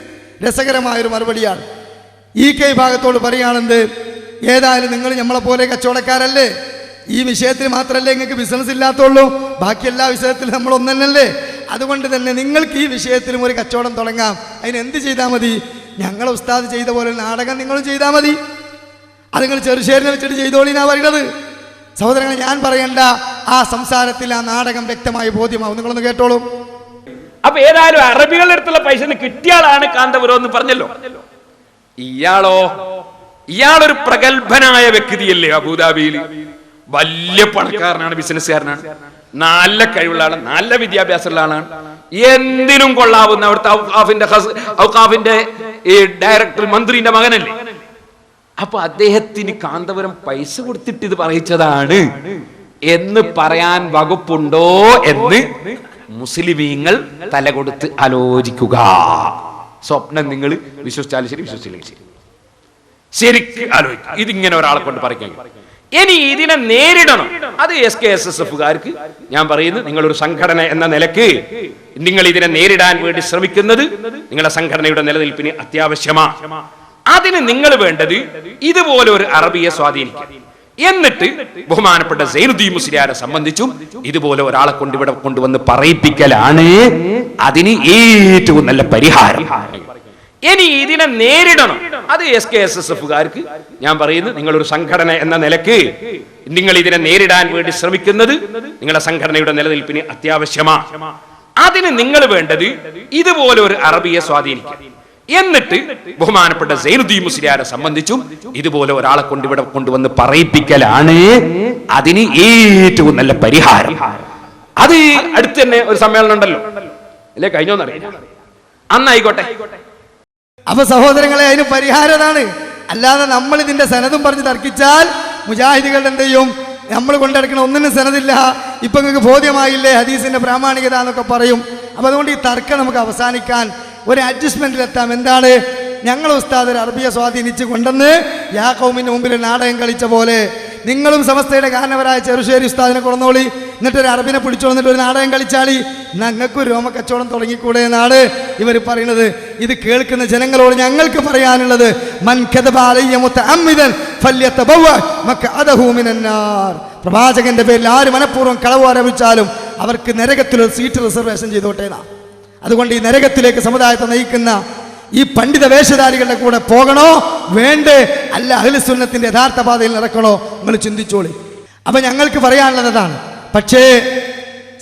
രസകരമായൊരു മറുപടിയാണ്. ഈ ഭാഗത്തോട് പറയുകയാണെന്ത്, ഏതായാലും നിങ്ങൾ നമ്മളെ പോലെ കച്ചവടക്കാരല്ലേ, ഈ വിഷയത്തിൽ മാത്രമല്ലേ നിങ്ങൾക്ക് ബിസിനസ് ഇല്ലാത്തുള്ളൂ, ബാക്കി എല്ലാ വിഷയത്തിലും നമ്മൾ ഒന്നല്ലേ. അതുകൊണ്ട് തന്നെ നിങ്ങൾക്ക് ഈ വിഷയത്തിലും ഒരു കച്ചവടം തുടങ്ങാം. അതിന് എന്ത് ചെയ്താൽ മതി? ഞങ്ങളെ ഉസ്താദ് ചെയ്ത പോലെ നാടകം നിങ്ങളും ചെയ്താൽ മതി. അത് നിങ്ങൾ ചെറുശ്ശേരിനെ വെച്ചിട്ട് ചെയ്തോളിനാ പറയുന്നത്. സഹോദരങ്ങളെ, ഞാൻ പറയേണ്ട ആ സംസാരത്തിൽ ആ നാടകം വ്യക്തമായി ബോധ്യമാവും. നിങ്ങളൊന്ന് കേട്ടോളൂ. അപ്പൊ ഏതായാലും അറബികളുടെ അടുത്തുള്ള പൈസ കിട്ടിയ ആളാണ് കാന്തപുരം എന്ന് പറഞ്ഞല്ലോ. ഇയാളൊരു പ്രഗത്ഭനായ വ്യക്തിയല്ലേ? അബുദാബിയിൽ വലിയ പണക്കാരനാണ്, ബിസിനസ്സുകാരനാണ്, നല്ല കഴിവുള്ള ആളാണ്, നല്ല വിദ്യാഭ്യാസമുള്ള ആളാണ്, എന്തിനും കൊള്ളാവുന്ന അവിടുത്തെ ഔഖാഫിന്റെ ഡയറക്ടർ മന്ത്രിന്റെ മകനല്ലേ. അപ്പൊ അദ്ദേഹത്തിന് കാന്തപുരം പൈസ കൊടുത്തിട്ട് ഇത് പറയിച്ചതാണ് എന്ന് പറയാൻ വകുപ്പുണ്ടോ എന്ന് മുസ്ലിമീങ്ങൾ തലകൊടുത്ത് ആലോചിക്കുക. സ്വപ്നം നിങ്ങൾ വിശ്വസിച്ചാലും ശരി, വിശ്വസിച്ചില്ലെങ്കിൽ ശരി, ശരിക്കും ആലോചിക്കുക. ഇതിങ്ങനെ ഒരാളെ കൊണ്ട് പറയിക്കാൻ. ഇനി ഇതിനെ നേരിടണം. അത് SKSSFകാർക്ക് ഞാൻ പറയുന്നു, നിങ്ങളൊരു സംഘടന എന്ന നിലക്ക് നിങ്ങൾ ഇതിനെ നേരിടാൻ വേണ്ടി ശ്രമിക്കുന്നത് നിങ്ങളുടെ സംഘടനയുടെ നിലനിൽപ്പിന് അത്യാവശ്യമാണ്. അതിന് നിങ്ങൾ വേണ്ടത് ഇതുപോലെ ഒരു അറബിയെ സ്വാധീനിക്കുക. എന്നിട്ട് ബഹുമാനപ്പെട്ട സൈനുദ്ദീൻ മുസ്ലിയാരെ സംബന്ധിച്ചും ഇതുപോലെ ഒരാളെ ഇവിടെ കൊണ്ടുവന്ന് പറയിപ്പിക്കലാണ് അതിന് ഏറ്റവും നല്ല പരിഹാരം. ഇനി ഇതിനെ നേരിടണം. അത് SKSSFകാർക്ക് ഞാൻ പറയുന്നു, നിങ്ങളൊരു സംഘടന എന്ന നിലക്ക് നിങ്ങൾ ഇതിനെ നേരിടാൻ വേണ്ടി ശ്രമിക്കുന്നത് നിങ്ങളുടെ സംഘടനയുടെ നിലനിൽപ്പിന് അത്യാവശ്യമാണ്. അതിന് നിങ്ങൾ വേണ്ടത് ഇതുപോലെ ഒരു അറബിയെ സ്വാധീനിക്കുക. എന്നിട്ട് ബഹുമാനപ്പെട്ട സൈനുദ്ദീൻ മുസ്ലിയാരെ സംബന്ധിച്ചും ഇതുപോലെ ഒരാളെ ഇവിടെ കൊണ്ടുവന്ന് പറയിപ്പിക്കലാണ് അതിന് ഏറ്റവും നല്ല പരിഹാരം. അത് അടുത്ത് തന്നെ ഒരു സമ്മേളനം ഉണ്ടല്ലോ, അല്ലേ? കഴിഞ്ഞോന്നറിയില്ല, അന്നായിക്കോട്ടെ. അപ്പൊ സഹോദരങ്ങളെ, അതിന് പരിഹാരതാണ്. അല്ലാതെ നമ്മൾ ഇതിന്റെ സനതും പറഞ്ഞ് തർക്കിച്ചാൽ മുജാഹിദികളുടെ എന്ത് ചെയ്യും? നമ്മൾ കൊണ്ടെടുക്കണം, ഒന്നിനും സനദില്ല, ഇപ്പൊ നിങ്ങൾക്ക് ബോധ്യമായില്ലേ ഹദീസിന്റെ പ്രാമാണികത എന്നൊക്കെ പറയും. അപ്പൊ അതുകൊണ്ട് ഈ തർക്കം നമുക്ക് അവസാനിക്കാൻ ഒരു അഡ്ജസ്റ്റ്മെന്റിലെത്താം. എന്താണ്? ഞങ്ങൾ ഉസ്താദ് ഒരു അറബിയെ സ്വാധീനിച്ച് കൊണ്ടെന്ന് യാക്കൗമിന്റെ മുമ്പിൽ നാടകം കളിച്ച പോലെ നിങ്ങളും സമസ്തയുടെ കാരണവരായ ചെറുശ്ശേരി ഉസ്താദിനെ കൊണ്ടോളി, എന്നിട്ട് ഒരു അറബിനെ പിടിച്ചോന്നിട്ട് ഒരു നാടകം കളിച്ചാളി, ഞങ്ങൾക്ക് രോമ കച്ചവടം തുടങ്ങിക്കൂടെ എന്നാണ് ഇവർ പറയുന്നത്. ഇത് കേൾക്കുന്ന ജനങ്ങളോട് ഞങ്ങൾക്ക് പറയാനുള്ളത്, മൻ കദബ അലയ്യ മുതഅമ്മിദൻ ഫല്യതബവ്വ മഖഅദഹു മിനന്നാർ. പ്രവാചകന്റെ പേരിൽ ആര് മനഃപൂർവ്വം കളവ് ആരോപിച്ചാലും അവർക്ക് നരകത്തിലൊരു സീറ്റ് റിസർവേഷൻ ചെയ്തോട്ടേന്നാ. അതുകൊണ്ട് ഈ നരകത്തിലേക്ക് സമുദായത്തെ നയിക്കുന്ന ഈ പണ്ഡിത വേഷധാരികളുടെ കൂടെ പോകണോ വേണ്ടേ, അല്ല അഹ്ലുസുന്നത്തിന്റെ യഥാർത്ഥ പാതയിൽ നടക്കണോ? നിങ്ങൾ ചിന്തിച്ചോളി. അപ്പൊ ഞങ്ങൾക്ക് പറയാനുള്ളത് അതാണ്. പക്ഷേ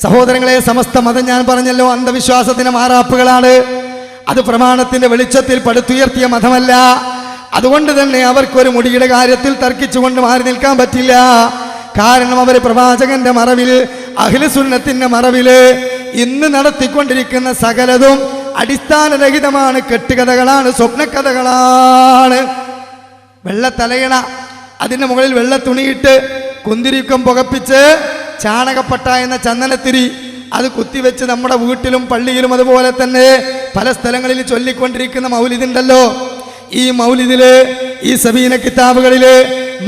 സഹോദരങ്ങളെ, സമസ്ത മതം ഞാൻ പറഞ്ഞല്ലോ അന്ധവിശ്വാസത്തിന് മാറാപ്പുകളാണ്. അത് പ്രമാണത്തിന്റെ വെളിച്ചത്തിൽ പടുത്തുയർത്തിയ മതമല്ല. അതുകൊണ്ട് തന്നെ അവർക്കൊരു മുടിയുടെ കാര്യത്തിൽ തർക്കിച്ചുകൊണ്ട് മാറി നിൽക്കാൻ പറ്റില്ല. കാരണം അവർ പ്രവാചകന്റെ മറവിൽ, അഹ്ലുസുന്നത്തിന്റെ മറവിൽ ഇന്ന് നടത്തിക്കൊണ്ടിരിക്കുന്ന സകലതും അടിസ്ഥാനരഹിതമാണ്, കെട്ടുകഥകളാണ്, സ്വപ്നക്കഥകളാണ്. വെള്ളത്തലയണ, അതിന്റെ മുകളിൽ വെള്ള തുണിയിട്ട് കുന്തിരിക്കം പുകപ്പിച്ച് ചാണകപ്പട്ട എന്ന ചന്ദനത്തിരി അത് കുത്തിവെച്ച് നമ്മുടെ വീട്ടിലും പള്ളിയിലും അതുപോലെ തന്നെ പല സ്ഥലങ്ങളിൽ ചൊല്ലിക്കൊണ്ടിരിക്കുന്ന മൗലിദുണ്ടല്ലോ. ഈ മൗലിദില്, ഈ സബീന കിതാബുകളില്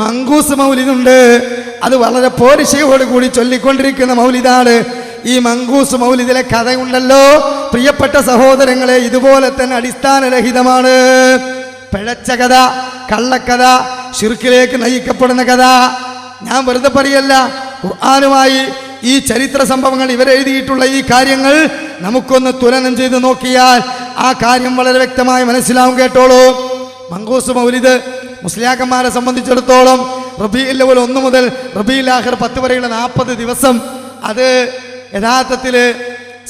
മങ്കൂസ് മൗലിദുണ്ട്. അത് വളരെ പോരിശയോട് കൂടി ചൊല്ലിക്കൊണ്ടിരിക്കുന്ന മൗലിദാണ്. ഈ മങ്കൂസ് മൗലിദിലെ കഥയുണ്ടല്ലോ പ്രിയപ്പെട്ട സഹോദരങ്ങളെ, ഇതുപോലെ തന്നെ അടിസ്ഥാനരഹിതമാണ്. പിഴച്ച കഥ, കള്ളക്കഥ, ശിർക്കിലേക്ക് നയിക്കപ്പെടുന്ന കഥ. ഞാൻ വെറുതെ പറയല്ല, ഖുർആനുമായി ഈ ചരിത്ര സംഭവങ്ങൾ ഇവരെഴുതിയിട്ടുള്ള ഈ കാര്യങ്ങൾ നമുക്കൊന്ന് തുലനം ചെയ്ത് നോക്കിയാൽ ആ കാര്യം വളരെ വ്യക്തമായി മനസ്സിലാവും. കേട്ടോളൂ. മങ്കൂസ് മൗലിദ് മുസ്ലിയാക്കന്മാരെ സംബന്ധിച്ചിടത്തോളം റബീഉൽ അവ്വൽ 1 മുതൽ റബീഉൽ ആഖിർ 10 വരെയുള്ള 40 ദിവസം അത് യഥാർത്ഥത്തിൽ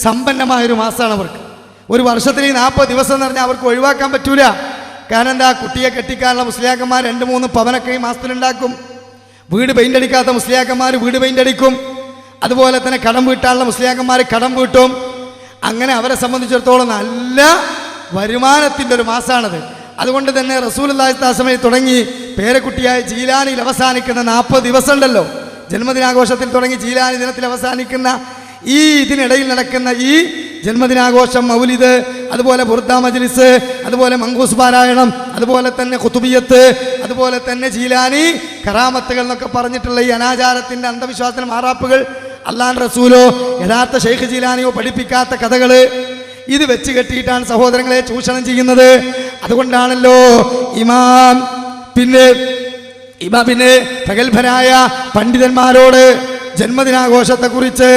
സമ്പന്നമായൊരു മാസമാണ് അവർക്ക്. ഒരു വർഷത്തിൽ ഈ 40 ദിവസം എന്ന് പറഞ്ഞാൽ അവർക്ക് ഒഴിവാക്കാൻ പറ്റൂല. കാരണം എന്താ, കുട്ടിയെ കെട്ടിക്കാനുള്ള മുസ്ലിയാക്കന്മാർ 2-3 പവനൊക്കെ ഈ മാസത്തിലുണ്ടാക്കും. വീട് പെയിന്റ് അടിക്കാത്ത മുസ്ലിയാക്കന്മാർ വീട് പെയിന്റ് അടിക്കും. അതുപോലെ തന്നെ കടം വീട്ടാനുള്ള മുസ്ലിയാക്കന്മാർ കടം വീട്ടും. അങ്ങനെ അവരെ സംബന്ധിച്ചിടത്തോളം നല്ല വരുമാനത്തിൻ്റെ ഒരു മാസമാണത്. അതുകൊണ്ട് തന്നെ റസൂലുള്ളാഹി സ്വല്ലല്ലാഹു അലൈഹി വസല്ലം തുടങ്ങി പേരക്കുട്ടിയായ ജീലാനിയിൽ അവസാനിക്കുന്ന 40 ദിവസം ഉണ്ടല്ലോ, ജന്മദിനാഘോഷത്തിൽ തുടങ്ങി ജീലാനി ദിനത്തിൽ അവസാനിക്കുന്ന ഈ ഇതിനിടയിൽ നടക്കുന്ന ഈ ജന്മദിനാഘോഷം, മൗലിദ്, അതുപോലെ ബുർദ മജ്ലിസ്, അതുപോലെ മങ്കൂസ് പാരായണം, അതുപോലെ തന്നെ ഖുതുബിയത്ത്, അതുപോലെ തന്നെ ജീലാനി കറാമത്തുകൾ എന്നൊക്കെ പറഞ്ഞിട്ടുള്ള ഈ അനാചാരത്തിന്റെ അന്ധവിശ്വാസത്തിന് മാറാപ്പുകൾ, അല്ലാഹുവിന്റെ റസൂലോ യഥാർത്ഥ ഷെയ്ഖ് ജീലാനിയോ പഠിപ്പിക്കാത്ത കഥകള് ഇത് വെച്ച് കെട്ടിയിട്ടാണ് സഹോദരങ്ങളെ ചൂഷണം ചെയ്യുന്നത്. അതുകൊണ്ടാണല്ലോ ഇമാം പിന്നെ പ്രഗത്ഭരായ പണ്ഡിതന്മാരോട് ജന്മദിനാഘോഷത്തെക്കുറിച്ച്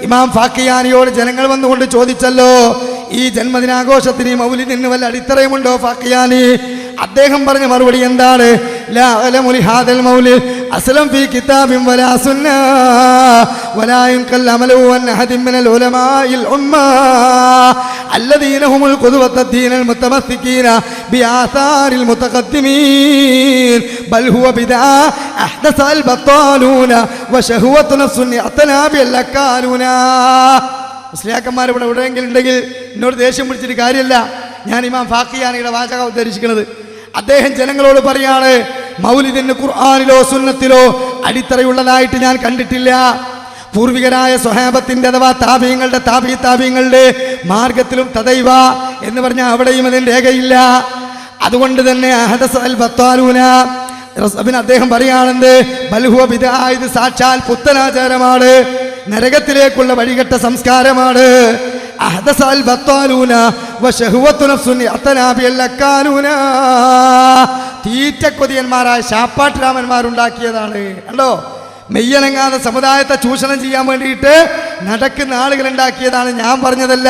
ഇമാം ഫാക്കിയാനിയോട് ജനങ്ങൾ വന്നുകൊണ്ട് ചോദിച്ചല്ലോ, ഈ ജന്മദിനാഘോഷത്തിന് ഈ മൗലിദിന് വല്ല അടിത്തറയുമുണ്ടോ ഫാക്കിയാനി? അദ്ദേഹം പറഞ്ഞ മറുപടി എന്താണ്? ലാ അലമു ലിഹാദൽ മൗലിദ് അസ്ലം ഫീ കിതാബിൻ വലാ സുന്ന വലാ യുൻകൽ അമലു അൻ അഹദിൻ മിനൽ ഉലമാഇൽ ഉമ്മ الذين هم القدوة الدين المتمسكين بآثار المتقدمين بل هو بدعة أحدث البطالون وشهوة نفس اعتنى بالأكالون. മുസ്ലിയാക്കന്മാർ ഇവിടെ എവിടെയെങ്കിലും ഉണ്ടെങ്കിൽ എന്നോട് ദേഷ്യം പിടിച്ചിട്ട് കാര്യമില്ല. ഞാൻ ഇമാം ഫാക്കിയാനിയുടെ വാചകം ഉദ്ധരിച്ചിരിക്കുന്നത്. അദ്ദേഹം ജനങ്ങളോട് പറയാണ്, മൗലിദിന് ഖുർആനിലോ സുന്നത്തിലോ അടിത്തറയുള്ളതായിട്ട് ഞാൻ കണ്ടിട്ടില്ല. പൂർവികരായ സ്വഹാബത്തിന്റെ അഥവാ താബീങ്ങളുടെ താബീങ്ങളുടെ മാർഗത്തിലും തദൈവ എന്ന് പറഞ്ഞാൽ അവിടെയും അതിന് രേഖയില്ല. അതുകൊണ്ട് തന്നെ അദ്ദേഹം പറയുകയാണെന്ന് ബൽഹുവ ബിദ്അ, ഇത് സാക്ഷാൽ പുത്തനാചാരമാണ്, നരകത്തിലേക്കുള്ള വഴികെട്ട സംസ്കാരമാണ്. തീറ്റക്കൊതിയന്മാരായ ശാപ്പാട്ടുരാമന്മാരുണ്ടാക്കിയതാണ്. കണ്ടോ, മെയ്യനങ്ങാതെ സമുദായത്തെ ചൂഷണം ചെയ്യാൻ വേണ്ടിയിട്ട് നടക്കുന്ന ആളുകൾ ഉണ്ടാക്കിയതാണ്, ഞാൻ പറഞ്ഞതല്ല,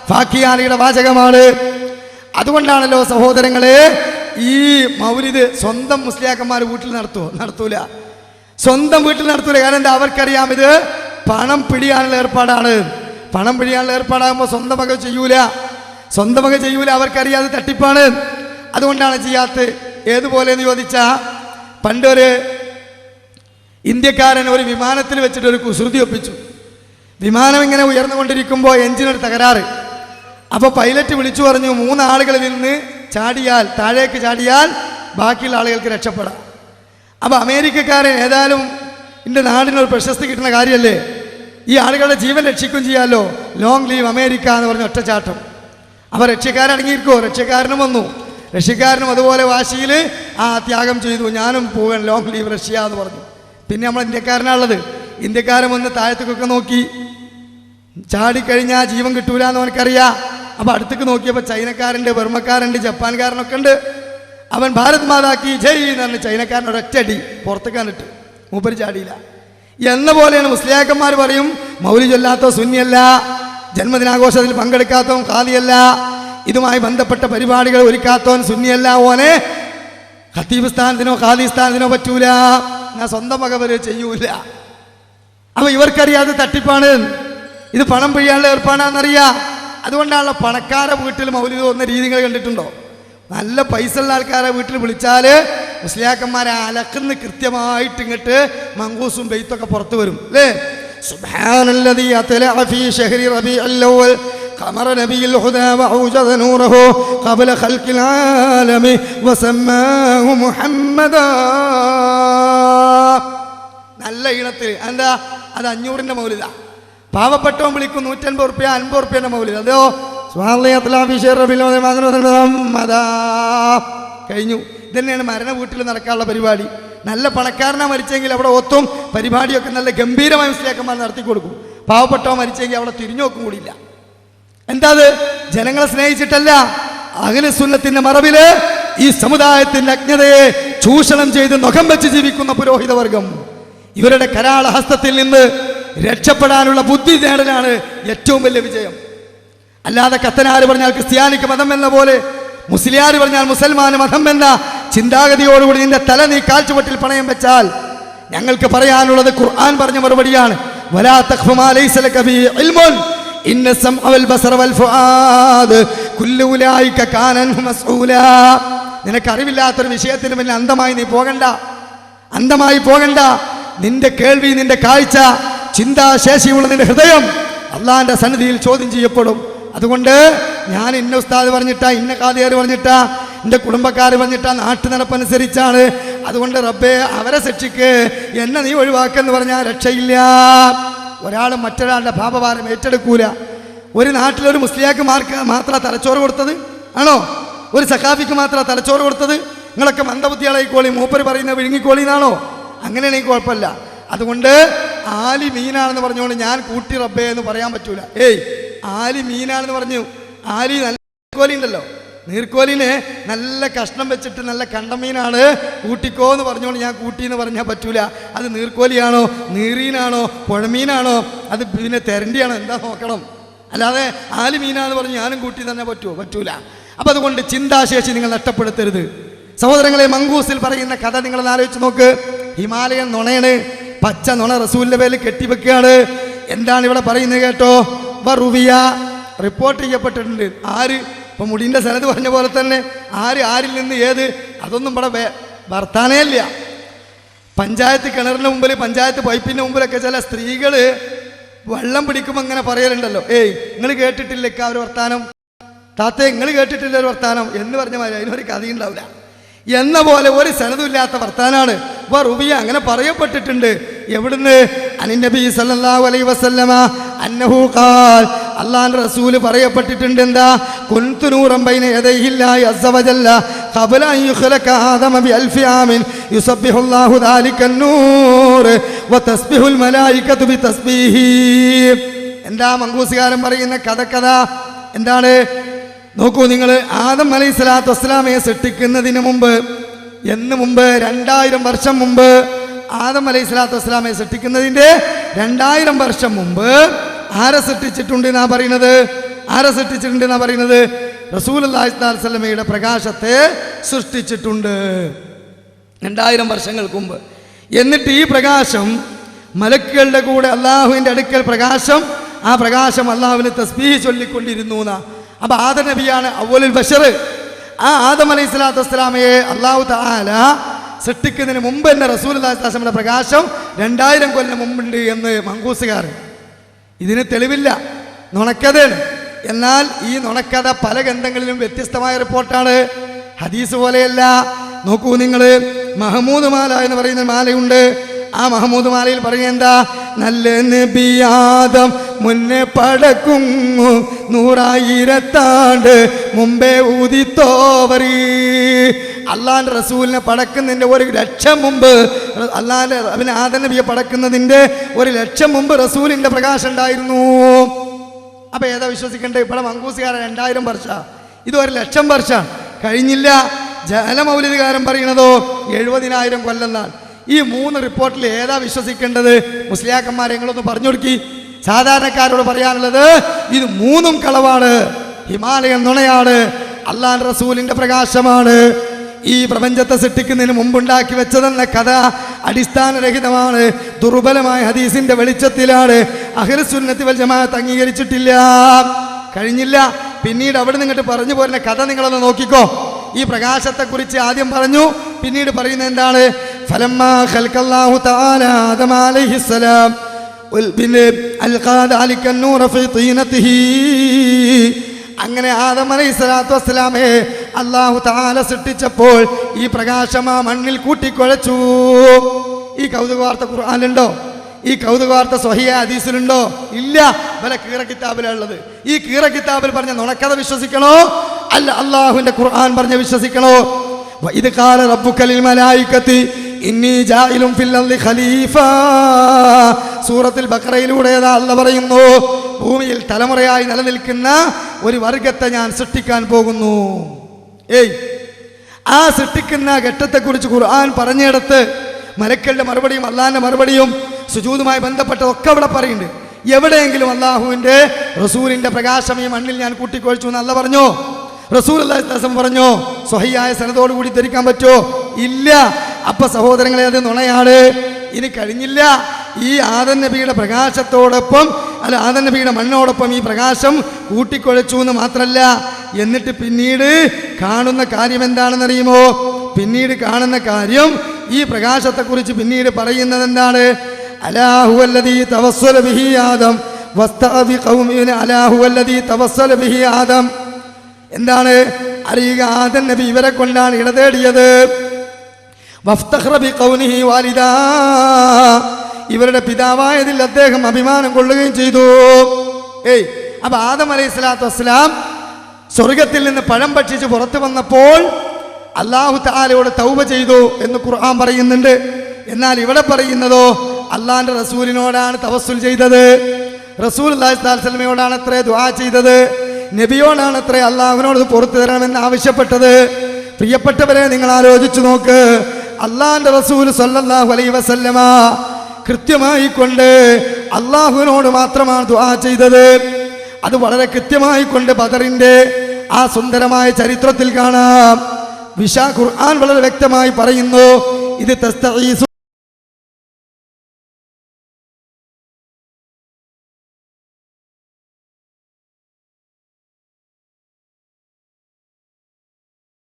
ഫാക്കിയാനിയുടെ വാചകമാണ്. അതുകൊണ്ടാണല്ലോ സഹോദരങ്ങളെ ഈ മൗലിദ് സ്വന്തം മുസ്ലിയാക്കന്മാർ വീട്ടിൽ നടത്തൂല, സ്വന്തം വീട്ടിൽ നടത്തൂല. കാരണം എന്താ, അവർക്കറിയാം ഇത് പണം പിടിയാനുള്ള ഏർപ്പാടാണ്. പണം പിടിയാനുള്ള ഏർപ്പാടാകുമ്പോൾ സ്വന്തം വക ചെയ്യൂല, അവർക്കറിയാം അത് തട്ടിപ്പാണ്. അതുകൊണ്ടാണ് ചെയ്യാത്തത്. ഏതുപോലെ എന്ന് ചോദിച്ചാൽ, പണ്ടൊരു ഇന്ത്യക്കാരൻ ഒരു വിമാനത്തിൽ വെച്ചിട്ട് ഒരു കുസൃതി ഒപ്പിച്ചു. വിമാനം ഇങ്ങനെ ഉയർന്നുകൊണ്ടിരിക്കുമ്പോൾ എഞ്ചിനൊരു തകരാറ്. അപ്പോൾ പൈലറ്റ് വിളിച്ചു പറഞ്ഞു, 3 ആളുകളിൽ നിന്ന് താഴേക്ക് ചാടിയാൽ ബാക്കിയുള്ള ആളുകൾക്ക് രക്ഷപ്പെടാം. അപ്പോൾ അമേരിക്കക്കാരൻ ഏതായാലും എൻ്റെ നാടിനൊരു പ്രശസ്തി കിട്ടുന്ന കാര്യമല്ലേ, ഈ ആളുകളുടെ ജീവൻ രക്ഷിക്കും ചെയ്യാമല്ലോ, ലോങ് ലീവ് അമേരിക്ക എന്ന് പറഞ്ഞ ഒറ്റച്ചാട്ടം. അപ്പോൾ റഷ്യക്കാരടങ്ങിയിരിക്കുമോ? റഷ്യക്കാരനും വന്നു. റഷ്യക്കാരനും അതുപോലെ വാശിയിൽ ത്യാഗം ചെയ്തു, ഞാനും പോകാൻ ലോങ് ലീവ് റഷ്യ എന്ന് പറഞ്ഞു. പിന്നെ നമ്മൾ ഇന്ത്യക്കാരനാണുള്ളത്. ഇന്ത്യക്കാരൻ വന്ന് താഴത്തേക്കൊക്കെ നോക്കി, ചാടിക്കഴിഞ്ഞാൽ ജീവൻ കിട്ടൂല എന്ന് അവനക്കറിയാം. അപ്പോൾ അടുത്തേക്ക് നോക്കിയപ്പോൾ ചൈനക്കാരുണ്ട്, ബർമ്മക്കാരുണ്ട്, ജപ്പാൻകാരനൊക്കെ ഉണ്ട്. അവൻ ഭാരത് മാതാക്കി ജയ് എന്ന് പറഞ്ഞ് ചൈനക്കാരൻ ഒരൊറ്റടി പുറത്തേക്കാനിട്ട് മൂപ്പര് ചാടിയില്ല. എന്ന പോലെയാണ് മുസ്ലിയാക്കന്മാർ പറയും, മൗലി ചൊല്ലാത്ത സുന്നിയല്ല, ജന്മദിനാഘോഷത്തിൽ പങ്കെടുക്കാത്തവൻ ഖാദിയല്ല. ഇതുമായി ബന്ധപ്പെട്ട പരിപാടികൾ ഒരുക്കാത്തോൻ സുന്നിയല്ല, ഓനെ ഖത്തീബ് സ്ഥാനത്തിനോ ഖാദി സ്ഥാനത്തിനോ പറ്റൂല, ഞാൻ സ്വന്തം വകവര് ചെയ്യൂല. അപ്പൊ ഇവർക്കറിയാതെ തട്ടിപ്പാണ്, ഇത് പണം പിഴിയാനുള്ള ഏർപ്പാടാണെന്നറിയാം. അതുകൊണ്ടാണല്ലോ പണക്കാരെ വീട്ടിൽ മൗലിദ് വന്ന രീതികൾ കണ്ടിട്ടുണ്ടോ? നല്ല പൈസ ഉള്ള ആൾക്കാരെ വീട്ടിൽ വിളിച്ചാല് മുസ്ലിയാക്കന്മാരെ അലക്കുന്ന് കൃത്യമായിട്ട് ഇങ്ങോട്ട് മങ്കൂസും ബെയ്ത്തൊക്കെ പുറത്തു വരും അല്ലേ? സുബ്ഹാനല്ലദീ അത്ലഅ ഫീ ശഹ്രി റബീഉൽ അവ്വൽ ഖമറ നബിയുൽ ഹുദാ വഅൗജദ നൂറഹു ഖബല ഖൽഖിൽ ആലമി വസമ്മാഹു മുഹമ്മദാ. നല്ല ഈണത്തിൽ. എന്താ അത്? 500ന്റെ മൗലിദാ. പാവപ്പെട്ടവൻ വിളിക്കും 150 റുപ്യ 50 റുപ്യന്റെ മൗലിദ്. അതോ കഴിഞ്ഞു. ഇതന്നെയാണ് മരണ വീട്ടിൽ നടക്കാനുള്ള പരിപാടി. നല്ല പണക്കാരനാ മരിച്ചെങ്കിൽ അവിടെ ഒത്തും പരിപാടിയൊക്കെ നല്ല ഗംഭീരമായി മുസ്ലിയാക്കന്മാർ നടത്തി കൊടുക്കും. പാവപ്പെട്ടവൻ മരിച്ചെങ്കിൽ അവിടെ തിരിഞ്ഞു നോക്കും കൂടിയില്ല. എന്താ അത്? ജനങ്ങളെ സ്നേഹിച്ചിട്ടല്ല, അഹ്ലു സുന്നത്തിന്റെ മറവില് ഈ സമുദായത്തിന്റെ അജ്ഞതയെ ചൂഷണം ചെയ്ത് നഖം വെച്ച് ജീവിക്കുന്ന പുരോഹിത വർഗം, ഇവരുടെ കരാള ഹസ്തത്തിൽ നിന്ന് രക്ഷപ്പെടാനുള്ള ബുദ്ധി നേടലാണ് ഏറ്റവും വലിയ വിജയം. അല്ലാതെ കത്തനാര് പറഞ്ഞാൽ ക്രിസ്ത്യാനിക്ക് മതം എന്ന പോലെ, മുസ്ലിയാർ പറഞ്ഞാൽ മുസൽമാന് മതം എന്ന ചിന്താഗതിയോടുകൂടി നിന്റെ തല നീ കാൽച്ചുവട്ടിൽ പണയം വെച്ചാൽ ഞങ്ങൾക്ക് പറയാനുള്ളത് ഖുർആൻ പറഞ്ഞ മറുപടിയാണ്. വലാ തഖ്ഫു മാ ലൈസ ലക ബിഹി ഇൽമുൻ ഇന്ന സമഅ വൽ ബസറ വൽ ഫുആദ് കുല്ലു ഉലൈക കാന അൻഹു മസ്ഊലാ. നിനക്ക് അറിവില്ലാത്തൊരു വിഷയത്തിന് മുന്നിൽ അന്ധമായി നീ പോകണ്ട, അന്ധമായി പോകണ്ട. നിന്റെ കേൾവി, നിന്റെ കാഴ്ച, ചിന്താശേഷിയുള്ള നിന്റെ ഹൃദയം അള്ളാന്റെ സന്നിധിയിൽ ചോദ്യം ചെയ്യപ്പെടും. അതുകൊണ്ട് ഞാൻ ഇന്ന ഉസ്താദ് പറഞ്ഞിട്ടാ, ഇന്ന ഖാദിയാർ പറഞ്ഞിട്ടാ, എൻ്റെ കുടുംബക്കാർ പറഞ്ഞിട്ടാ, നാട്ടു നടപ്പനുസരിച്ചാണ്, അതുകൊണ്ട് റബ്ബേ അവരെ ശിക്ഷിക്ക്, എന്നെ നീ ഒഴിവാക്കെന്ന് പറഞ്ഞാൽ രക്ഷയില്ല. ഒരാളും മറ്റൊരാളുടെ പാപഭാരം ഏറ്റെടുക്കൂല. ഒരു നാട്ടിലൊരു മുസ്ലിയാക്ക് മാത്രം തലച്ചോറ് കൊടുത്തത് ആണോ? ഒരു സഖാഫിക്ക് മാത്രം തലച്ചോറ് കൊടുത്തത്? നിങ്ങളൊക്കെ മന്ദബുദ്ധിയാളായിക്കോളി, മൂപ്പര് പറയുന്ന വിഴുങ്ങിക്കോളി എന്നാണോ? അങ്ങനെയാണെങ്കിൽ കുഴപ്പമില്ല. അതുകൊണ്ട് ആലി മീനാണെന്ന് പറഞ്ഞുകൊണ്ട് ഞാൻ കൂട്ടി റബ്ബേ എന്ന് പറയാൻ പറ്റൂല. ഏയ് ആലി മീനാണെന്ന് പറഞ്ഞു. ആലി നല്ല നീർക്കോലി ഉണ്ടല്ലോ, നീർക്കോലിനെ നല്ല കഷ്ണം വെച്ചിട്ട് നല്ല കണ്ടമീനാണ്, കൂട്ടിക്കോ എന്ന് പറഞ്ഞുകൊണ്ട് ഞാൻ കൂട്ടി എന്ന് പറഞ്ഞാൽ പറ്റൂല. അത് നീർക്കോലിയാണോ, നീറീനാണോ, പുഴമീനാണോ, അത് പിന്നെ തെരണ്ടിയാണോ, എന്താ നോക്കണം. അല്ലാതെ ആലി മീനാന്ന് പറഞ്ഞ് ഞാനും കൂട്ടി തന്നെ പറ്റുമോ? പറ്റൂല. അപ്പം അതുകൊണ്ട് ചിന്താശേഷി നിങ്ങൾ നഷ്ടപ്പെടുത്തരുത്. സഹോദരങ്ങളെ, മങ്കൂസിൽ പറയുന്ന കഥ നിങ്ങൾ ആലോചിച്ച് നോക്ക്. ഹിമാലയൻ നുണയാണ്, പച്ച നുണ റസൂലിന്റെ പേരിൽ കെട്ടിവെക്കുകയാണ്. എന്താണ് ഇവിടെ പറയുന്നത് കേട്ടോ? ബറുവിയ റിപ്പോർട്ട് ചെയ്യപ്പെട്ടിട്ടുണ്ട്. ആര്? ഇപ്പൊ മുടിന്റെ സ്ഥലത്ത് പറഞ്ഞ പോലെ തന്നെ ആര്, ആരിൽ നിന്ന്, ഏത്, അതൊന്നും ഇവിടെ വർത്താനേ ഇല്ല. പഞ്ചായത്ത് കിണറിന് മുമ്പിൽ, പഞ്ചായത്ത് പൈപ്പിന്റെ മുമ്പിലൊക്കെ ചില സ്ത്രീകള് വെള്ളം പിടിക്കുമ്പോൾ അങ്ങനെ പറയലുണ്ടല്ലോ, ഏയ് നിങ്ങൾ കേട്ടിട്ടില്ല ഒരു വർത്താനം, താത്തേ നിങ്ങൾ കേട്ടിട്ടില്ല ഒരു വർത്താനം എന്ന് പറഞ്ഞ മാതിരി അതിനൊരു കഥയുണ്ടാവില്ല എന്ന പോലെ ഒരു സനതുമില്ലാത്ത വർത്താനാണ്. റുബിയ അങ്ങനെ പറയപ്പെട്ടിട്ടുണ്ട്. എവിടുന്ന്? അനിന്നബി സല്ലല്ലാഹു അലൈഹി വസല്ലമ അന്നഹു ഖാൽ, അല്ലാഹുവിന്റെ റസൂൽ പറയപ്പെട്ടിട്ടുണ്ട്. എന്താ? കുൻതു നൂറൻ ബൈന യദൈഹില്ലാഹി അസ്സ വജല്ല ഖബല അൻ യുഖ്ലക ആദമ ബി അൽഫി ആമിൻ യുസബ്ബിഹു അല്ലാഹു ദാലികൻ നൂർ വ തസ്ബിഹുൽ മലായികതു ബി തസ്ബീഹി. എന്താ മങ്കൂസുകാരൻ പറയുന്ന കഥ എന്താണ്? നോക്കൂ നിങ്ങൾ. ആദം അലൈഹി സ്വലാത്തു വസ്സലാമയെ സൃഷ്ടിക്കുന്നതിന് മുമ്പ്, എന്ന് മുമ്പ്, 2000 വർഷം മുമ്പ്, ആദം അലൈഹി സ്വലാത്തു വസ്സലാമയെ സൃഷ്ടിക്കുന്നതിന്റെ 2000 വർഷം മുമ്പ് ആരെ സൃഷ്ടിച്ചിട്ടുണ്ട് എന്നാ പറയുന്നത്? ആരെ സൃഷ്ടിച്ചിട്ടുണ്ട് എന്നാ പറയുന്നത്? റസൂലുള്ളാഹി സ്വല്ലല്ലാഹു അലൈഹി വസല്ലമയുടെ പ്രകാശത്തെ സൃഷ്ടിച്ചിട്ടുണ്ട് 2000 വർഷങ്ങൾക്ക് മുമ്പ്. എന്നിട്ട് ഈ പ്രകാശം മലക്കുകളുടെ കൂടെ അള്ളാഹുവിന്റെ അടുക്കൽ പ്രകാശം, ആ പ്രകാശം അള്ളാഹുവിന് തസ്ബീഹ് ചൊല്ലിക്കൊണ്ടിരുന്നു എന്നാ. അപ്പൊ ആദം നബിയാണ് അവ്വലുൽ ബശർ. ആ ആദം അലൈഹി സ്വലാത്തു വസ്സലാമയെ അല്ലാഹു തആല സൃഷ്ടിക്കുന്നതിന് മുമ്പ് തന്നെ റസൂലുള്ളാഹി സ്വല്ലല്ലാഹു അലൈഹി വസല്ലമയുടെ പ്രകാശം 2000 കൊല്ലം മുമ്പുണ്ട് എന്ന് മങ്കൂസുകാരൻ. ഇതിന് തെളിവില്ല, നുണക്കഥയാണ്. എന്നാൽ ഈ നുണക്കഥ പല ഗ്രന്ഥങ്ങളിലും വ്യത്യസ്തമായ റിപ്പോർട്ടാണ്, ഹദീസ് പോലെയല്ല. നോക്കൂ നിങ്ങൾ, മഹമൂദ് മാല എന്ന് പറയുന്ന മാലയുണ്ട്. ആ മഹമൂദ് മാലയിൽ പറയുന്നത് എന്താ? നല്ല നബി ആദം മുന്നേ പടക്കുന്നു 100,000 മുമ്പേ ഊതിത്തോവറി. അള്ളാന്റെ റസൂലിനെ പടക്കുന്നതിന്റെ 1,00,000 മുമ്പ്, അള്ളാന്റെ അവന് ആദം നബിയെ പടക്കുന്നതിന്റെ 1,00,000 മുമ്പ് റസൂലിന്റെ പ്രകാശം ഉണ്ടായിരുന്നു. അപ്പൊ ഏതാ വിശ്വസിക്കണ്ടേ? ഇവിടെ മങ്കൂസുകാരൻ 2000 വർഷം, ഇത് 1,00,000 വർഷം കഴിഞ്ഞില്ല. ജലമൗലിദുകാരൻ പറയുന്നതോ 70,000 കൊല്ലം എന്നാണ്. ഈ 3 റിപ്പോർട്ടിൽ ഏതാ വിശ്വസിക്കേണ്ടത്? മുസ്ലിയാക്കന്മാരെ നിങ്ങളൊന്ന് പറഞ്ഞു കൊടുക്കി. സാധാരണക്കാരോട് പറയാനുള്ളത് ഇത് 3ഉം കളവാണ്. ഹിമാലയൻ നുണയാണ്, അള്ളാഹുവിന്റെ റസൂലിന്റെ പ്രകാശമാണ്. ഈ പ്രപഞ്ചത്തെ സൃഷ്ടിക്കുന്നതിന് മുമ്പുണ്ടാക്കി വെച്ചതെന്ന കഥ അടിസ്ഥാനരഹിതമാണ്, ദുർബലമായ ഹദീസിന്റെ വെളിച്ചത്തിലാണ്. അഹ്ലുസുന്നത്തി വൽ ജമാഅത്ത് അംഗീകരിച്ചിട്ടില്ല, കഴിഞ്ഞില്ല. പിന്നീട് അവിടെ നിന്നിട്ട് പറഞ്ഞു പോരുന്ന കഥ നിങ്ങളൊന്ന് നോക്കിക്കോ. ഈ പ്രകാശത്തെ കുറിച്ച് ആദ്യം പറഞ്ഞു, പിന്നീട് പറയുന്നത് എന്താണ്? ഫലമ്മാ ഖൽഖല്ലാഹു തആല ആദമ അലൈഹിസ്സലാം പിന്നെ അൽഖാ ദാലിക നൂറ ഫീ തീനതിഹി. അങ്ങനെ ആദം അലൈഹിസ്സലാത്തു വസ്സലാമെ അല്ലാഹു തആല സൃഷ്ടിച്ചപ്പോൾ ഈ പ്രകാശം ആ മണ്ണിൽ കൂട്ടിക്കുഴച്ചു. ഈ കൗതുക വാർത്ത ഖുർആനിലുണ്ടോ? ഈ കൗതുക വാർത്ത സ്വഹീഹ ഹദീസിലുണ്ടോ? ഇല്ല. വല കീറ കിതാബിലുള്ളത്. ഈ കീറ കിതാബിൽ പറഞ്ഞ നുണക്കഥ വിശ്വസിക്കണോ അല്ല അല്ലാഹുവിന്റെ ഖുർആൻ പറഞ്ഞ വിശ്വസിക്കണോ? വഇദ് ഖാല റബ്ബുക ലിൽ മലായികതി ഇന്നി ജാഇലുൻ ഫിൽ അർളി ഖലീഫ. സൂറത്തുൽ ബഖറയിലൂടെ അല്ലാഹു പറയുന്നു, ഭൂമിയിൽ തലമുറയായി നിലനിൽക്കുന്ന ഒരു വർഗത്തെ ഞാൻ സൃഷ്ടിക്കാൻ പോകുന്നു. ആ സൃഷ്ടിക്കുന്ന ഘട്ടത്തെക്കുറിച്ച് ഖുർആൻ പറഞ്ഞിടത്ത് മലക്കളുടെ മറുപടിയും അള്ളാഹിന്റെ മറുപടിയും സുജൂദുമായി ബന്ധപ്പെട്ടതൊക്കെ അവിടെ പറയുന്നുണ്ട്. എവിടെയെങ്കിലും അള്ളാഹുവിന്റെ റസൂലിന്റെ പ്രകാശം ഈ മണ്ണിൽ ഞാൻ കൂട്ടിക്കൊഴിച്ചു എന്ന് അല്ലാഹു പറഞ്ഞോ? റസൂൽ അല്ലാഹു പറഞ്ഞോ? സ്വഹീഹായ സനദോട് കൂടി ധരിക്കാൻ പറ്റോ? ഇല്ല. അപ്പൊ സഹോദരങ്ങളെ, അത് നുണയാണ്. ഇനി കഴിഞ്ഞില്ല. ഈ ആദം നബിയുടെ പ്രകാശത്തോടൊപ്പം അല്ല ആദം നബിയുടെ മണ്ണോടൊപ്പം ഈ പ്രകാശം കൂട്ടിക്കൊഴിച്ചു എന്ന് മാത്രല്ല, എന്നിട്ട് പിന്നീട് കാണുന്ന കാര്യം എന്താണെന്നറിയുമോ? പിന്നീട് കാണുന്ന കാര്യം, ഈ പ്രകാശത്തെക്കുറിച്ച് പിന്നീട് പറയുന്നത് എന്താണ്? അലാഹുവല്ലദീ തവസ്സല ബിഹി ആദം വസ്തഅബി ഖൗമിന അലാഹുവല്ലദീ തവസ്സല ബിഹി ആദം. എന്താണ് അറിയുക? ആദം നബി ഇവരെ കൊണ്ടാണ് ഇടതേടിയത്. വഫ്തഖറ ബിഖൗനിഹി വാലിദാ, ഇവരുടെ പിതാവായതിൽ അദ്ദേഹം അഭിമാനം കൊള്ളുകയും ചെയ്തു. അപ്പൊ ആദം അലൈഹിസ്സലാത്തു വസ്സലാം സ്വർഗത്തിൽ നിന്ന് പഴം ഭക്ഷിച്ച് പുറത്തു വന്നപ്പോൾ അല്ലാഹു തആലയോട് തൗബ ചെയ്തു എന്ന് ഖുർആൻ പറയുന്നുണ്ട്. എന്നാൽ ഇവിടെ പറയുന്നതോ അള്ളാഹിന്റെ റസൂലിനോടാണ് തവസ്സുൽ ചെയ്തത്. റസൂലുള്ളാഹി സ്വല്ലല്ലാഹു അലൈഹി വസല്ലമയോടാണ് അത്രേ ദുആ ചെയ്തത്. നബിയോടാണ് അത്രേ അള്ളാഹുവിനോട് പുറത്തു തരണമെന്ന് ആവശ്യപ്പെട്ടത്. പ്രിയപ്പെട്ടവരെ, നിങ്ങൾ ആലോചിച്ചു നോക്ക്. അള്ളാഹിന്റെ റസൂൽ സ്വല്ലല്ലാഹു അലൈഹി വസല്ലമ കൃത്യമായി കൊണ്ട് അള്ളാഹുവിനോട് മാത്രമാണ് ദുആ ചെയ്തത്. അത് വളരെ കൃത്യമായി കൊണ്ട് ബദറിന്റെ ആ സുന്ദരമായ ചരിത്രത്തിൽ കാണാം. ഖുർആൻ വളരെ വ്യക്തമായി പറയുന്നു, ഇത് തസ്തഈസു